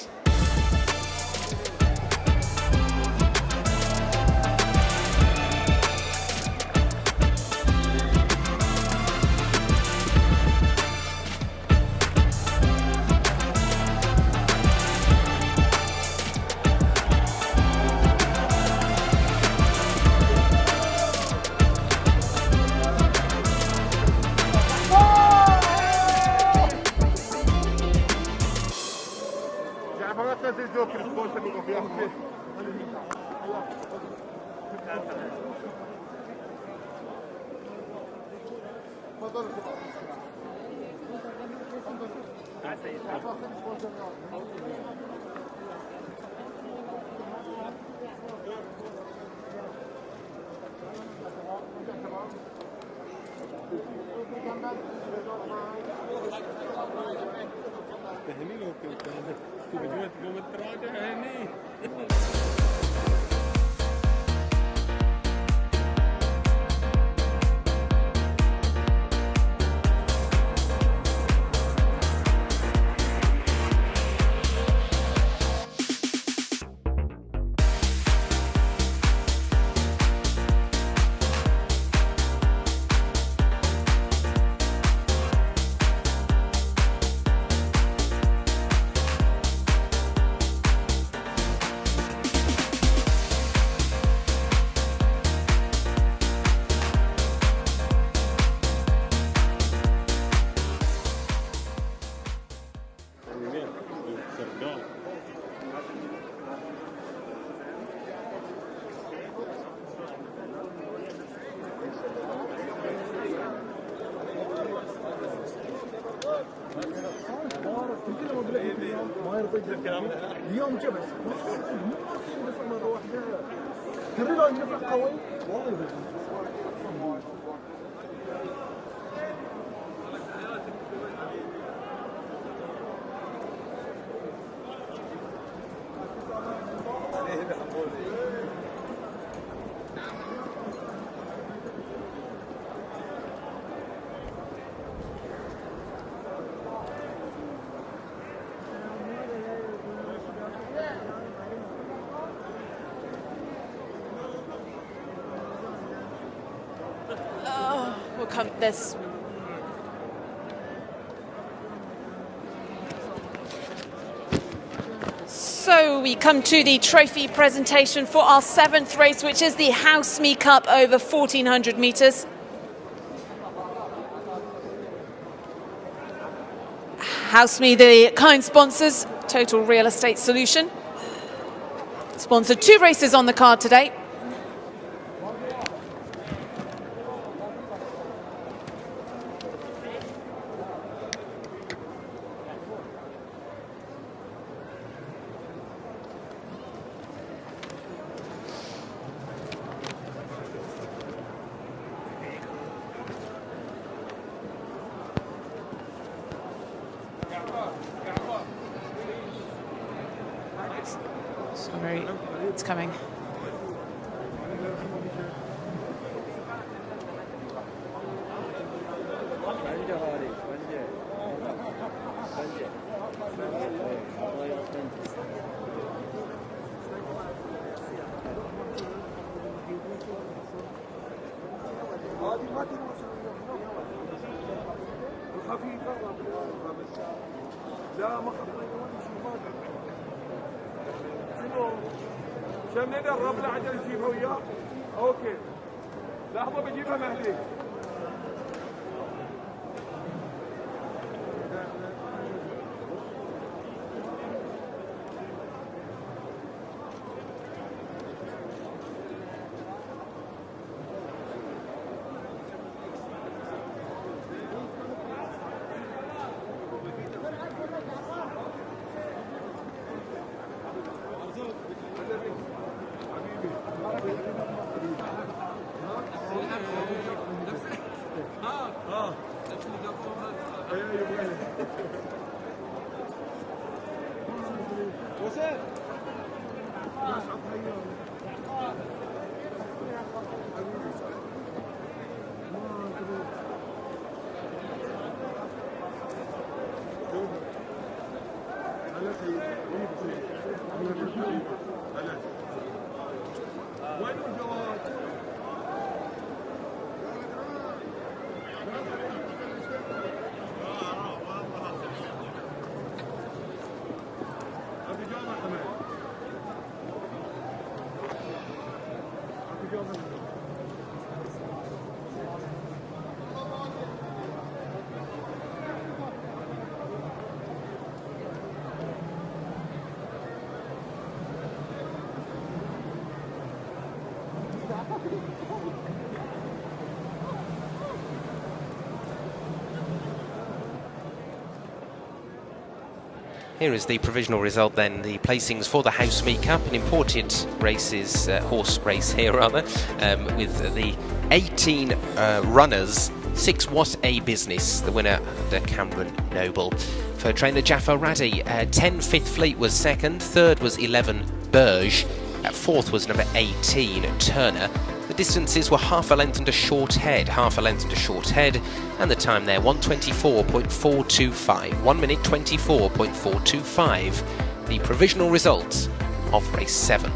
اليوم جبس دفع مرة واحدة كريلو دفع قوي والله We'll come this. So we come to the trophy presentation for our 7th race, which is the HEWAR Cup over 1400 metres. HEWAR, the kind sponsors, Total Real Estate Solution. Sponsored 2 races on the card today. Sorry, it's coming. عشان ندرب العجل نجيبها وياه. اوكي لحظه بجيبها مهدي. Here is the provisional result then, the placings for the HEWAR Cup, an imported races, horse race here rather, with the 18 runners. 6 What a Business, the winner under Cameron Noble. For trainer Jaffa Raddy, 10 Fifth Fleet was second, third was 11 Burge, fourth was number 18 Turner. The distances were half a length and a short head, and the time there 1:24.425, 1 minute 24.425, the provisional result of race 7.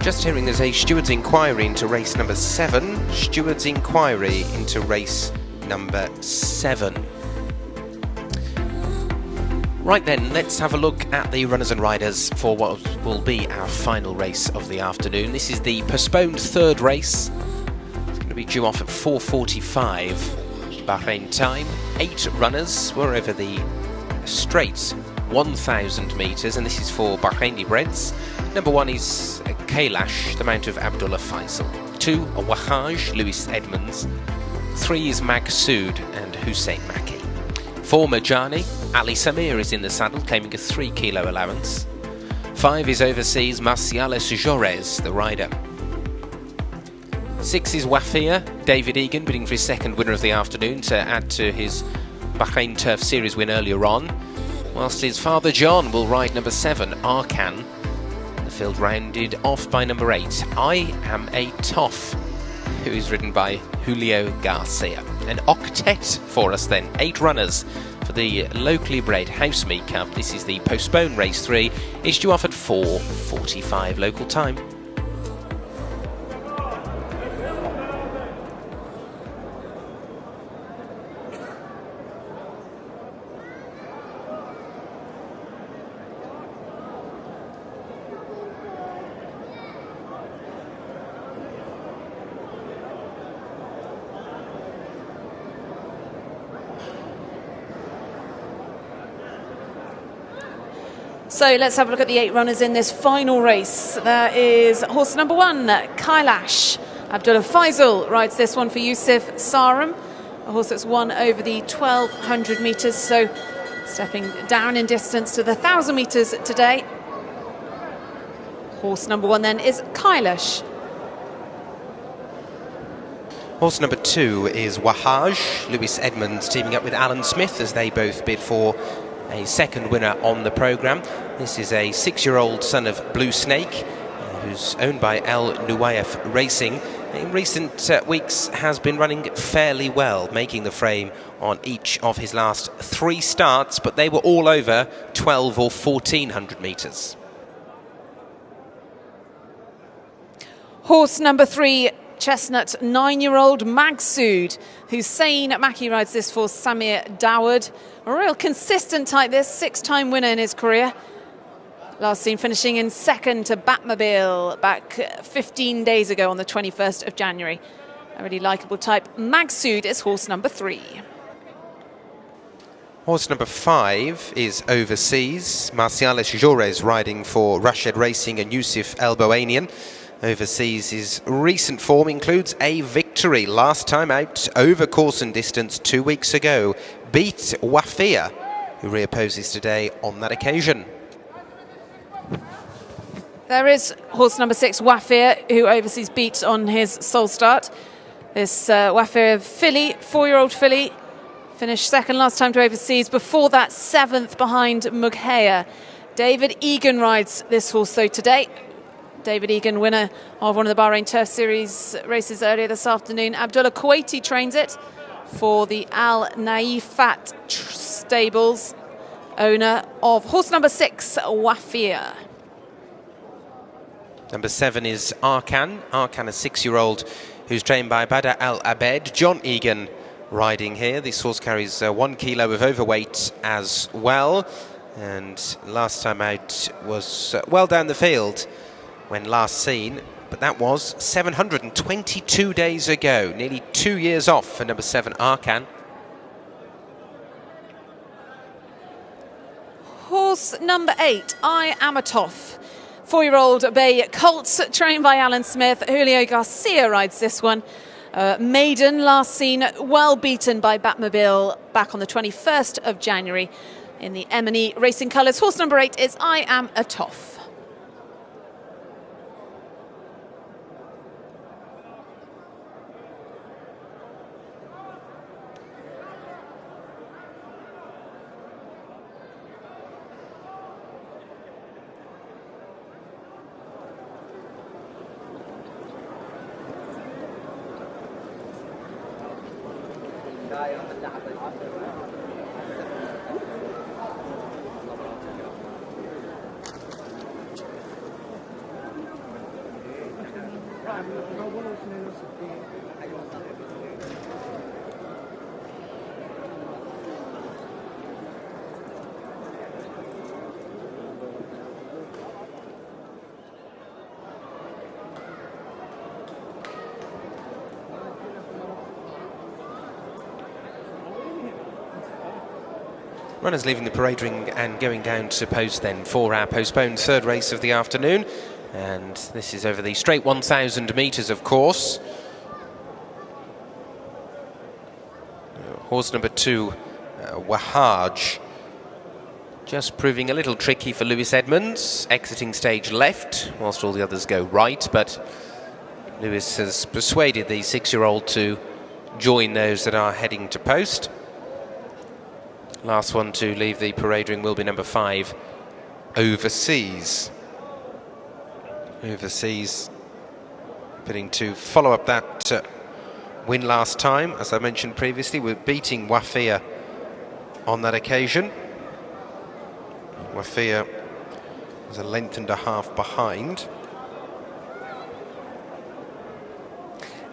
Just hearing there's a steward's inquiry into race number 7. Steward's inquiry into race number 7. Right then, let's have a look at the runners and riders for what will be our final race of the afternoon. This is the postponed 3rd race. It's going to be due off at 4:45 Bahrain time. 8 runners were over the straight 1,000 metres, and this is for Bahraini breds. Number 1 is Kailash, the mount of Abdullah Faisal. 2, Wahaj, Lewis Edmonds. 3 is Magsood and Hussein Maki. 4, Marjani, Ali Samir is in the saddle, claiming a 3 kilo allowance. 5 is overseas Marciales Jores, the rider. 6 is Wafia, David Egan, bidding for his 2nd winner of the afternoon to add to his Bahrain Turf Series win earlier on. whilst his father John will ride number 7, Arcan. The field rounded off by number 8, I Am a Toff, who is ridden by Julio Garcia. An octet for us then, 8 runners for the locally bred House Meet Cup. This is the postponed race 3. It's due off at 4:45 local time. So let's have a look at the 8 runners in this final race. There is horse number 1, Kailash. Abdullah Faisal rides this one for Yusuf Saram, a horse that's won over the 1,200 metres, so stepping down in distance to the 1,000 metres today. Horse number 1 then is Kailash. Horse number 2 is Wahaj. Lewis Edmonds teaming up with Alan Smith as they both bid for a second winner on the programme. This is a 6-year-old son of Blue Snake, who's owned by El Nuwayef Racing. In recent weeks has been running fairly well, making the frame on each of his last 3 starts, but they were all over 12 or 1,400 metres. Horse number 3, Chestnut 9-year-old Magsud. Hussein Maki rides this for Samir Dawood. A real consistent type, this 6-time winner in his career. Last seen finishing in second to Batmobile back 15 days ago on the 21st of January. A really likeable type. Magsud is horse number 3. Horse number 5 is Overseas. Marciales Jores riding for Rashid Racing and Yusuf El Boanian. Overseas' recent form includes a victory last time out over course and distance 2 weeks ago. Beat Wafia, who reopposes today on that occasion. There is horse number 6, Wafir, who Overseas beat on his sole start. This Wafir filly, 4-year-old filly, finished second last time to Overseas. Before that, 7th behind Mughaya. David Egan rides this horse though today. David Egan, winner of one of the Bahrain Turf Series races earlier this afternoon. Abdullah Kuwaiti trains it for the Al Naifat stables, owner of horse number 6, Wafir. Number 7 is Arcan. Arcan, a 6-year-old who's trained by Badr Al Abed. John Egan riding here. This horse carries 1 kilo of overweight as well. And last time out was well down the field when last seen, but that was 722 days ago, nearly 2 years off for number 7, Arcan. Horse number 8, I Am a Toff. 4-year-old bay colt trained by Alan Smith. Julio Garcia rides this one. Maiden, last seen well beaten by Batmobile back on the 21st of January in the M&E Racing colours. Horse number 8 is I Am a Toff. Runners leaving the parade ring and going down to post then for our postponed 3rd race of the afternoon. And this is over the straight 1,000 metres, of course. Horse number 2, Wahaj. Just proving a little tricky for Lewis Edmonds. Exiting stage left, whilst all the others go right. But Lewis has persuaded the 6-year-old to join those that are heading to post. Last one to leave the parade ring will be number 5, Overseas. Overseas hoping to follow up that win last time. As I mentioned previously, we're beating Wafia on that occasion. Wafia was a length and a half behind.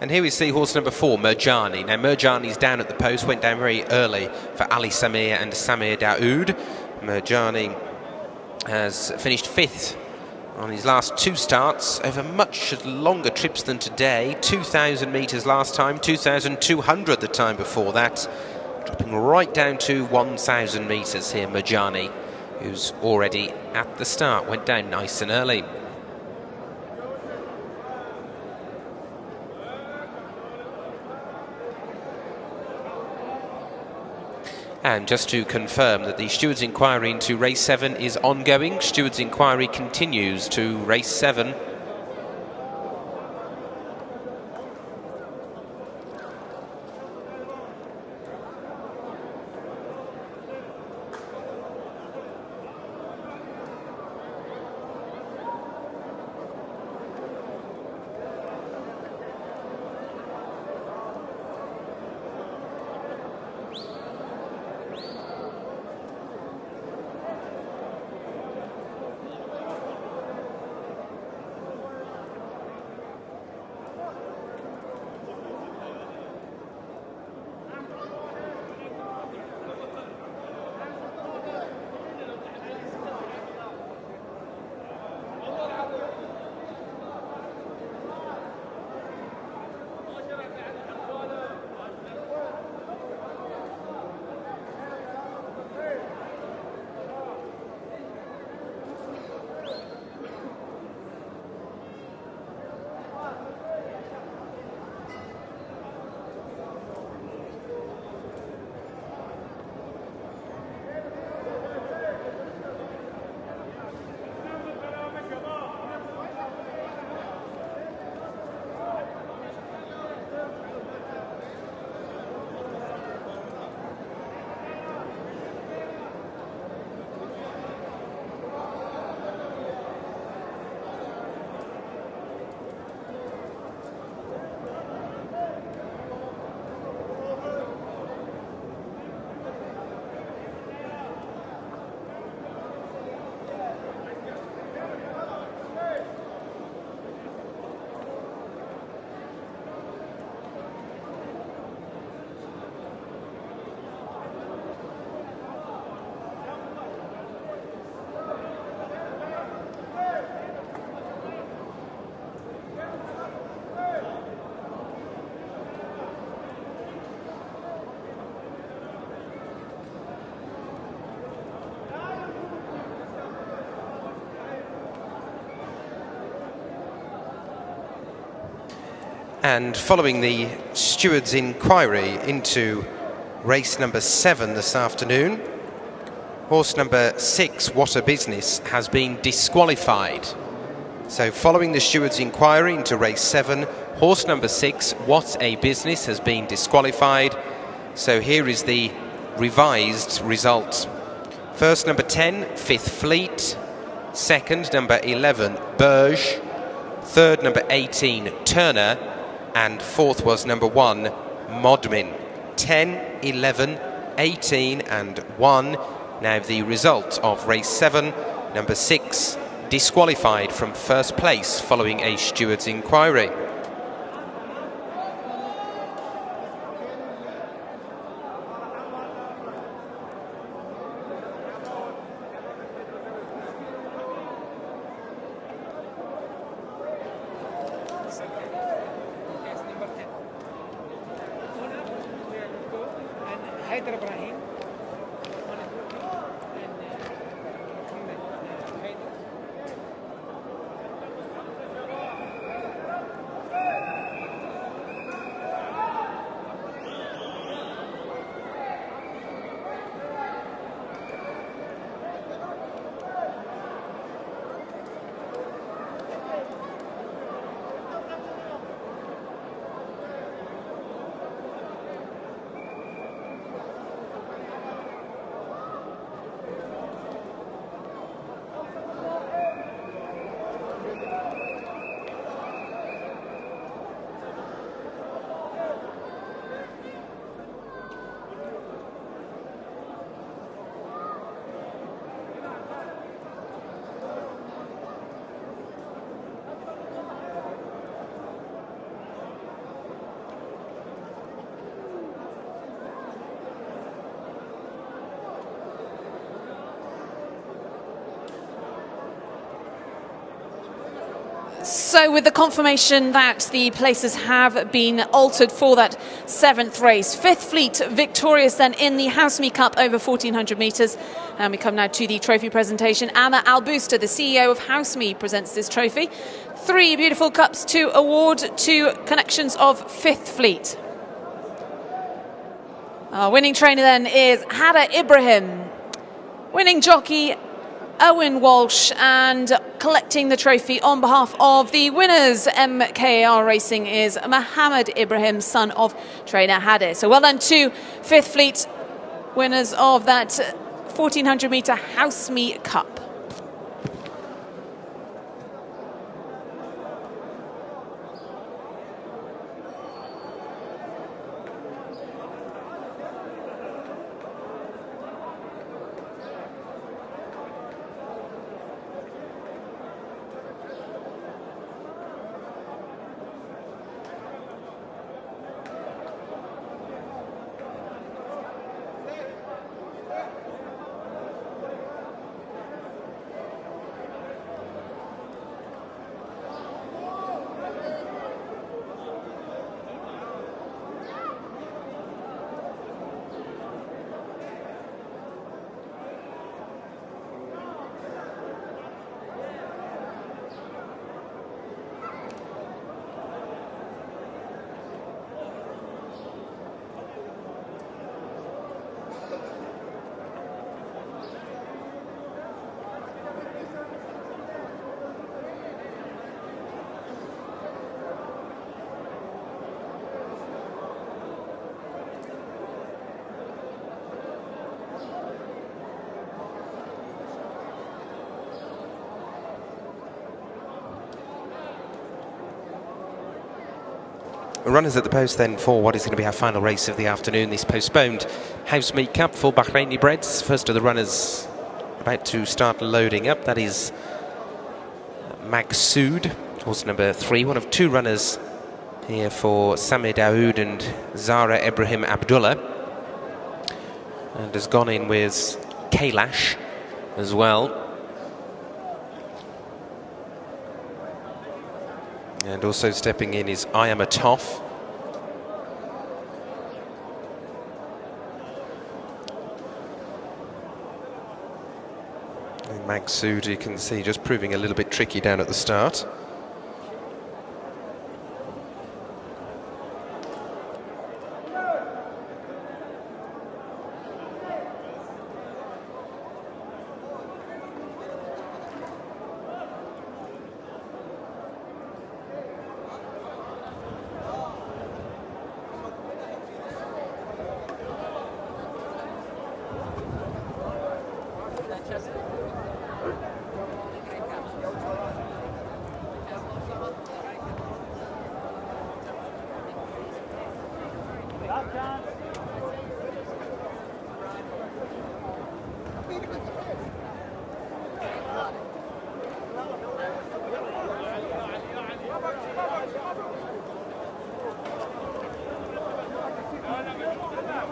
And here we see horse number 4, Merjani. Now Merjani's down at the post, went down very early for Ali Samir and Samir Daoud. Merjani has finished 5th on his last 2 starts over much longer trips than today. 2,000 metres last time, 2,200 the time before that. Dropping right down to 1,000 metres here, Merjani, who's already at the start, went down nice and early. And just to confirm that the Steward's inquiry into race 7 is ongoing. Steward's inquiry continues to race 7. And following the Steward's inquiry into race number 7 this afternoon, horse number 6, What a Business, has been disqualified. So following the Steward's inquiry into race 7, horse number 6, What a Business, has been disqualified. So here is the revised result. First, number 10, Fifth Fleet. Second, number 11, Burge. Third, number 18, Turner. And fourth was number 1, Modmin. 10, 11, 18 and 1. Now the result of race 7, number 6, disqualified from first place following a Steward's inquiry. So with the confirmation that the places have been altered for that 7th race, Fifth Fleet victorious then in the Housemee Cup over 1400 metres. And we come now to the trophy presentation. Anna Albuster, the CEO of Housemee, presents this trophy. 3 beautiful cups to award to connections of Fifth Fleet. Our winning trainer then is Hada Ibrahim. Winning jockey Owen Walsh, and collecting the trophy on behalf of the winners MKR Racing is Mohammed Ibrahim, son of trainer Hada. So well done to Fifth Fleet, winners of that 1400 metre Housemee Cup. Runners at the post then for what is going to be our final race of the afternoon, this postponed Housemee Cup for Bahraini breds. First of the runners about to start loading up, that is Magsood, horse number 3, one of 2 runners here for Samir Daoud and Zara Ibrahim Abdullah, and has gone in with Kailash as well. And also stepping in is I Am a Toff. And Magsood, you can see, just proving a little bit tricky down at the start.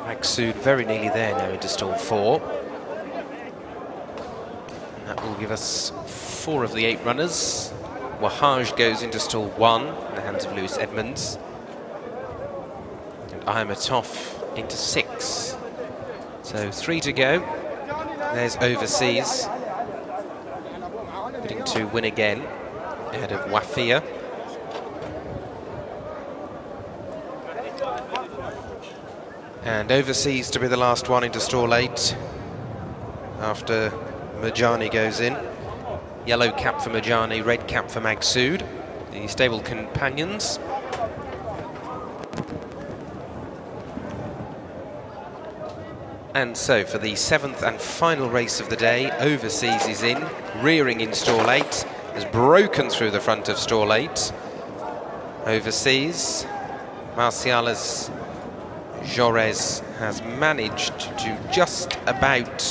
Magsood very nearly there now into stall 4. That will give us 4 of the 8 runners. Wahaj goes into stall 1 in the hands of Lewis Edmonds. And Ahmetov into 6. So 3 to go. There's Overseas, looking to win again ahead of Wafia. And Overseas to be the last one into stall 8 after Majani goes in. Yellow cap for Majani, red cap for Magsood, the stable companions. And so for the 7th and final race of the day, Overseas is in, rearing in stall 8, has broken through the front of stall 8. Overseas, Marciales Jorez has managed to just about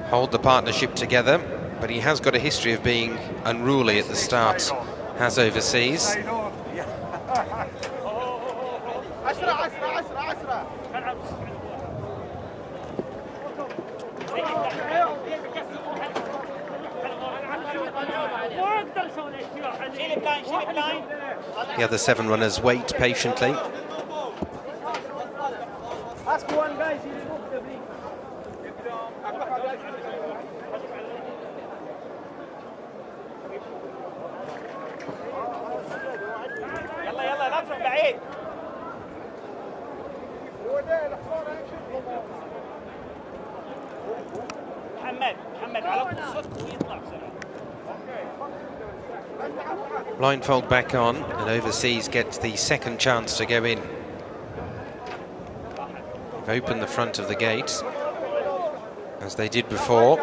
hold the partnership together, but he has got a history of being unruly at the start, has Overseas. The other 7 runners wait patiently. Blindfold back on, and Overseas gets the second chance to go in. They've opened the front of the gate, as they did before.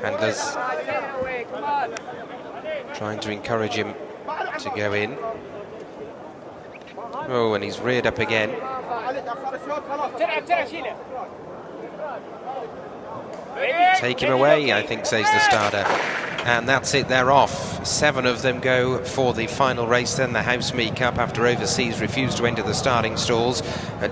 Handlers trying to encourage him to go in. Oh, and he's reared up again. Take him away, I think, says the starter. And that's it, they're off. 7 of them go for the final race then, the Housemead Cup, after Overseas refused to enter the starting stalls.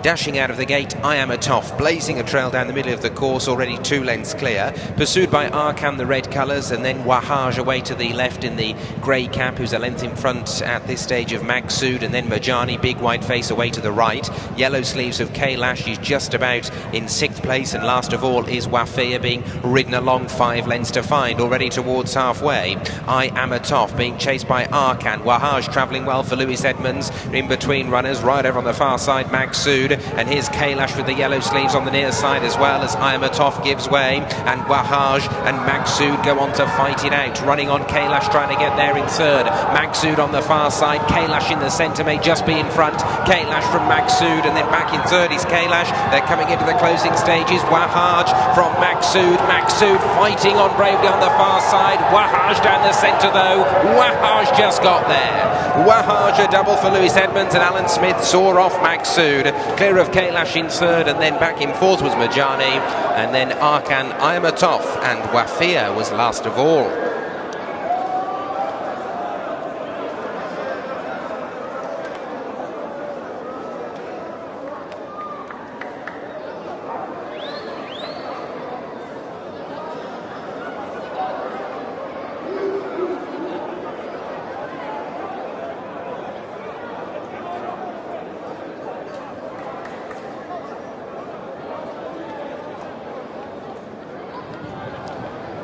Dashing out of the gate, I Am a Toff, blazing a trail down the middle of the course, already 2 lengths clear. Pursued by Arkan, the red colours, and then Wahaj away to the left in the grey cap, who's a length in front at this stage of Maksud, and then Marjani, big white face, away to the right. Yellow sleeves of Kailash, she's just about in 6th place, and last of all is Wafia being ridden along 5 lengths to find, already towards halfway. I Am a Toff being chased by Arkan. Wahaj travelling well for Lewis Edmonds. In between runners, right over on the far side, Maksud. And here's Kailash with the yellow sleeves on the near side as well, as I Am a Toff gives way. And Wahaj and Maksud go on to fight it out. Running on Kailash, trying to get there in 3rd. Maksud on the far side. Kailash in the centre, may just be in front. Kailash from Maksud, and then back in 3rd is Kailash. They're coming into the closing stages. Wahaj from Maksud. Maksud fighting on bravely on the far side. Wahaj down the centre though. Wahaj just got there. Wahaj a double for Lewis Edmonds, and Alan Smith saw off Maksud. Clear of Kailash in 3rd, and then back in 4th was Marjani, and then Arkan, I Am a Toff, and Wafia was last of all.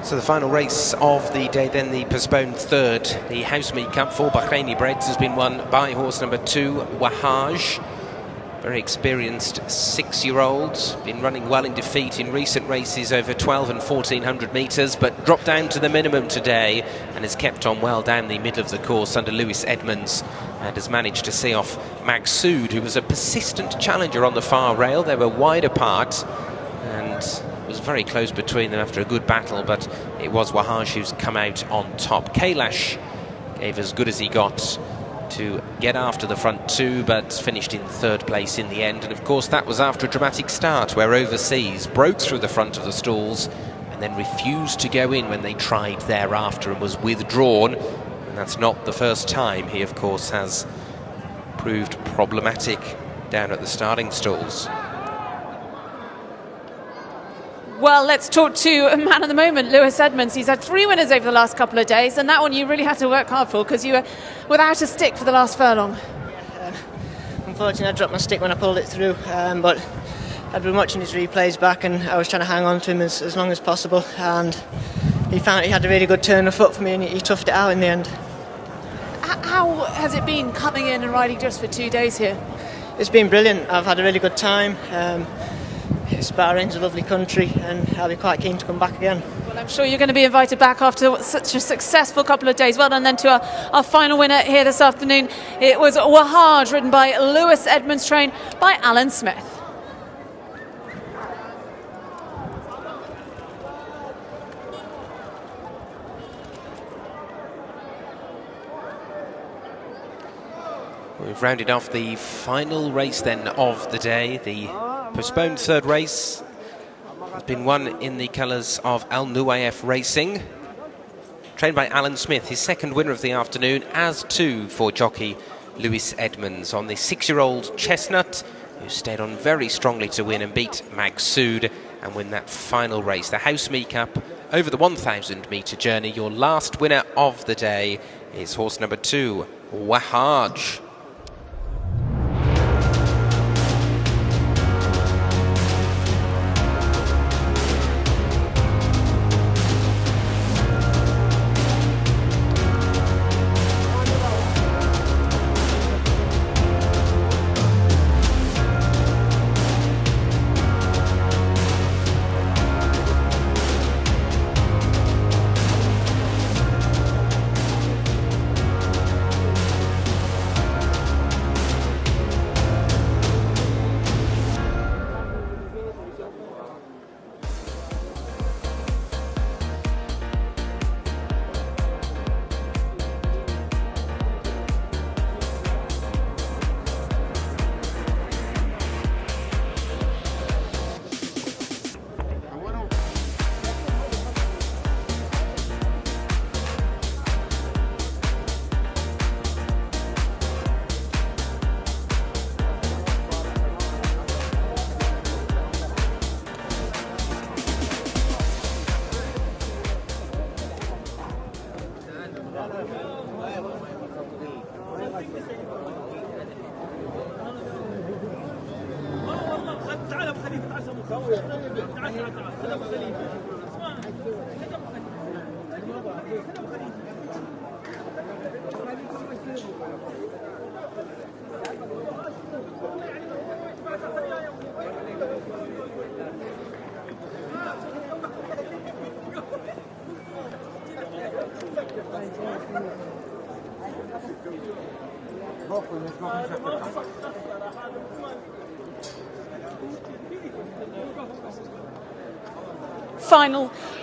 So the final race of the day, then the postponed 3rd, the Housemead Cup for Bahraini breds, has been won by horse number 2, Wahaj. Very experienced 6-year-old, been running well in defeat in recent races over 12 and 1400 metres, but dropped down to the minimum today and has kept on well down the middle of the course under Lewis Edmonds, and has managed to see off Maksud, who was a persistent challenger on the far rail. They were wide apart, and it was very close between them after a good battle, but it was Wahaj who's come out on top. Kailash gave as good as he got to get after the front 2, but finished in 3rd place in the end. And of course that was after a dramatic start where Overseas broke through the front of the stalls and then refused to go in when they tried thereafter and was withdrawn. And that's not the first time. He of course has proved problematic down at the starting stalls. Well, let's talk to a man of the moment, Lewis Edmonds. He's had 3 winners over the last couple of days, and that one you really had to work hard for because you were without a stick for the last furlong. Unfortunately, I dropped my stick when I pulled it through, but I'd been watching his replays back, and I was trying to hang on to him as long as possible, and he found he had a really good turn of foot for me, and he toughed it out in the end. How has it been coming in and riding just for 2 days here? It's been brilliant. I've had a really good time. Bahrain's a lovely country, and I'll be quite keen to come back again. Well, I'm sure you're going to be invited back after such a successful couple of days. Well done then to our final winner here this afternoon. It was Wahaj, ridden by Lewis Edmonds, trained by Alan Smith. We've rounded off the final race then of the day. The postponed 3rd race has been won in the colours of Al Nuayef Racing, trained by Alan Smith, his 2nd winner of the afternoon, as too for jockey Lewis Edmonds on the 6-year-old Chestnut, who stayed on very strongly to win and beat Maksud and win that final race, the Housemead Cup over the 1,000 metre journey. Your last winner of the day is horse number 2, Wahaj.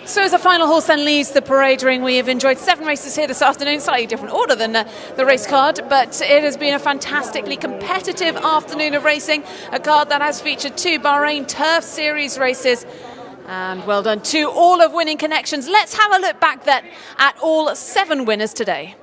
So as a final horse then leaves the parade ring, we have enjoyed 7 races here this afternoon, slightly different order than the race card, but it has been a fantastically competitive afternoon of racing, a card that has featured 2 Bahrain Turf Series races. And well done to all of Winning Connections. Let's have a look back then at all 7 winners today.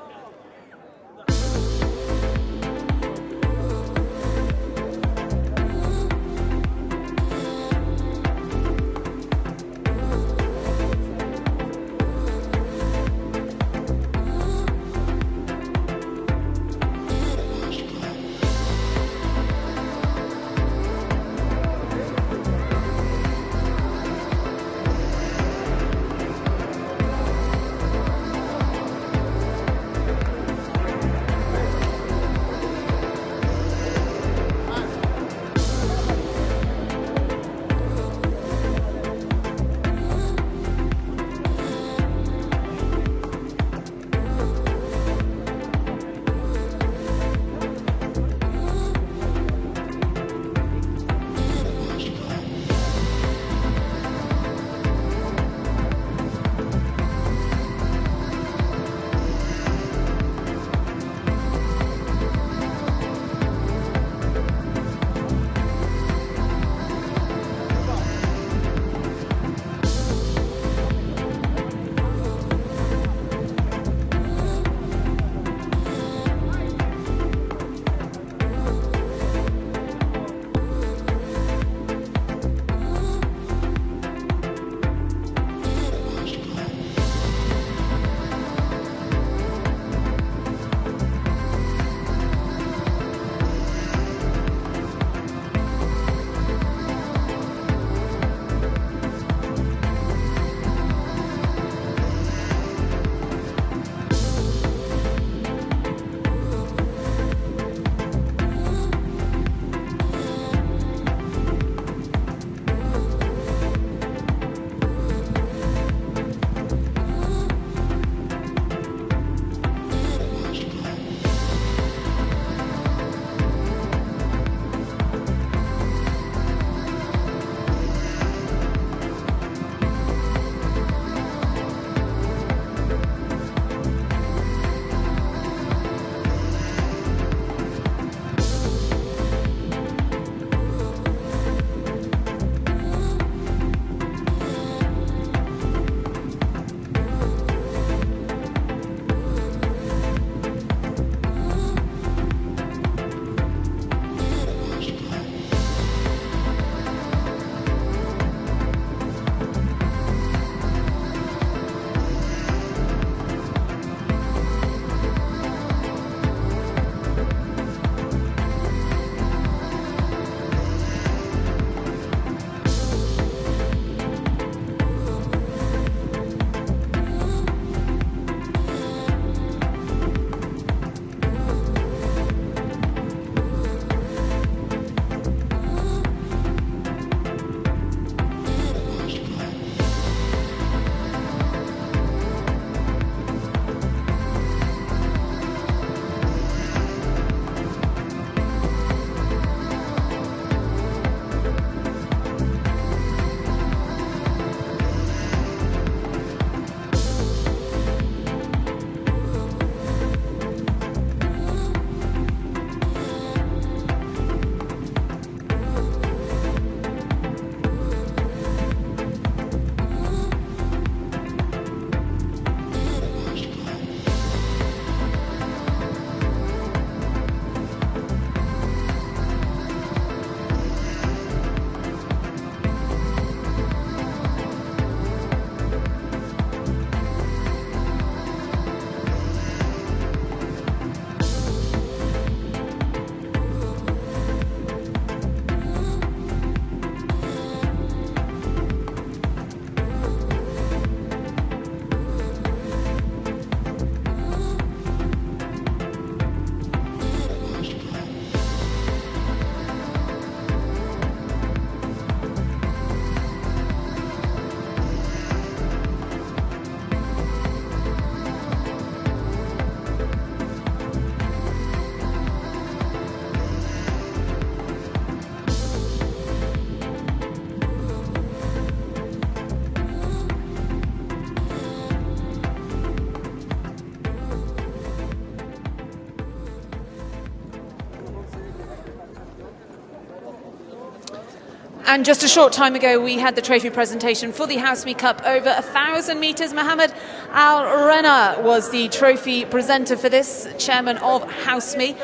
And just a short time ago, we had the trophy presentation for the Houseme Cup over 1,000 metres. Mohammed Al-Rena was the trophy presenter for this, chairman of Houseme.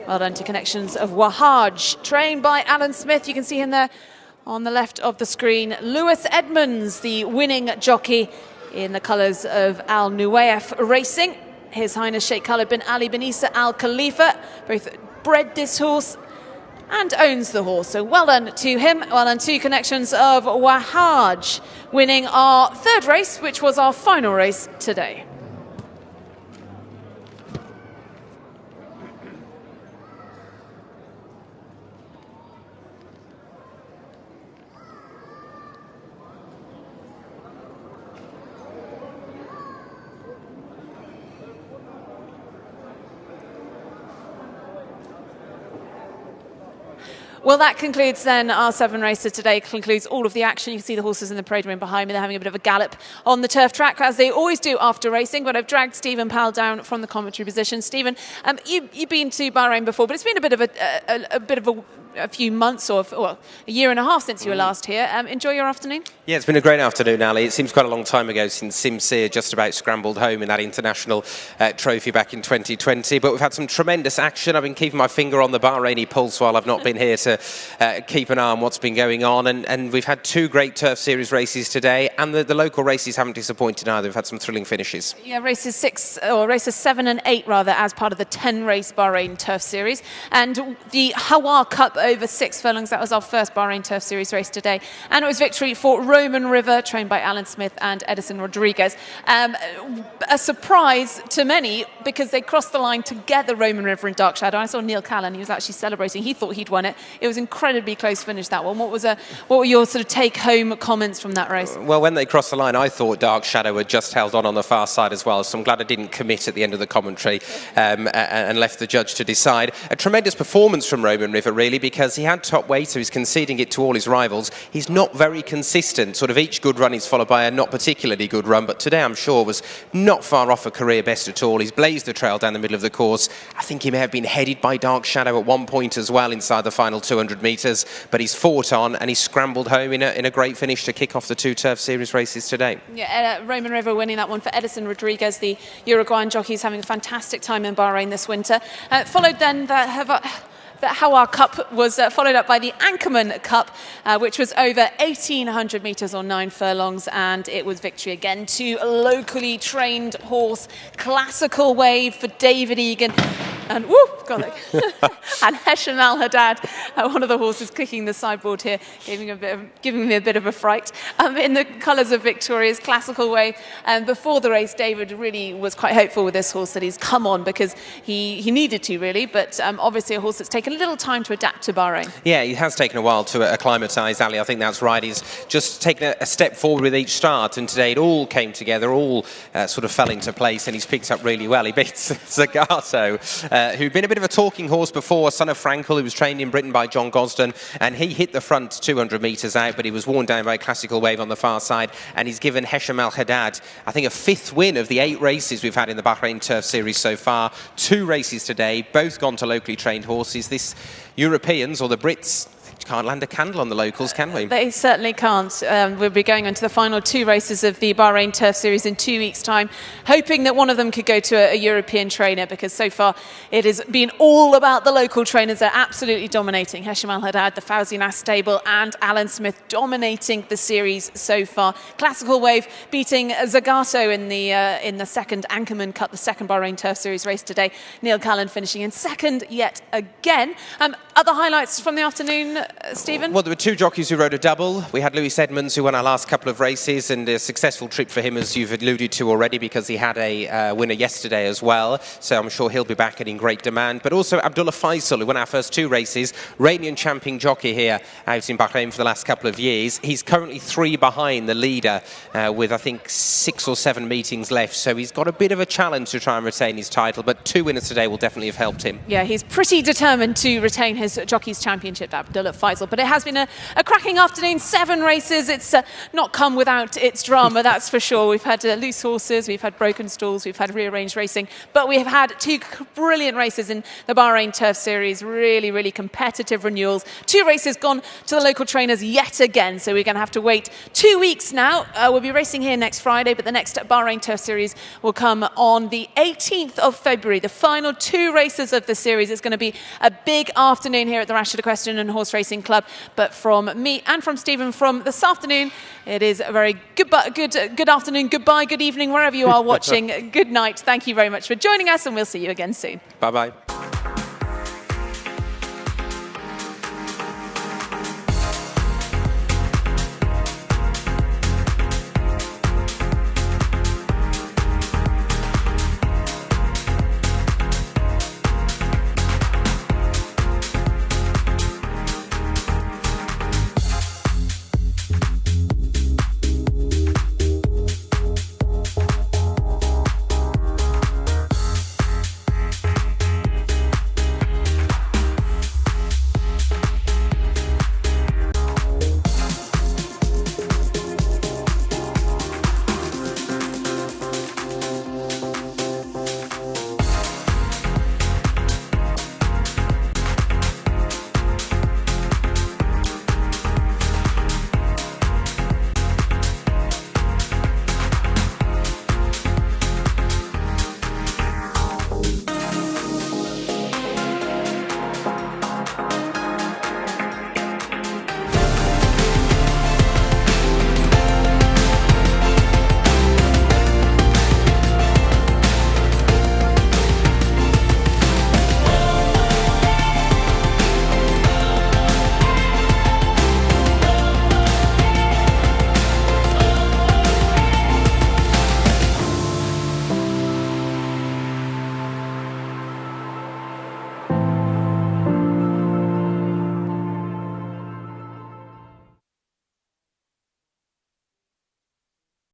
Well done to Connections of Wahaj, trained by Alan Smith. You can see him there on the left of the screen. Lewis Edmonds, the winning jockey in the colours of Al Nuwaif Racing. His Highness Sheikh Khalid bin Ali bin Isa Al Khalifa both bred this horse and owns the horse. So well done to him. Well done to Connections of Wahaj, winning our third race, which was our final race today. Well, that concludes then our 7 races today, concludes all of the action. You can see the horses in the parade ring behind me. They're having a bit of a gallop on the turf track, as they always do after racing. But I've dragged Stephen Powell down from the commentary position. Stephen, you've been to Bahrain before, but it's been a few months or a year and a half since you were last here. Enjoy your afternoon? Yeah, it's been a great afternoon, Ali. It seems quite a long time ago since Simsir just about scrambled home in that international trophy back in 2020. But we've had some tremendous action. I've been keeping my finger on the Bahraini pulse while I've not been here to keep an eye on what's been going on. And we've had 2 great Turf Series races today, and the local races haven't disappointed either. We've had some thrilling finishes. Yeah, races 7 and 8 rather, as part of the 10-race Bahrain Turf Series. And the HEWAR Cup over 6 furlongs. That was our first Bahrain Turf Series race today. And it was victory for Roman River, trained by Alan Smith and Edison Rodriguez. A surprise to many, because they crossed the line together, Roman River and Dark Shadow. I saw Neil Callan, he was actually celebrating. He thought he'd won it. It was incredibly close finish, that one. What were your sort of take-home comments from that race? Well, when they crossed the line, I thought Dark Shadow had just held on the far side as well. So I'm glad I didn't commit at the end of the commentary and left the judge to decide. A tremendous performance from Roman River, really, because he had top weight, so he's conceding it to all his rivals. He's not very consistent. Sort of each good run is followed by a not particularly good run, but today I'm sure was not far off a career best at all. He's blazed the trail down the middle of the course. I think he may have been headed by Dark Shadow at one point as well inside the final 200 metres, but he's fought on and he's scrambled home in a great finish to kick off the 2 Turf Series races today. Yeah, Roman River winning that one for Edison Rodriguez, the Uruguayan jockey, is having a fantastic time in Bahrain this winter. Followed then the HEWAR Cup was followed up by the ANCHORMAN Cup, which was over 1,800 metres or 9 furlongs, and it was victory again to a locally trained horse, Classical Wave for David Egan. And and Hesham Al Haddad, one of the horses kicking the sideboard here, giving me a bit of a fright. In the colours of Victoria's Classical Wave. Before the race, David really was quite hopeful with this horse that he's come on, because he needed to, really. But obviously a horse that's taken a little time to adapt to Bahrain. Yeah, it has taken a while to acclimatise, Ali. I think that's right. He's just taken a step forward with each start, and today it all came together, all sort of fell into place, and he's picked up really well. He beats Zagato, who'd been a bit of a talking horse before, son of Frankel, who was trained in Britain by John Gosden, and he hit the front 200 metres out, but he was worn down by a Classical Wave on the far side, and he's given Hesham Al Haddad, I think, a 5th win of the 8 races we've had in the Bahrain Turf Series so far. 2 races today, both gone to locally trained horses. This Europeans, or the Brits, can't land a candle on the locals, can we? They certainly can't. We'll be going on to the final 2 races of the Bahrain Turf Series in 2 weeks' time, hoping that one of them could go to a European trainer, because so far it has been all about the local trainers. They're absolutely dominating. Hesham Al Haddad, the Fauzi Nas stable, and Alan Smith dominating the series so far. Classical Wave beating Zagato in the second ANCHORMAN Cup, the second Bahrain Turf Series race today. Neil Callan finishing in second yet again. Other highlights from the afternoon, Stephen? Well, there were 2 jockeys who rode a double. We had Lewis Edmonds, who won our last couple of races, and a successful trip for him, as you've alluded to already, because he had a winner yesterday as well. So I'm sure he'll be back and in great demand. But also Abdullah Faisal, who won our first 2 races, reigning champion jockey here out in Bahrain for the last couple of years. He's currently 3 behind the leader with, I think, 6 or 7 meetings left. So he's got a bit of a challenge to try and retain his title, but 2 winners today will definitely have helped him. Yeah, he's pretty determined to retain his jockey's championship, Abdullah Faisal. Faisal. But it has been a cracking afternoon, 7 races. It's not come without its drama, that's for sure. We've had loose horses, we've had broken stalls, we've had rearranged racing, but we have had 2 brilliant races in the Bahrain Turf Series, really, really competitive renewals. 2 races gone to the local trainers yet again, so we're going to have to wait 2 weeks now. We'll be racing here next Friday, but the next Bahrain Turf Series will come on the 18th of February. The final 2 races of the series. It's going to be a big afternoon here at the Rashid Equestrian and Horse Racing Club, but from me and from Stephen from this afternoon, it is a very good afternoon, goodbye, good evening, wherever you are watching. Good night. Thank you very much for joining us, and we'll see you again soon. Bye-bye.